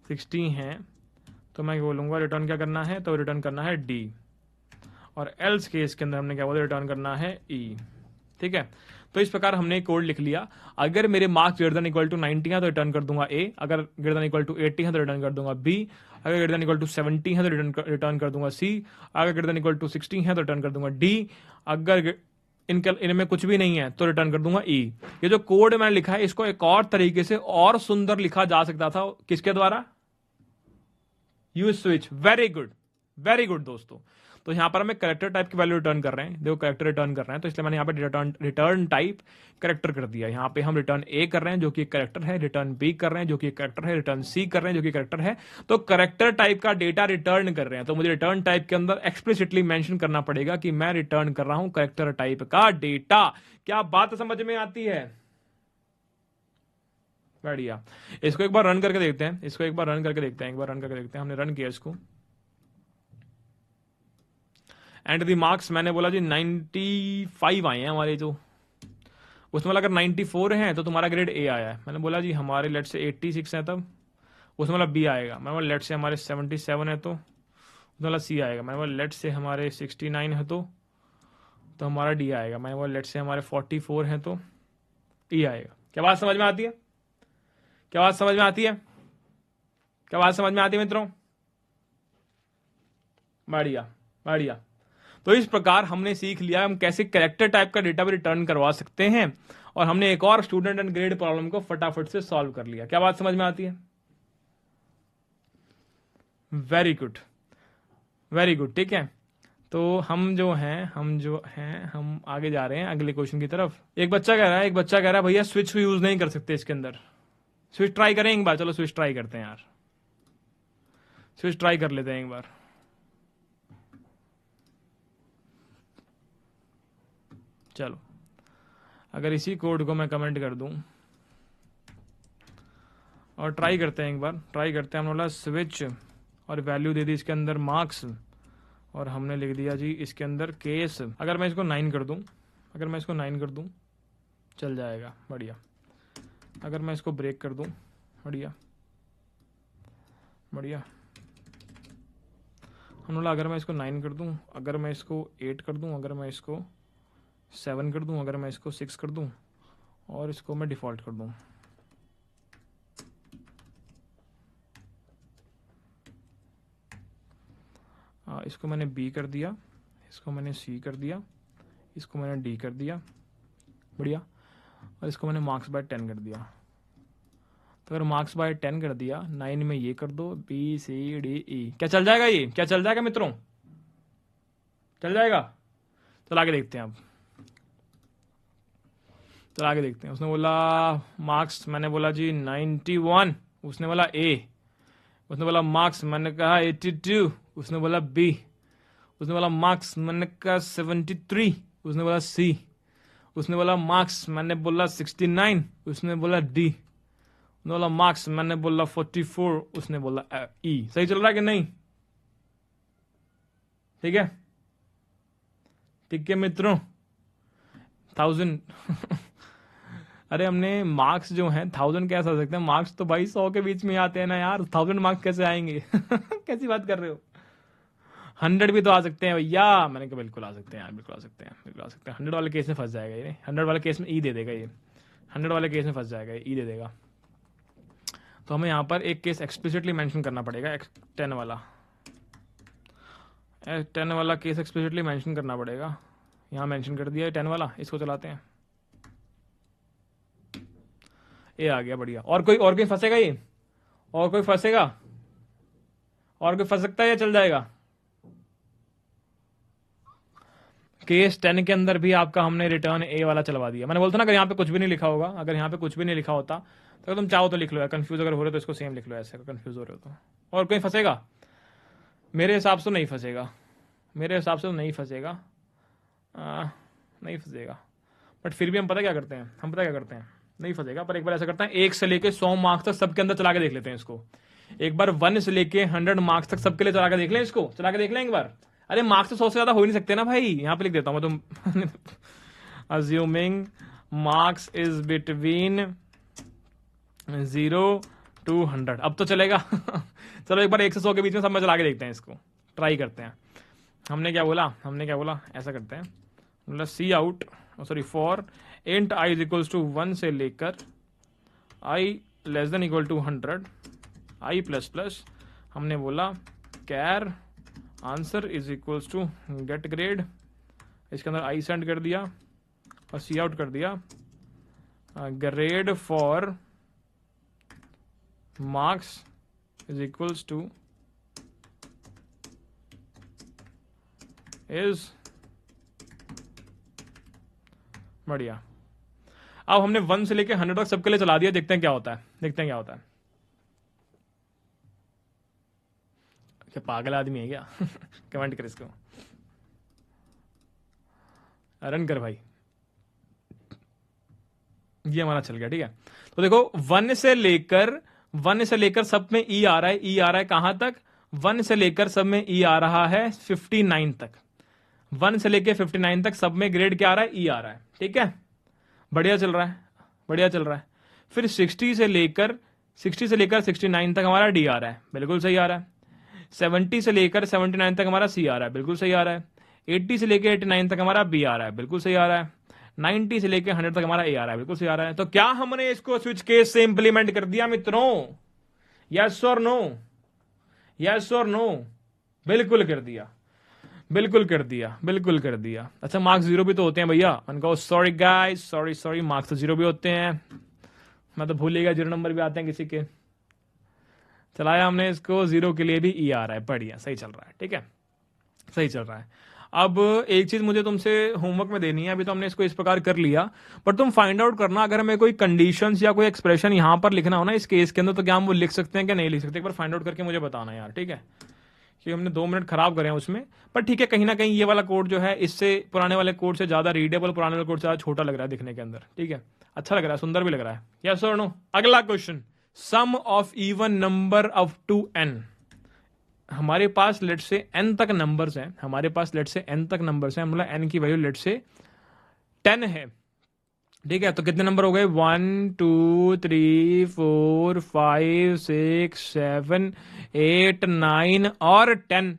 सिक्सटी हैं तो मैं बोलूंगा रिटर्न क्या करना है, तो रिटर्न करना है डी। और एल्स केस के अंदर हमने क्या बोला, रिटर्न करना है ई, ठीक है। तो इस प्रकार हमने कोड लिख लिया। अगर मेरे marks greater than equal to 90 है तो रिटर्न कर दूंगा ए, अगर ग्रेटर देन इक्वल टू 80 है तो रिटर्न कर दूंगा बी, अगर ग्रेटर देन इक्वल टू 70 है तो रिटर्न कर दूंगा सी, अगर ग्रेटर देन इक्वल टू 60 है तो रिटर्न कर दूंगा डी, अगर इनमें कुछ भी नहीं है तो रिटर्न कर दूंगा ई। ये जो कोड मैंने लिखा है इसको एक और तरीके से और सुंदर लिखा जा सकता था, किसके द्वारा, यूज स्विच। वेरी गुड दोस्तों। तो यहां पर हमें कैरेक्टर टाइप की वैल्यू रिटर्न कर रहे हैं, देखो कैरेक्टर रिटर्न कर रहे हैं, तो इसलिए मैंने यहां पे रिटर्न टाइप कैरेक्टर कर दिया। यहां पे हम रिटर्न ए कर रहे हैं जो कि कैरेक्टर है, रिटर्न बी कर रहे हैं जो कि कैरेक्टर है, रिटर्न सी कर रहे हैं जो कि कैरेक्टर है। तो कैरेक्टर टाइप का डेटा रिटर्न कर रहे हैं, तो मुझे रिटर्न टाइप के अंदर एक्सप्लिसिटली मेंशन करना पड़ेगा कि मैं रिटर्न कर रहा हूं कैरेक्टर टाइप का डेटा। क्या बात समझ में आती है? बढ़िया। इसको एक बार रन करके देखते हैं, इसको एक बार रन करके देखते हैं, एक बार रन करके देखते हैं। हमने रन किया इसको, एंड द मार्क्स मैंने बोला जी 95 आए हैं हमारे, जो उसमें वाला अगर 94 हैं तो तुम्हारा ग्रेड ए आया है। मैंने बोला जी हमारे लेट से 86 है तब उसमें वाला बी आएगा। मैंने बोला लेट से हमारे 77 है तो उसमें वाला सी आएगा। मैंने बोला लेट से हमारे 69 है तो हमारा डी आएगा। मैंने बोला लेट से हमारे 44 है तो ई आएगा। क्या बात समझ में आती है? क्या बात समझ में आती है? क्या बात समझ में आती है मित्रों? बढ़िया बढ़िया। तो इस प्रकार हमने सीख लिया हम कैसे कैरेक्टर टाइप का डेटा भी रिटर्न करवा सकते हैं, और हमने एक और स्टूडेंट एंड ग्रेड प्रॉब्लम को फटाफट से सॉल्व कर लिया। क्या बात समझ में आती है? वेरी गुड वेरी गुड, ठीक है। तो हम आगे जा रहे हैं अगले क्वेश्चन की तरफ। एक बच्चा कह रहा है भैया स्विच को यूज नहीं कर सकते इसके अंदर। स्विच ट्राई करें एक बार, चलो स्विच ट्राई करते हैं यार, स्विच ट्राई कर लेते हैं एक बार। चलो अगर इसी कोड को मैं कमेंट कर दूं और ट्राई करते हैं एक बार, ट्राई करते हैं। हमने बोला स्विच और वैल्यू दे दी इसके अंदर मार्क्स, और हमने लिख दिया जी इसके अंदर केस। अगर मैं इसको 9 कर दूं, अगर मैं इसको 9 कर दूं चल जाएगा, बढ़िया। अगर मैं इसको ब्रेक कर दूं, बढ़िया बढ़िया। हमने बोला अगर मैं इसको 9 कर दूं, अगर मैं इसको 8 कर दूं, अगर मैं इसको 7 कर दूं, अगर मैं इसको 6 कर दूं और इसको मैं डिफ़ॉल्ट कर दूं, इसको मैंने B कर दिया, इसको मैंने C कर दिया, इसको मैंने D कर दिया, बढ़िया, और इसको मैंने मार्क्स बाय 10 कर दिया। तो अगर मार्क्स बाय 10 कर दिया, 9 में ये कर दो, B C D E, क्या चल जाएगा? ये क्या चल जाएगा मित्रों? चल जाएगा? चल आगे देखते हैं अब, चल आगे देखते हैं। उसने बोला मार्क्स, मैंने बोला जी 91, उसने बोला A। उसने बोला मार्क्स, मैंने कहा 82, उसने बोला B। उसने बोला मार्क्स, मैंने कहा 73, उसने बोला C। उसने बोला मार्क्स, मैंने बोला 69, उसने बोला D। उसने बोला मार्क्स, मैंने बोला 44, उसने बोला E। सही चल रहा है कि नहीं? ठीक है, ठीक है मित्रों। 1000 अरे हमने मार्क्स जो हैं 1000 कैसे आ सकते हैं? मार्क्स तो भाई 100 के बीच में आते हैं ना यार, 1000 मार्क्स कैसे आएंगे? कैसी बात कर रहे हो? 100 भी तो आ सकते हैं भैया। मैंने कहा बिल्कुल आ सकते हैं यार, बिल्कुल आ सकते हैं, बिल्कुल आ सकते हैं। 100 वाले केस में फंस जाएगा ये, 100 वाले केस में ई दे देगा ये, 100 वाले केस में फंस जाएगा ये, ई दे देगा। तो हमें यहाँ पर एक केस एक्सप्लिसिटली मेंशन करना पड़ेगा, 10 वाला, 10 वाला केस एक्सप्लिसिटली मेंशन करना पड़ेगा। यहाँ मेंशन कर दिया है 10 वाला, इसको चलाते हैं। ये आ गया, बढ़िया। और कोई फंसेगा ये? और कोई फंसेगा? और कोई फंस सकता है या चल जाएगा? केस 10 के अंदर भी आपका हमने रिटर्न ए वाला चलवा दिया। मैंने बोलता ना, अगर यहाँ पे कुछ भी नहीं लिखा होगा, अगर यहाँ पे कुछ भी नहीं लिखा होता तो अगर तुम चाहो तो लिख लो, कंफ्यूज अगर हो रहे हो तो इसको सेम लिख लो ऐसे, कंफ्यूज हो रहे हो तो। और कोई फंसेगा? मेरे हिसाब से नहीं फंसेगा, मेरे हिसाब से तो नहीं फंसेगा, नहीं फंसेगा। बट फिर भी हम पता क्या करते हैं, हम पता क्या करते हैं, नहीं फंसेगा। पर एक बार ऐसा करते हैं, 1 से लेके 100 मार्क्स तक सबके अंदर चला के देख लेते हैं इसको। एक बार 1 से लेके 100 मार्क्स तक सबके लिए चला के देख लें इसको, चला के देख लें एक बार। अरे मार्क्स तो 100 से ज्यादा हो ही नहीं सकते ना भाई। यहाँ पे लिख देता हूँ मैं, तुम assuming marks is between 0 to 100, अब तो चलेगा। चलो एक बार 1 से 100 के बीच में सब में चला के देखते हैं इसको, ट्राई करते हैं। हमने क्या बोला, ऐसा करते हैं, मतलब cout, sorry, for int i is equals to 1 से लेकर i less than equal to 100, i plus plus, हमने बोला char answer is equals to get grade, इसके अंदर आई सेंड कर दिया और सी आउट कर दिया, grade for marks is equals two is, बढ़िया। अब हमने 1 से लेके 100 तक सबके लिए चला दिया, देखते हैं क्या होता है, देखते हैं क्या होता है। क्या पागल आदमी है क्या? कमेंट कर इसको, रन कर भाई। ये हमारा चल गया, ठीक है। तो देखो 1 से लेकर सब में ई आ रहा है, ई आ रहा है कहां तक? 1 से लेकर सब में ई आ रहा है 59 तक, 1 से लेकर 59 तक सब में ग्रेड क्या आ रहा है? ई आ रहा है, ठीक है, बढ़िया चल रहा है, बढ़िया चल रहा है। फिर 60 से लेकर 69 तक हमारा डी आ रहा है, बिल्कुल सही आ रहा है। 70 से लेकर 79 तक हमारा सी आ रहा है, बिल्कुल सही आ रहा है। 80 से लेकर 89 तक हमारा बी आ रहा है, बिल्कुल सही आ रहा है। 90 से लेकर 100 तक हमारा ए आ रहा है, बिल्कुल सही आ रहा है। तो क्या हमने इसको स्विच केस से इंप्लीमेंट कर दिया मित्रों? यस और नो? यस और नो? बिल्कुल कर दिया, बिल्कुल कर दिया, बिल्कुल कर दिया। अच्छा, मार्क्स 0 भी तो होते हैं भैया। उनको सॉरी गाइस, सॉरी, मार्क्स तो 0 भी होते हैं, मैं तो भूल गया 0 नंबर भी आते हैं किसी के। चलाया हमने इसको, 0 के लिए भी ई आ रहा है, बढ़िया, सही चल रहा है, ठीक है, सही चल रहा है। अब एक चीज मुझे तुमसे होमवर्क में देनी है, अभी तो हमने इसको इस प्रकार कर लिया, पर तुम फाइंड आउट करना, अगर हमें कोई कंडीशंस या कोई एक्सप्रेशन यहां पर लिखना हो ना इस केस के अंदर, तो क्या हम वो लिख सकते हैं क्या नहीं लिख सकते? एक बार फाइंड आउट करके मुझे बताना यार, ठीक है, कि हमने 2 मिनट खराब करे हैं उसमें। पर ठीक है, कहीं ना कहीं ये वाला कोड जो है इससे पुराने वाले कोड से ज्यादा रीडेबल, पुराने वाले कोड से ज्यादा छोटा लग रहा है दिखने के अंदर, ठीक है, अच्छा लग रहा है, सुंदर भी लग रहा है। यस और नो? अगला question, sum of even number of 2n। हमारे पास लेट से n तक नंबर्स हैं, हमारे पास लेट से n तक नंबर्स हैं, मतलब n की वैल्यू लेट से 10 है, ठीक है। तो कितने नंबर हो गए? 1 2 3 4 5 6 7 8 9 और 10।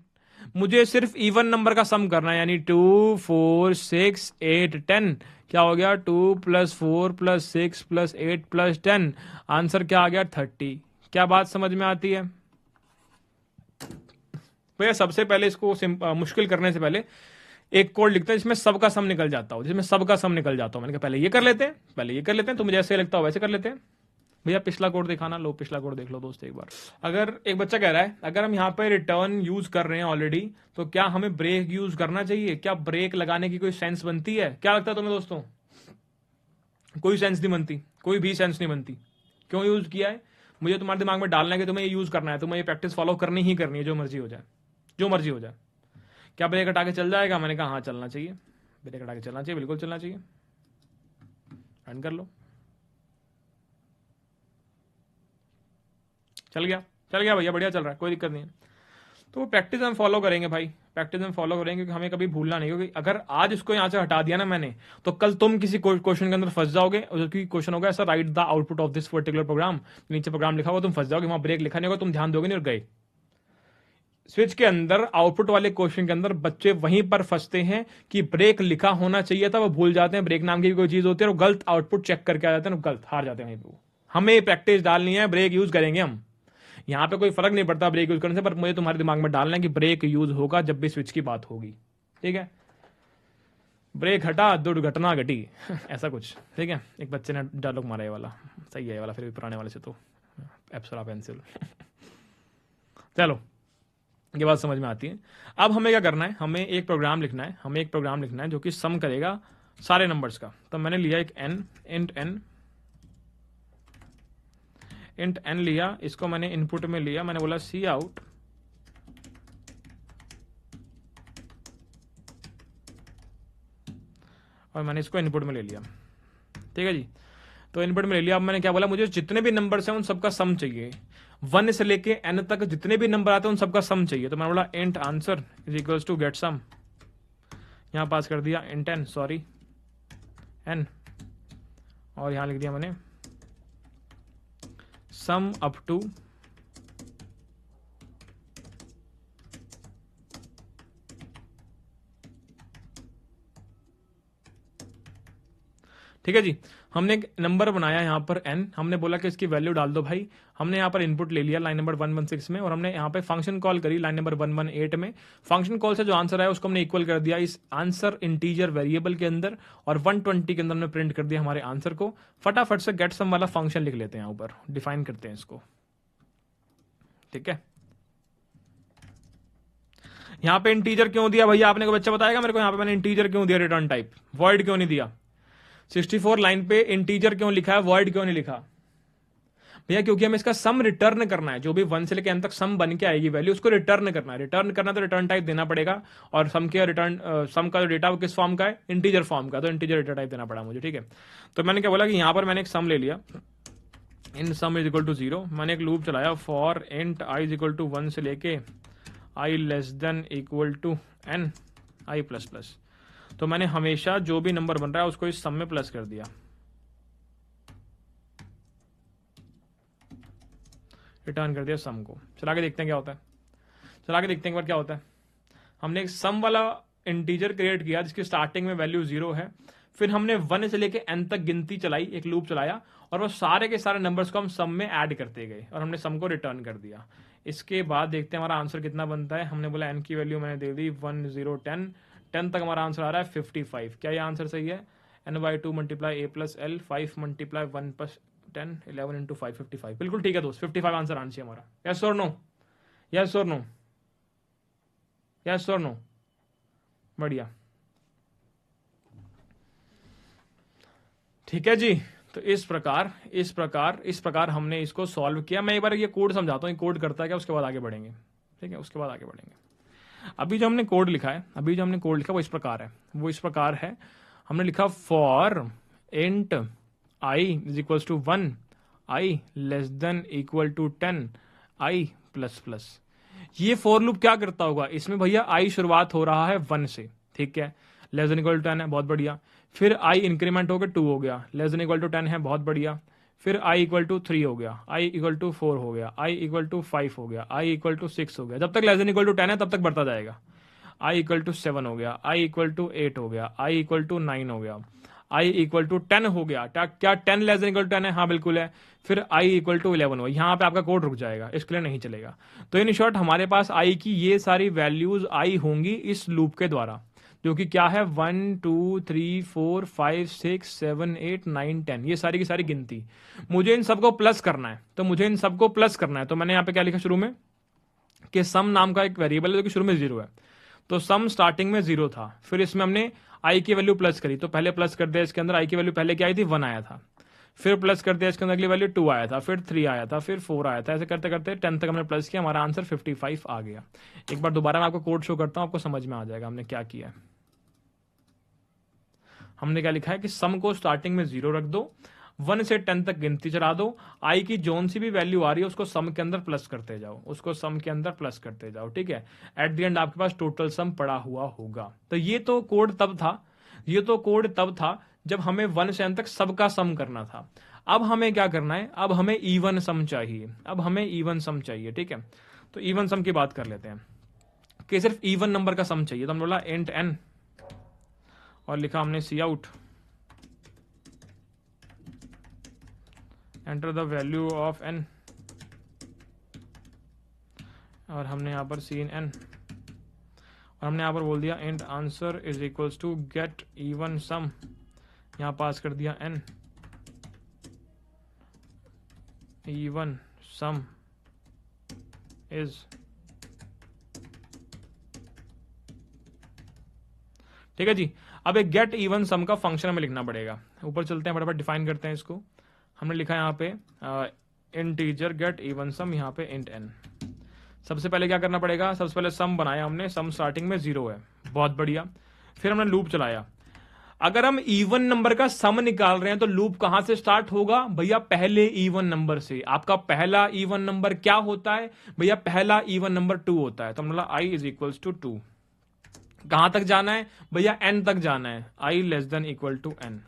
मुझे सिर्फ इवन नंबर का सम करना है, यानी 2 4 6 8 10। क्या हो गया? 2 + 4 + 6 + 8 + 10। आंसर क्या आ गया? 30। क्या बात समझ में आती है भैया? सबसे पहले इसको मुश्किल करने से पहले एक कोड लिखते हैं जिसमें सबका सम निकल जाता हो, जिसमें सबका सम निकल जाता हो। मैंने कहा पहले ये कर लेते हैं, पहले ये कर लेते हैं, तो मुझे ऐसे लगता हो वैसे कर लेते हैं। भैया पिछला कोड दिखाना, लो पिछला कोड देख लो दोस्त एक बार। अगर एक बच्चा कह रहा है अगर हम यहाँ पे रिटर्न यूज कर रहे हैं ऑलरेडी, तो क्या हमें ब्रेक यूज करना चाहिए? क्या ब्रेक लगाने की कोई सेंस बनती है? क्या लगता है तुम्हें दोस्तों? कोई सेंस नहीं बनती, कोई भी सेंस नहीं बनती। क्यों यूज किया है? मुझे तुम्हारे दिमाग में डालना है कि तुम्हें ये यूज करना है, तुम्हें ये प्रैक्टिस फॉलो करनी ही करनी है, जो मर्जी हो जाए, जो मर्जी हो जाए। क्या ब्रेक हटा के चल जाएगा? मैंने कहा हाँ चलना चाहिए, ब्रेक हटा के चलना चाहिए, बिल्कुल चलना चाहिए। रन कर लो, चल गया, चल गया भैया, बढ़िया चल रहा है, कोई दिक्कत नहीं है। तो वो प्रैक्टिस हम फॉलो करेंगे भाई, प्रैक्टिस हम फॉलो करेंगे, क्योंकि हमें कभी भूलना नहीं। क्योंकि अगर आज इसको यहाँ से हटा दिया ना मैंने, तो कल तुम किसी क्वेश्चन के अंदर फंस जाओगे, क्योंकि क्वेश्चन होगा ऐसा, write the output of this particular program, नीचे प्रोग्राम लिखा होगा, तुम फंस जाओगे, वहां ब्रेक लिखा नहीं होगा, तुम ध्यान दोगे नहीं और गए। स्विच के अंदर आउटपुट वाले क्वेश्चन के अंदर बच्चे वहीं पर फंसते हैं कि ब्रेक लिखा होना चाहिए था, वो भूल जाते हैं, ब्रेक नाम की कोई चीज होती है, और गलत आउटपुट चेक करके आ जाते हैं, गलत हार जाते हैं वहीं पे। हमें प्रैक्टिस डालनी है, ब्रेक यूज करेंगे हम। यहाँ पे कोई फर्क नहीं पड़ता ब्रेक यूज करने से, पर मुझे तुम्हारे दिमाग में डालना है कि ब्रेक यूज होगा जब भी स्विच की बात होगी, ठीक है? ब्रेक हटा दुर्घटना घटी ऐसा कुछ, ठीक है? एक बच्चे ने डायलॉग मारा ये वाला, सही है ये वाला, फिर भी पुराने वाले से तो एप्सरा पेंसिल चलो ये बात समझ में आती है। अब हमें क्या करना है? हमें एक प्रोग्राम लिखना है, हमें एक प्रोग्राम लिखना है जो कि सम करेगा सारे नंबर्स का। तो मैंने लिया एक n, इंट n लिया, इसको मैंने इनपुट में लिया, मैंने बोला सी आउट और मैंने इसको इनपुट में ले लिया, ठीक है जी? तो इनपुट में ले लिया। अब मैंने क्या बोला? मुझे जितने भी नंबर्स हैं उन सबका सम चाहिए, 1 से लेके n तक जितने भी नंबर आते हैं उन सबका सम चाहिए। तो मैंने बोला int answer is equals to get sum, यहां पास कर दिया इंट n, सॉरी n, और यहां लिख दिया मैंने सम अप टू ठीक है जी। हमने एक नंबर बनाया यहाँ पर n, हमने बोला कि इसकी वैल्यू डाल दो भाई। हमने यहाँ पर इनपुट ले लिया लाइन नंबर 116 में, और हमने यहाँ पे फंक्शन कॉल करी लाइन नंबर 118 में। फंक्शन कॉल से जो आंसर आया उसको हमने इक्वल कर दिया इस आंसर इंटीजर वेरिएबल के अंदर, और 120 के अंदर हमने प्रिंट कर दिया हमारे आंसर को। फटाफट से गेट सम वाला फंक्शन लिख लेते हैं, यहाँ ऊपर डिफाइन करते हैं इसको, ठीक है? यहाँ पे इंटीजर क्यों दिया भैया? आपने को बच्चा बताएगा मेरे को? यहाँ पे मैंने इंटीजर क्यों दिया? रिटर्न टाइप वर्ड क्यों नहीं दिया? 64 लाइन पे इंटीजर क्यों लिखा है, वर्ड क्यों नहीं लिखा भैया? क्योंकि हमें इसका सम रिटर्न करना है, जो भी 1 से लेकर n तक सम बन के आएगी वैल्यू, उसको रिटर्न करना है। रिटर्न करना तो रिटर्न टाइप देना पड़ेगा, और सम के रिटर्न सम का जो डेटा वो किस फॉर्म का है? इंटीजर फॉर्म का, तो इंटीजर डेटा टाइप देना पड़ा मुझे, ठीक है? तो मैंने क्या बोला कि यहां पर मैंने एक सम ले लिया, int sum is equal to 0। मैंने एक लूप चलाया for int i is equal to 1 से लेके i less than equal to n i plus plus. तो मैंने हमेशा जो भी नंबर बन रहा है उसको इस सम में प्लस कर दिया, रिटर्न कर दिया सम को। चला के देखते हैं क्या होता है, चला के देखते हैं एक बार क्या होता है। हमने एक सम वाला इंटीजर क्रिएट किया जिसकी स्टार्टिंग में वैल्यू 0 है, फिर हमने 1 से लेके n तक गिनती चलाई, एक लूप चलाया, और वो सारे के सारे नंबर्स को हम सम में ऐड करते गए, और हमने सम को रिटर्न कर दिया। इसके बाद देखते हैं हमारा आंसर कितना बनता है। हमने बोला n की वैल्यू मैंने दे दी 1 0 10, 10 तक हमारा आंसर आ रहा है 55। क्या ये आंसर सही है? n/2 multiply a plus l, 5 multiply 1 plus 10, 11 into 5, 55। बिल्कुल ठीक है दोस्त, 55 आंसर आना चाहिए हमारा। यस और नो? यस और नो? यस और नो? बढ़िया, ठीक है जी। तो इस प्रकार हमने इसको सॉल्व किया। मैं एक बार ये कोड समझाता हूँ, ये कोड करता है क्या, उसके बाद आगे बढ़ेंगे, ठीक है? उसके बाद आगे बढ़ेंगे। अभी जो हमने कोड लिखा है, वो इस प्रकार है, हमने लिखा for int i is equal to 1, i less than equal to 10, i plus plus. ये फॉर लूप क्या करता होगा? इसमें भैया i शुरुआत हो रहा है 1 से, ठीक है? लेस देन इक्वल टू 10 है, बहुत बढ़िया। फिर i इंक्रीमेंट होकर 2 हो गया, लेस देन इक्वल टू 10 है, बहुत बढ़िया। फिर i इक्वल टू 3 हो गया, i इक्वल टू 4 हो गया, i इक्वल टू 5 हो गया, i इक्वल टू 6 हो गया। जब तक लेस देन इक्वल टू 10 है तब तक बढ़ता जाएगा। i इक्वल टू 7 हो गया, i इक्वल टू 8 हो गया, i इक्वल टू 9 हो गया, i इक्वल टू 10 हो गया। क्या 10 लेस देन इक्वल टू 10 है? हाँ बिल्कुल है। फिर i इक्वल टू 11 हो, यहाँ पे आपका कोड रुक जाएगा, इसके लिए नहीं चलेगा। तो इन शॉर्ट हमारे पास i की ये सारी वैल्यूज आई होंगी इस लूप के द्वारा, जो कि क्या है 1 2 3 4 5 6 7 8 9 10, ये सारी की सारी गिनती। मुझे इन सबको प्लस करना है, तो मुझे इन सबको प्लस करना है। तो मैंने यहाँ पे क्या लिखा शुरू में कि सम नाम का एक वेरिएबल है जो कि शुरू में 0 है, तो सम स्टार्टिंग में 0 था। फिर इसमें हमने i की वैल्यू प्लस करी, तो पहले प्लस कर दिया इसके अंदर, i की वैल्यू पहले क्या आई थी 1 आया था। फिर प्लस कर दिया इसके अंदर, अगली वैल्यू 2 आया था, फिर 3 आया था, फिर 4 आया था। ऐसे करते करते 10 तक हमने प्लस किया, हमारा आंसर 55 आ गया। एक बार दोबारा मैं आपको कोड शो करता हूं, आपको समझ में आ जाएगा हमने क्या किया है। हमने क्या लिखा है कि सम को स्टार्टिंग में 0 रख दो, 1 से 10 तक गिनती चला दो, i की जोन सी भी वैल्यू आ रही है उसको सम के अंदर प्लस करते जाओ, उसको सम के अंदर प्लस करते जाओ, ठीक है। एट द एंड आपके पास टोटल सम पड़ा हुआ होगा। तो ये तो कोड तब था, ये तो कोड तब था जब हमें 1 से n तक सबका सम करना था। अब हमें क्या करना है, अब हमें इवन सम चाहिए, अब हमें इवन सम चाहिए, ठीक है। तो इवन सम की बात कर लेते हैं कि सिर्फ इवन नंबर का सम चाहिए। तो हमने बोला इंट n और लिखा हमने cout, enter the value of n, और हमने यहां पर सी इन n, और हमने यहां पर बोल दिया int answer is equals to get even sum, यहां पास कर दिया n, इवन सम इज, ठीक है जी। अब एक गेट इवन सम का फंक्शन हमें लिखना पड़ेगा। ऊपर चलते हैं, फटाफट डिफाइन करते हैं इसको। हमने लिखा है यहाँ पे इंटीजर गेट इवन सम, यहाँ पे इंट n। सबसे पहले क्या करना पड़ेगा, सबसे पहले सम बनाया हमने, सम स्टार्टिंग में 0 है, बहुत बढ़िया। फिर हमने लूप चलाया। अगर हम इवन नंबर का सम निकाल रहे हैं तो लूप कहां से स्टार्ट होगा भैया, पहले इवन नंबर से। आपका पहला इवन नंबर क्या होता है भैया, पहला इवन नंबर 2 होता है। तो हमने i इज इक्वल्स टू 2। कहां तक जाना है भैया, n तक जाना है, i less than equal to n।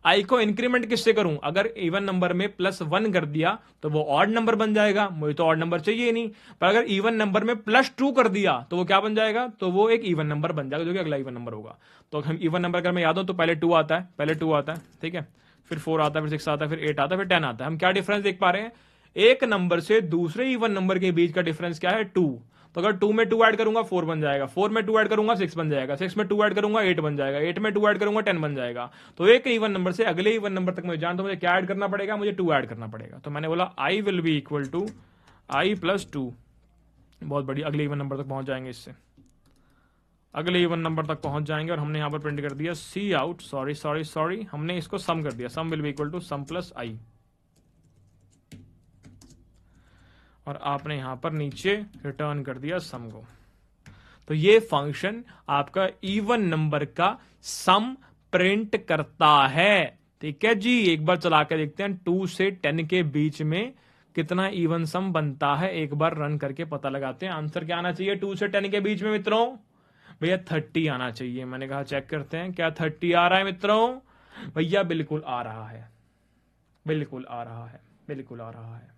i को इंक्रीमेंट किससे करूं, अगर इवन नंबर में +1 कर दिया तो वो ऑड नंबर बन जाएगा, मुझे तो ऑड नंबर चाहिए नहीं। पर अगर इवन नंबर में +2 कर दिया तो वो क्या बन जाएगा, तो वो एक इवन नंबर बन जाएगा, जो कि अगला इवन नंबर होगा। तो हम इवन नंबर अगर मैं याद हो तो पहले 2 आता है, पहले 2 आता है, ठीक है, फिर 4 आता है, फिर 6 आता है, फिर 8 आता है, फिर 10 आता है। हम क्या डिफरेंस देख पा रहे हैं, एक नंबर से दूसरे इवन नंबर के बीच का डिफरेंस क्या है, 2। तो अगर 2 में 2 ऐड करूंगा 4 बन जाएगा, 4 में 2 ऐड करूंगा 6 बन जाएगा, 6 में 2 ऐड करूंगा 8 बन जाएगा, 8 में 2 ऐड करूंगा 10 बन जाएगा। तो एक इवन नंबर से अगले इवन नंबर तक मुझे जान, तो मुझे क्या ऐड करना पड़ेगा, मुझे 2 ऐड करना पड़ेगा। तो मैंने बोला i will be equal to i plus 2। बहुत बढ़िया, अगले इवन नंबर तक पहुंच जाएंगे, इससे अगले इवन नंबर तक पहुंच जाएंगे। और हमने यहां पर प्रिंट कर दिया सी आउट, सॉरी हमने इसको सम कर दिया, sum will be equal to sum plus i। और आपने यहां पर नीचे रिटर्न कर दिया सम को। तो ये फंक्शन आपका इवन नंबर का सम प्रिंट करता है, ठीक है जी। एक बार चला के देखते हैं 2 से 10 के बीच में कितना इवन सम बनता है, एक बार रन करके पता लगाते हैं। आंसर क्या आना चाहिए 2 से 10 के बीच में मित्रों भैया, 30 आना चाहिए। मैंने कहा चेक करते हैं क्या 30 आ रहा है मित्रों भैया, बिल्कुल आ रहा है, बिल्कुल आ रहा है, बिल्कुल आ रहा है,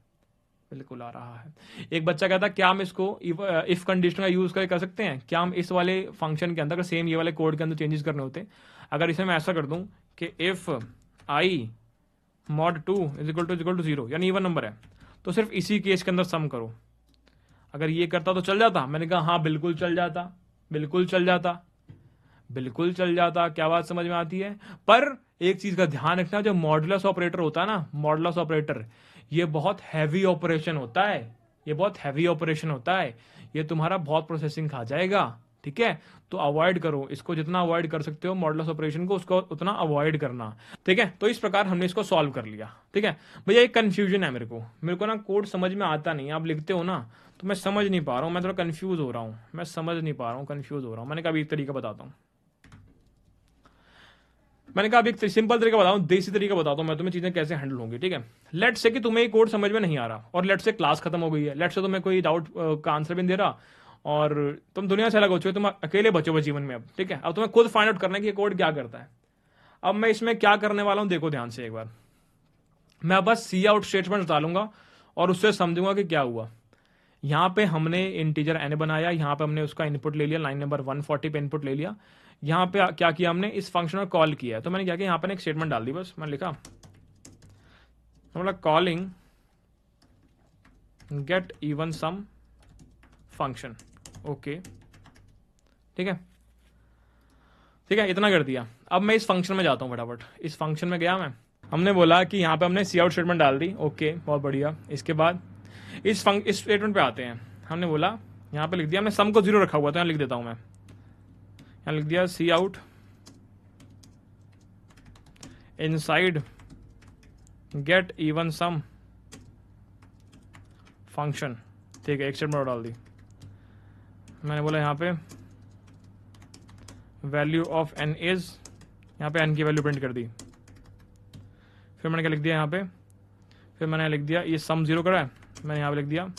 बिल्कुल आ रहा है। एक बच्चा कहता है क्या हम इसको इफ कंडीशन का यूज करके कर सकते हैं, क्या हम इस वाले फंक्शन के अंदर सेम ये वाले कोड के अंदर चेंजेस करने होते हैं। अगर इसे मैं ऐसा कर दूं कि if i mod 2 is equal to 0, यानी इवन नंबर है, तो सिर्फ इसी केस के अंदर सम करो। अगर ये करता तो चल जाता, मैंने कहा हाँ बिल्कुल चल जाता, बिल्कुल चल जाता, बिल्कुल चल जाता। क्या बात समझ में आती है। पर एक चीज का ध्यान रखना, जो मॉडुलस ऑपरेटर होता है ना, मॉडुलस ऑपरेटर, ये बहुत हैवी ऑपरेशन होता है, ये बहुत हैवी ऑपरेशन होता है, ये तुम्हारा बहुत प्रोसेसिंग खा जाएगा, ठीक है। तो अवॉइड करो इसको, जितना अवॉइड कर सकते हो मॉडुलस ऑपरेशन को, उसको उतना अवॉइड करना, ठीक है। तो इस प्रकार हमने इसको सॉल्व कर लिया, ठीक है। भैया एक कंफ्यूजन है मेरे को ना कोड समझ में आता नहीं, आप लिखते हो ना तो मैं समझ नहीं पा रहा हूं, मैं थोड़ा कंफ्यूज हो रहा हूं, मैं समझ नहीं पा रहा हूं, कंफ्यूज हो रहा हूं। मैंने कहा एक तरीका बताता हूं, मैंने कहा एक सिंपल तरीका बताऊं, देसी तरीका बताता हूं मैं तुम्हें, चीजें कैसे हैंडल होंगी, ठीक है। लेट से कि तुम्हें ये कोड समझ में नहीं आ रहा, और लेट से क्लास खत्म हो गई है, लेट से तुम्हें कोई डाउट का आंसर भी नहीं दे रहा, और तुम दुनिया से अलग हो चुके, तुम अकेले बचे हो जीवन में अब, ठीक है। अब तुम्हें खुद फाइंड आउट करना है कि ये कोड क्या करता है। अब मैं इसमें क्या करने वाला हूं, देखो ध्यान से एक बार। मैं बस सी आउट स्टेटमेंट डालूंगा और उससे समझूंगा कि क्या हुआ। यहाँ पे हमने इंटीजर n बनाया, यहाँ पे हमने उसका इनपुट ले लिया, लाइन नंबर 140 पे इनपुट ले लिया। यहाँ पे क्या किया हमने, इस फंक्शन को कॉल किया। तो मैंने क्या किया, यहाँ पे एक स्टेटमेंट डाल दी, बस मैंने लिखा calling get even sum function. Okay ठीक है, ठीक है, इतना कर दिया। अब मैं इस फंक्शन में जाता हूँ फटाफट। इस फंक्शन में गया मैं, हमने बोला कि यहाँ पे हमने सी आउट स्टेटमेंट डाल दी। ओके बहुत बढ़िया। इसके बाद इस स्टेटमेंट पे आते हैं। हमने बोला यहाँ पे लिख दिया, हमने सम को 0 रखा हुआ था, यहाँ लिख देता हूँ मैं, यहाँ लिख दिया cout inside get even sum function. ठीक है, एक स्टेटमेंट डाल दी। मैंने बोला यहाँ पे वैल्यू ऑफ n इज, यहाँ पे n की वैल्यू प्रिंट कर दी। फिर मैंने क्या लिख दिया यहाँ पे, फिर मैंने लिख दिया ये सम 0 करा है, मैंने यहाँ पे लिख दिया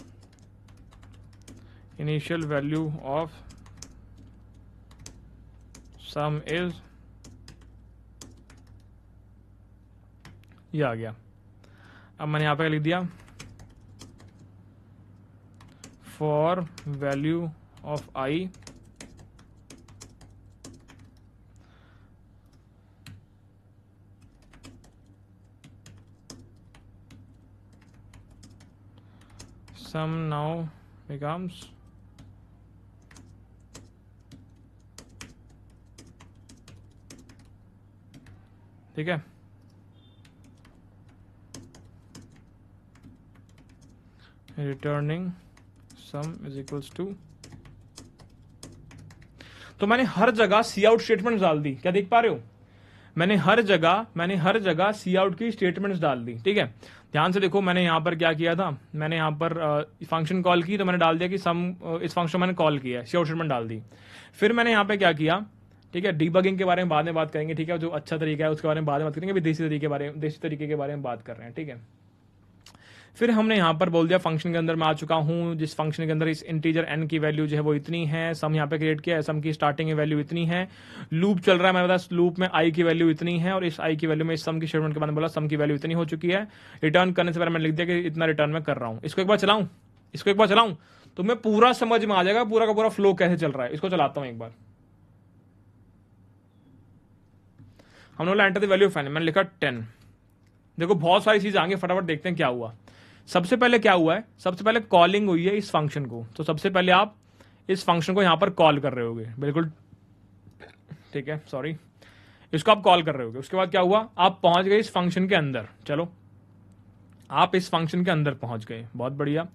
initial value of sum is, ये आ गया। अब मैंने यहाँ पे लिख दिया for value of i sum now becomes ठीक है, returning sum is equals to. तो मैंने हर जगह सी आउट स्टेटमेंट डाल दी, क्या देख पा रहे हो, मैंने हर जगह सी आउट की स्टेटमेंट्स डाल दी। ठीक है, ध्यान से देखो, मैंने यहां पर क्या किया था, मैंने यहां पर फंक्शन कॉल की, तो मैंने डाल दिया कि सम, इस फंक्शन मैंने कॉल किया, सी आउट स्टेटमेंट डाल दी। फिर मैंने यहां पे क्या किया, ठीक है, डीबगिंग के बारे में बाद में बात करेंगे। ठीक है, जो अच्छा तरीका है उसके बारे में बाद में बात करेंगे, अभी देसी तरीके के बारे में बात कर रहे हैं। ठीक है, फिर हमने यहां पर बोल दिया फंक्शन के अंदर मैं आ चुका हूं, जिस फंक्शन के अंदर इस इंटीजर n की वैल्यू जो है वो इतनी है, सम यहां पे क्रिएट किया है, सम की स्टार्टिंग वैल्यू इतनी है, लूप चल रहा है मेरे पास, लूप में i की वैल्यू इतनी है, और इस i की वैल्यू में इस सम की स्टेटमेंट के बाद बोला सम की वैल्यू इतनी हो चुकी है। रिटर्न करने से पहले मैंने लिख दिया कि इतना रिटर्न में कर रहा हूं। इसको एक बार चलाऊं, तो मैं पूरा समझ में आ जाएगा, पूरा का पूरा फ्लो कैसे चल रहा है। इसको चलाता हूं एक बार। हमने बोला enter the value of n, मैंने लिखा 10। देखो बहुत सारी चीजें आगे, फटाफट देखते हैं क्या हुआ। सबसे पहले क्या हुआ है, सबसे पहले कॉलिंग हुई है इस फंक्शन को। तो सबसे पहले आप इस फंक्शन को यहां पर कॉल कर रहे होगे, बिल्कुल ठीक है, सॉरी, इसको आप कॉल कर रहे होगे। उसके बाद क्या हुआ, आप पहुंच गए इस फंक्शन के अंदर। चलो, आप इस फंक्शन के अंदर पहुंच गए, बहुत बढ़िया।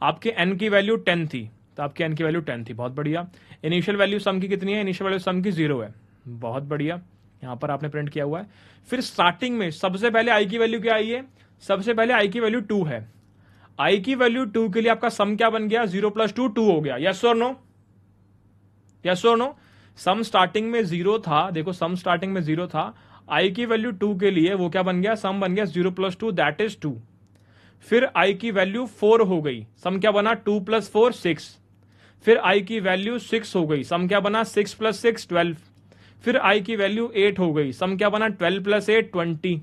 आपके n की वैल्यू 10 थी, तो आपकी n की वैल्यू 10 थी, बहुत बढ़िया। इनिशियल वैल्यू सम की कितनी है, इनिशियल वैल्यू सम की 0 है, बहुत बढ़िया, यहां पर आपने प्रिंट किया हुआ है। फिर स्टार्टिंग में सबसे पहले i की वैल्यू क्या आई है, सबसे पहले i की वैल्यू 2 है। i की वैल्यू 2 के लिए आपका सम क्या बन गया, 0 + 2 2 हो गया। यस और नो, यस और नो। सम स्टार्टिंग में 0 था, देखो सम स्टार्टिंग में 0 था, i की वैल्यू 2 के लिए वो क्या बन गया, सम बन गया 0 + 2 दैट इज 2। फिर i की वैल्यू 4 हो गई, सम क्या बना 2 + 4 6। फिर i की वैल्यू 6 हो गई, सम क्या बना 6 + 6 12। फिर i की वैल्यू 8 हो गई, सम क्या बना 12 + 8 20।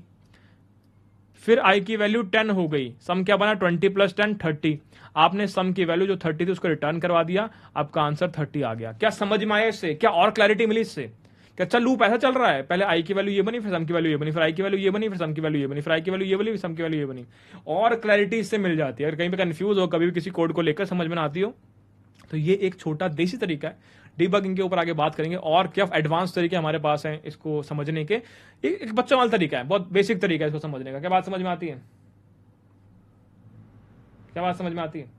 फिर i की वैल्यू 10 हो गई, सम क्या बना 20 + 10 30। आपने सम की वैल्यू जो 30 थी उसको रिटर्न करवा दिया, आपका आंसर 30 आ गया। क्या समझ में आया इससे, क्या और क्लैरिटी मिली इससे कि अच्छा लूप ऐसा चल रहा है, पहले i की वैल्यू ये बनी, फिर सम की वैल्यू ये बनी, फिर i की वैल्यू ये बनी, फिर सम की वैल्यू ये बनी, फिर i की वैल्यू ये बनी, फिर सम की वैल्यू ये बनी। और क्लैरिटी इससे मिल जाती है। अगर कहीं पे कंफ्यूज हो, कभी भी किसी कोड को लेकर समझ में ना आती हो, तो ये एक छोटा देसी तरीका है। डीबगिंग के ऊपर आगे बात करेंगे और क्या एडवांस तरीके हमारे पास हैं इसको समझने के। एक बच्चों वाला तरीका है, बहुत बेसिक तरीका है इसको समझने का। क्या बात समझ में आती है, क्या बात समझ में आती है,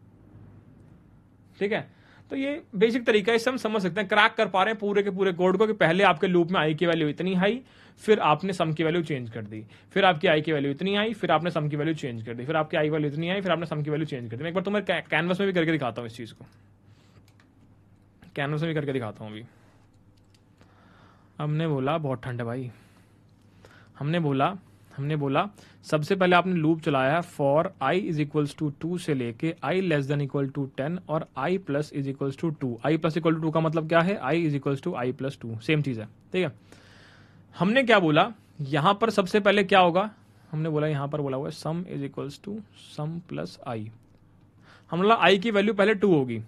ठीक है। तो ये बेसिक तरीका है, इससे हम समझ सकते हैं, क्रैक कर पा रहे हैं पूरे के पूरे कोड को, कि पहले आपके लूप में i की वैल्यू इतनी हाई, फिर आपने सम की वैल्यू चेंज कर दी, फिर आपकी i की वैल्यू इतनी आई, फिर आपने सम की वैल्यू चेंज कर दी, फिर आपकी i वैल्यू इतनी आई, फिर आपने सम की वैल्यू चेंज कर दी। मैं एक बार तुम्हें कैनवस में भी करके दिखाता हूँ इस चीज को, कैनवस में भी करके दिखाता हूँ अभी। हमने बोला बहुत ठंड है भाई, हमने बोला सबसे पहले आपने लूप चलाया फॉर i = 2 से लेके i <= 10 और i + = 2। i + 2 का मतलब क्या है, i = i + 2, सेम चीज है, ठीक है। हमने क्या बोला, यहां पर सबसे पहले क्या होगा, हमने बोला यहाँ पर बोला हुआ है sum is equals to sum plus i. हम बोला आई की वैल्यू पहले 2 होगी।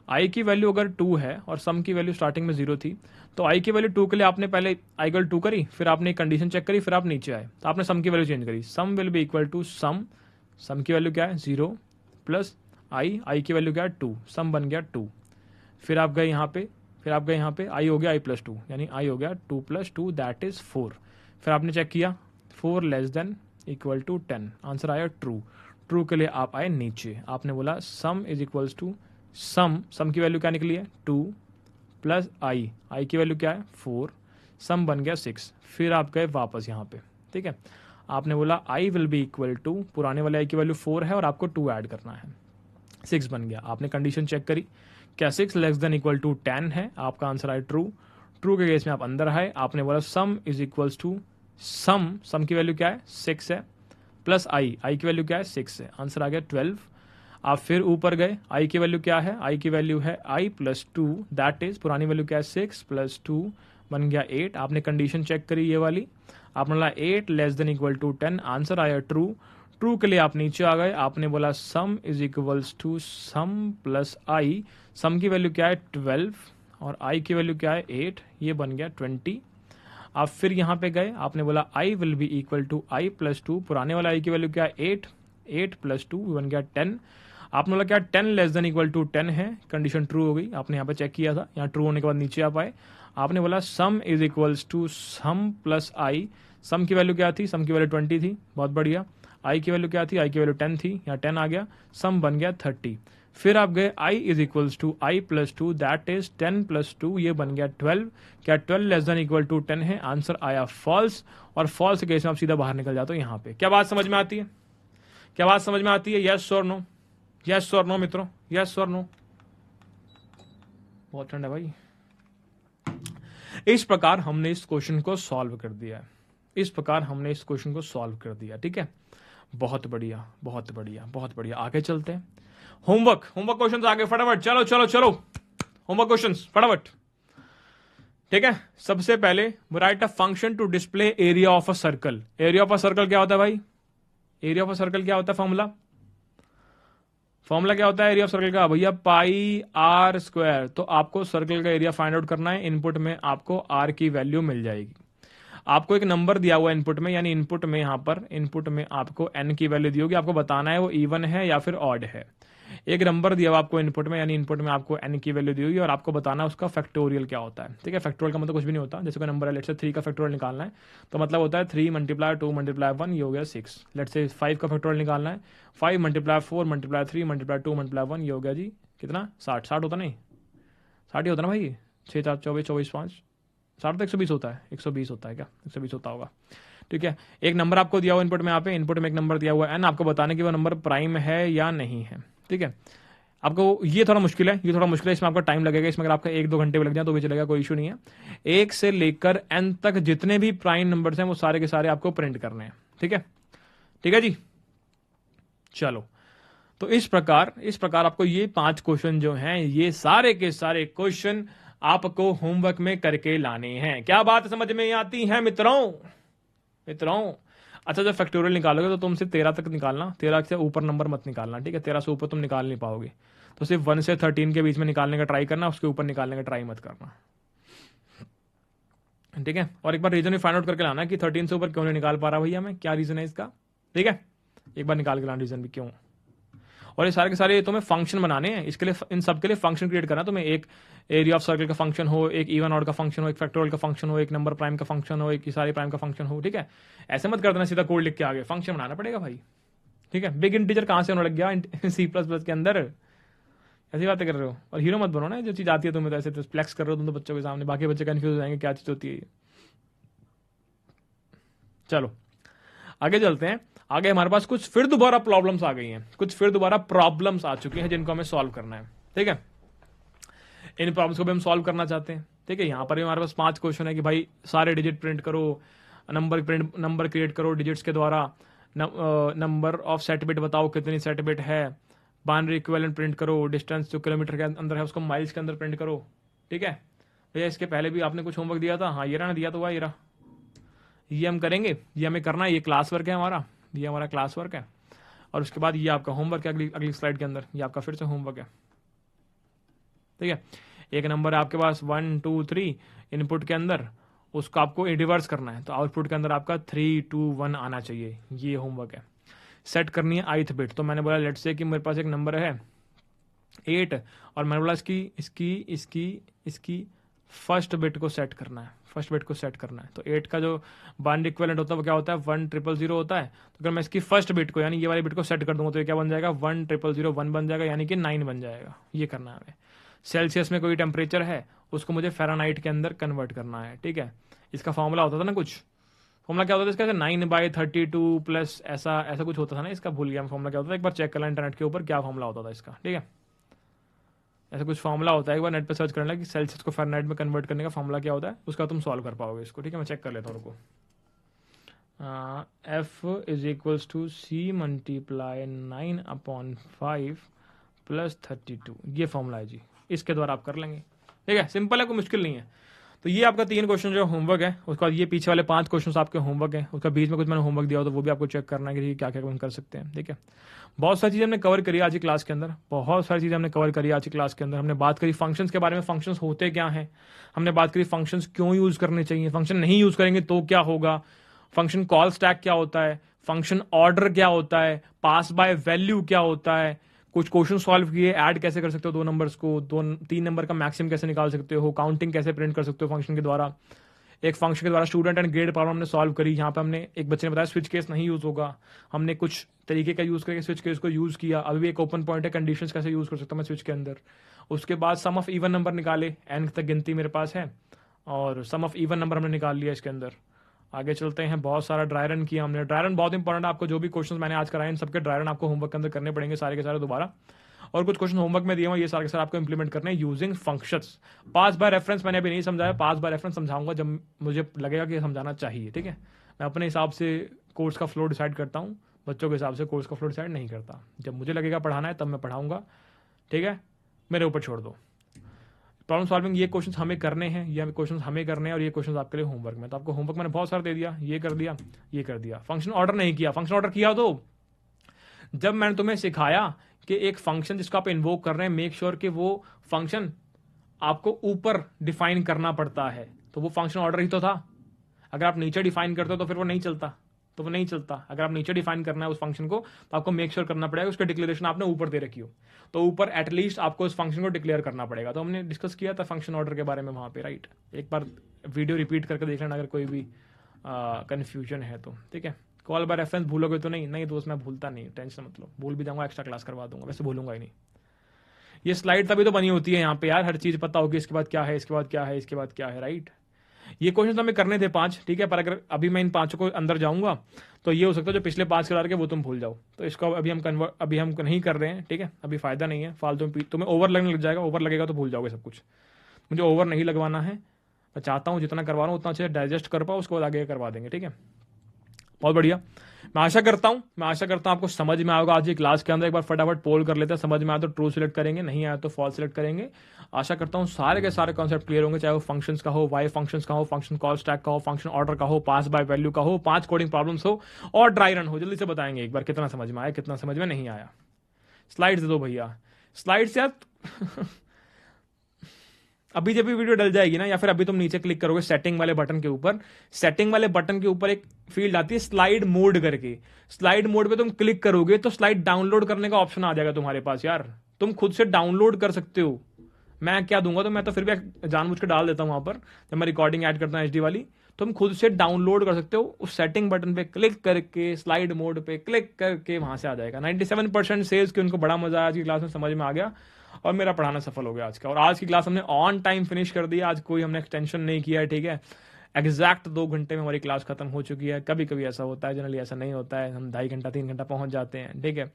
आई की वैल्यू अगर 2 है और सम की वैल्यू स्टार्टिंग में 0 थी, तो आई की वैल्यू 2 के लिए आपने पहले आई इक्वल 2 करी, फिर आपने कंडीशन चेक करी, फिर आप नीचे आए तो आपने सम की वैल्यू चेंज करी। सम will be equal to sum की वैल्यू क्या है 0 प्लस आई की वैल्यू क्या है 2, सम बन गया 2। फिर आप गए यहाँ पे आई हो गया आई प्लस 2, यानी आई हो गया 2 प्लस 2 दैट इज 4। फिर आपने चेक किया 4 less than equal to 10, answer आया ट्रू के लिए आप आए नीचे। आपने बोला sum is equals to sum की वैल्यू क्या निकली है 2 प्लस आई की वैल्यू क्या है 4, सम बन गया 6। फिर आप गए वापस यहाँ पे, ठीक है, आपने बोला i will be equal to, पुराने वाले आई की वैल्यू 4 है और आपको 2 ऐड करना है, 6 बन गया। आपने कंडीशन चेक करी, क्या 6 लेस देन इक्वल टू 10 है, आपका आंसर आया ट्रू के केस में आप अंदर आए। आपने बोला sum is equals to sum की वैल्यू क्या है 6 है, प्लस आई की वैल्यू क्या है 6 है, आंसर आ गया 12। आप फिर ऊपर गए, आई की वैल्यू क्या है, आई की वैल्यू है आई प्लस 2 दैट इज, पुरानी वैल्यू क्या है 6 प्लस 2 बन गया 8। आपने कंडीशन चेक करी ये वाली, आपने बोला 8 less than equal to 10, answer आया ट्रू के लिए आप नीचे आ गए। आपने बोला sum is equals to sum plus i, sum की वैल्यू क्या है 12 और आई की वैल्यू क्या है 8, ये बन गया 20। आप फिर यहाँ पे गए, आपने बोला i will be equal to i plus 2, पुराने वाला आई की वैल्यू क्या है 8 प्लस 2 बन गया 10। आपने बोला क्या 10 लेस देन इक्वल टू 10 है, कंडीशन ट्रू हो गई। आपने यहाँ पे चेक किया था, यहाँ ट्रू होने के बाद नीचे आप आए, आपने बोला sum is equals to sum plus i, sum की वैल्यू क्या थी, सम की वैल्यू 20 थी, बहुत बढ़िया। आई की वैल्यू क्या थी, आई की वैल्यू 10 थी, यहाँ 10 आ गया, सम बन गया 30। फिर आप गए i is equals to i plus 2 that is 10 plus 2, ये बन गया 12। क्या 12 लेस देन इक्वल टू 10 है, आंसर आया फॉल्स, और फॉल्स के केस में आप सीधा बाहर निकल जाते हो यहाँ पे। क्या बात समझ में आती है, क्या बात समझ में आती है, यस और नो, यस और नो मित्रों, यस और नो। बहुत ठंड है भाई। इस प्रकार हमने इस क्वेश्चन को सॉल्व कर दिया है, इस प्रकार हमने इस क्वेश्चन को सॉल्व कर दिया, ठीक है, बहुत बढ़िया बहुत बढ़िया बहुत बढ़िया। आगे चलते हैं, होमवर्क क्वेश्चंस आगे फटाफट, चलो चलो चलो, होमवर्क क्वेश्चंस फटाफट, ठीक है। सबसे पहले write a function to display area of a circle. Area of a circle क्या होता है भाई, एरिया ऑफ अ सर्कल क्या होता है, फॉर्मूला क्या होता है एरिया ऑफ सर्कल का भैया, पाई आर स्क्वायर। तो आपको सर्कल का एरिया फाइंड आउट करना है, इनपुट में आपको आर की वैल्यू मिल जाएगी। आपको एक नंबर दिया हुआ है इनपुट में, यानी इनपुट में यहाँ पर इनपुट में आपको एन की वैल्यू दी होगी, आपको बताना है वो इवन है या फिर ऑड है। एक नंबर दिया हुआ आपको इनपुट में, यानी इनपुट में आपको एन की वैल्यू दी होगी और आपको बताना है उसका फैक्टोरियल क्या होता है, ठीक है। फैक्टोरियल का मतलब कुछ भी नहीं होता, जैसे कोई नंबर है लेट्स से 3 का फैक्टोरियल निकालना है, तो मतलब होता है 3 मल्टीप्लाई 2 मल्टीप्लाई 1, ये हो गया 6। लेट्स से 5 का फैक्टोरियल निकालना है, 5 मल्टीप्लाई 4 मल्टीप्लाई 3 मल्टीप्लाई 2 मल्टीप्लाई 1, ये हो गया जी कितना 60 होता, नहीं 60 ही होता ना भाई, 6 4 24 24 5 60 तो 120 होता है, 120 होता है क्या, 120 होता होगा, ठीक है। एक नंबर आपको दिया हुआ इनपुट में, यहाँ पे इनपुट में एक नंबर दिया हुआ है एन, आपको बताने कि वो नंबर प्राइम है या नहीं है, ठीक है। आपको ये थोड़ा मुश्किल है, इसमें आपका टाइम लगेगा, इसमें अगर आपका 1-2 घंटे भी लग जाए तो भी चलेगा, कोई इशू नहीं है। 1 से लेकर एन तक जितने भी प्राइम नंबर्स हैं वो सारे के सारे आपको प्रिंट करने हैं, ठीक है जी। चलो, तो इस प्रकार आपको ये 5 क्वेश्चन जो हैं, ये सारे के सारे क्वेश्चन आपको होमवर्क में करके लाने हैं। क्या बात समझ में आती है मित्रों? अच्छा, जब फैक्टोरियल निकालोगे तो तुम सिर्फ 13 तक निकालना, 13 से ऊपर नंबर मत निकालना, ठीक है। 13 से ऊपर तुम निकाल नहीं पाओगे, तो सिर्फ 1 से 13 के बीच में निकालने का ट्राई करना, उसके ऊपर निकालने का ट्राई मत करना, ठीक है। और एक बार रीजन भी फाइंड आउट करके लाना कि 13 से ऊपर क्यों नहीं निकाल पा रहा भैया मैं, क्या रीजन है इसका, ठीक है। एक बार निकाल के लाना रीजन भी क्यों। और ये सारे के सारे तुम्हें फंक्शन बनाने हैं, इसके लिए इन सब के लिए फंक्शन क्रिएट करना तुम्हें। एक एरिया ऑफ सर्कल का फंक्शन हो, एक इवन ऑड का फंक्शन हो, एक फैक्टोरियल का फंक्शन हो, एक नंबर प्राइम का फंक्शन हो, एक सारे प्राइम का फंक्शन हो, ठीक है। ऐसे मत कर देना सीधा कोड लिख के आगे, फंक्शन बनाना पड़ेगा भाई, ठीक है। बिग इंटीजर कहां से होने लग गया C++ के अंदर, ऐसी बातें कर रहे हो। और हीरो मत बनो ना, जो चीज आती है तुम्हें तो ऐसे तो फ्लेक्स कर रहे हो तुम तो बच्चों के सामने, बाकी बच्चे कंफ्यूज हो जाएंगे क्या चीज होती है। चलो आगे चलते हैं। आगे हमारे पास कुछ फिर दोबारा प्रॉब्लम्स आ गई हैं, कुछ फिर दोबारा प्रॉब्लम्स आ चुकी हैं जिनको हमें सॉल्व करना है, ठीक है। इन प्रॉब्लम्स को भी हम सॉल्व करना चाहते हैं, ठीक है। यहाँ पर भी हमारे पास 5 क्वेश्चन है कि भाई सारे डिजिट प्रिंट करो, नंबर क्रिएट करो डिजिट्स के द्वारा, नंबर ऑफ सेट बिट बताओ कितनी सेट बिट है, बाइनरी इक्विवेलेंट प्रिंट करो, डिस्टेंस जो किलोमीटर के अंदर है उसको माइल्स के अंदर प्रिंट करो, ठीक है। भैया इसके पहले भी आपने कुछ होमवर्क दिया था, हाँ ये रहा ना, दिया तो हुआ, ये रहा ये हम करेंगे, ये हमें करना है, ये क्लास वर्क है हमारा, ये हमारा क्लास वर्क है। और उसके बाद ये आपका होमवर्क है अगली अगली स्लाइड के अंदर, ये आपका फिर से होमवर्क है, ठीक है। एक नंबर है आपके पास 1 2 3 इनपुट के अंदर, उसको आपको रिवर्स करना है, तो आउटपुट के अंदर आपका 3 2 1 आना चाहिए, ये होमवर्क है। सेट करनी है ith बिट, तो मैंने बोला लेट्स से कि मेरे पास एक नंबर है 8 और मैंने बोला इसकी इसकी इसकी इसकी फर्स्ट बिट को सेट करना है, फर्स्ट बिट को सेट करना है। तो 8 का जो बाइनरी इक्विवेलेंट होता है वो क्या होता है, 1000 होता है। तो अगर मैं इसकी फर्स्ट बिट को यानी ये वाली बिट को सेट कर दूंगा तो ये क्या बन जाएगा, 1000 बन जाएगा, यानी कि 9 बन जाएगा। ये करना है हमें। सेल्सियस में कोई टेम्परेचर है उसको मुझे फ़ारेनहाइट के अंदर कन्वर्ट करना है, ठीक है। इसका फॉर्मूला होता था ना कुछ, फॉर्मूला क्या होता था इसका, 9/32 प्लस ऐसा ऐसा कुछ होता था ना इसका, भूल गया मैं फॉर्मूला क्या होता था, एक बार चेक करना इंटरनेट के ऊपर क्या फॉर्मूला होता था इसका, ठीक है। ऐसा कुछ फॉर्मूला होता है, एक बार नेट पे सर्च करना कि सेल्सियस को फ़ारेनहाइट में कन्वर्ट करने का फॉर्मूला क्या होता है, उसका तुम सॉल्व कर पाओगे इसको, ठीक है। मैं चेक कर लेता हूँ रुको। F is equals to C multiply 9/5 plus 32, ये फॉर्मूला है जी, इसके द्वारा आप कर लेंगे, ठीक है। सिंपल है, कोई मुश्किल नहीं है। तो ये आपका 3 क्वेश्चन जो होमवर्क है, उसके बाद ये पीछे वाले 5 क्वेश्चन आपके होमवर्क है, उसका बीच में कुछ मैंने होमवर्क दिया हो तो वो भी आपको चेक करना है कि क्या क्या हम कर सकते हैं, ठीक है। बहुत सारी चीज़ें हमने कवर करी आज की क्लास के अंदर, बहुत सारी चीज़ें हमने कवर करी आज की क्लास के अंदर। हमने बात करी फंक्शंस के बारे में, फंक्शंस होते क्या हैं, हमने बात करी फंक्शंस क्यों यूज़ करने चाहिए, फंक्शन नहीं यूज़ करेंगे तो क्या होगा, फंक्शन कॉल स्टैक क्या होता है, फंक्शन ऑर्डर क्या होता है, पास बाय वैल्यू क्या होता है, कुछ क्वेश्चन सॉल्व किए, ऐड कैसे कर सकते हो 2 नंबर्स को, 3 नंबर का मैक्सिमम कैसे निकाल सकते हो, काउंटिंग कैसे प्रिंट कर सकते हो फंक्शन के द्वारा, एक फंक्शन के द्वारा स्टूडेंट एंड ग्रेड प्रॉब्लम हमने सॉल्व करी। यहाँ पे हमने एक बच्चे ने बताया स्विच केस नहीं यूज होगा, हमने कुछ तरीके का यूज करके स्विच केस को यूज किया। अभी भी एक ओपन पॉइंट है, कंडीशंस कैसे यूज कर सकता हूँ मैं स्विच के अंदर। उसके बाद सम ऑफ इवन नंबर निकाले, n तक गिनती मेरे पास है और सम ऑफ इवन नंबर हमने निकाल लिया इसके अंदर। आगे चलते हैं, बहुत सारा ड्राई रन किया हमने। ड्राई रन बहुत इंपॉर्टेंट है, आपको जो भी क्वेश्चन मैंने आज कराए इन सबके ड्राई रन आपको होमवर्क के अंदर करने पड़ेंगे सारे के सारे दोबारा। और कुछ क्वेश्चन होमवर्क में दिए हुए, ये सारे के सारे आपको इंप्लीमेंट करने हैं using functions. Pass by reference मैंने अभी नहीं समझाया, पास बाय रेफरेंस समझाऊंगा जब मुझे लगेगा कि समझाना चाहिए, ठीक है। मैं अपने हिसाब से कोर्स का फ्लो डिसाइड करता हूँ, बच्चों के हिसाब से कोर्स का फ्लो डिसाइड नहीं करता। जब मुझे लगेगा पढ़ाना है तब मैं पढ़ाऊंगा, ठीक है, मेरे ऊपर छोड़ दो। प्रॉब्लम सॉल्विंग ये क्वेश्चन हमें करने हैं, ये क्वेश्चन हमें करने हैं और ये क्वेश्चन आपके लिए होमवर्क में। तो आपको होमवर्क मैंने बहुत सारा दे दिया, ये कर दिया, ये कर दिया। फंक्शन ऑर्डर नहीं किया, फंक्शन ऑर्डर किया तो जब मैंने तुम्हें सिखाया कि एक फंक्शन जिसको आप इन्वोक कर रहे हैं, मेक श्योर कि वो फंक्शन आपको ऊपर डिफाइन करना पड़ता है, तो वो फंक्शन ऑर्डर ही तो था। अगर आप नीचे डिफाइन करते हो तो फिर वो नहीं चलता, तो वो नहीं चलता। अगर आप नीचे डिफाइन करना है उस फंक्शन को तो आपको मेक श्योर करना पड़ेगा उसका डिक्लेरेशन आपने ऊपर दे रखी हो, तो ऊपर एटलीस्ट आपको उस फंक्शन को डिक्लेयर करना पड़ेगा। तो हमने डिस्कस किया था फंक्शन ऑर्डर के बारे में वहां पे, राइट। एक बार वीडियो रिपीट करके देख लेना अगर कोई भी कन्फ्यूजन है तो, ठीक है। कॉल बाय रेफरेंस भूलोगे तो नहीं दोस्त, मैं भूलता नहीं, टेंशन मतलब भूल भी जाऊंगा, एक्स्ट्रा क्लास करवा दूंगा, वैसे भूलूंगा ही नहीं। ये स्लाइड तभी तो बनी होती है यहाँ पे यार, हर चीज पता होगी इसके बाद क्या है, इसके बाद क्या है, इसके बाद क्या है, राइट। ये क्वेश्चन हमें करने थे 5, ठीक है। पर अगर अभी मैं इन 5 को अंदर जाऊंगा तो ये हो सकता है जो पिछले 5 करा के वो तुम भूल जाओ, तो इसको अभी हम नहीं कर रहे हैं, ठीक है। अभी फायदा नहीं है, फालतू में तुम्हें ओवर लगने लग जाएगा, ओवर लगेगा तो भूल जाओगे सब कुछ। मुझे ओवर नहीं लगवाना है, मैं चाहता हूँ जितना करवा रहा हूँ उतना अच्छे डाइजेस्ट कर पाओ, उसके बाद आगे करवा देंगे, ठीक है। बहुत बढ़िया, मैं आशा करता हूं आपको समझ में आएगा आज की क्लास के अंदर। एक बार फटाफट पोल कर लेते हैं, समझ में आया तो ट्रू सिलेक्ट करेंगे, नहीं आया तो फॉल्स सिलेक्ट करेंगे। आशा करता हूं सारे के सारे कॉन्सेप्ट क्लियर होंगे, चाहे वो फंक्शंस का हो, वाई फंक्शंस का हो, फंक्शन कॉल स्टैक का हो, फंक्शन ऑर्डर का हो, पास बाय वैल्यू का हो, 5 कोडिंग प्रॉब्लम्स हो और ड्राई रन हो। जल्दी से बताएंगे एक बार कितना समझ में आया, कितना समझ में नहीं आया। स्लाइड्स दे दो भैया, स्लाइड्स यार अभी जब भी वीडियो डल जाएगी ना, या फिर अभी तुम नीचे क्लिक करोगे सेटिंग वाले बटन के ऊपर, सेटिंग वाले बटन के ऊपर एक फील्ड आती है स्लाइड मोड करके। स्लाइड मोड पे तुम क्लिक करोगे तो स्लाइड डाउनलोड करने का ऑप्शन आ जाएगा तुम्हारे पास यार, तुम खुद से डाउनलोड कर सकते हो। मैं क्या दूंगा, तो मैं तो फिर भी जानबूझ के डाल देता हूं वहां पर, जब मैं रिकॉर्डिंग ऐड करता हूं HD वाली, तुम खुद से डाउनलोड कर सकते हो। उस सेटिंग बटन पे क्लिक करके स्लाइड मोड पे क्लिक करके वहां से आ जाएगा। 97% सेल्स की उनको बड़ा मजा आया, आज की क्लास में समझ में आ गया और मेरा पढ़ाना सफल हो गया आज का। और आज की क्लास हमने ऑन टाइम फिनिश कर दिया, आज कोई हमने एक्सटेंशन नहीं किया है, ठीक है। एग्जैक्ट 2 घंटे में हमारी क्लास खत्म हो चुकी है। कभी कभी ऐसा होता है, जनरली ऐसा नहीं होता है, हम 2.5 घंटा 3 घंटा पहुंच जाते हैं, ठीक है।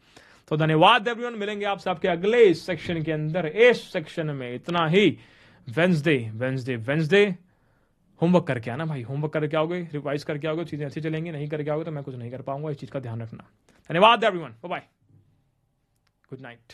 तो धन्यवाद एवरीवन, मिलेंगे आपसे आपके अगले सेक्शन के अंदर। इस सेक्शन में इतना ही। वेंसडे होमवर्क करके आना भाई, होमवर्क करके आओगे, रिवाइज करके आओगे, चीजें अच्छी चलेंगी। नहीं करके आओगे तो मैं कुछ नहीं कर पाऊंगा, इस चीज का ध्यान रखना। धन्यवाद everyone, bye bye, good night.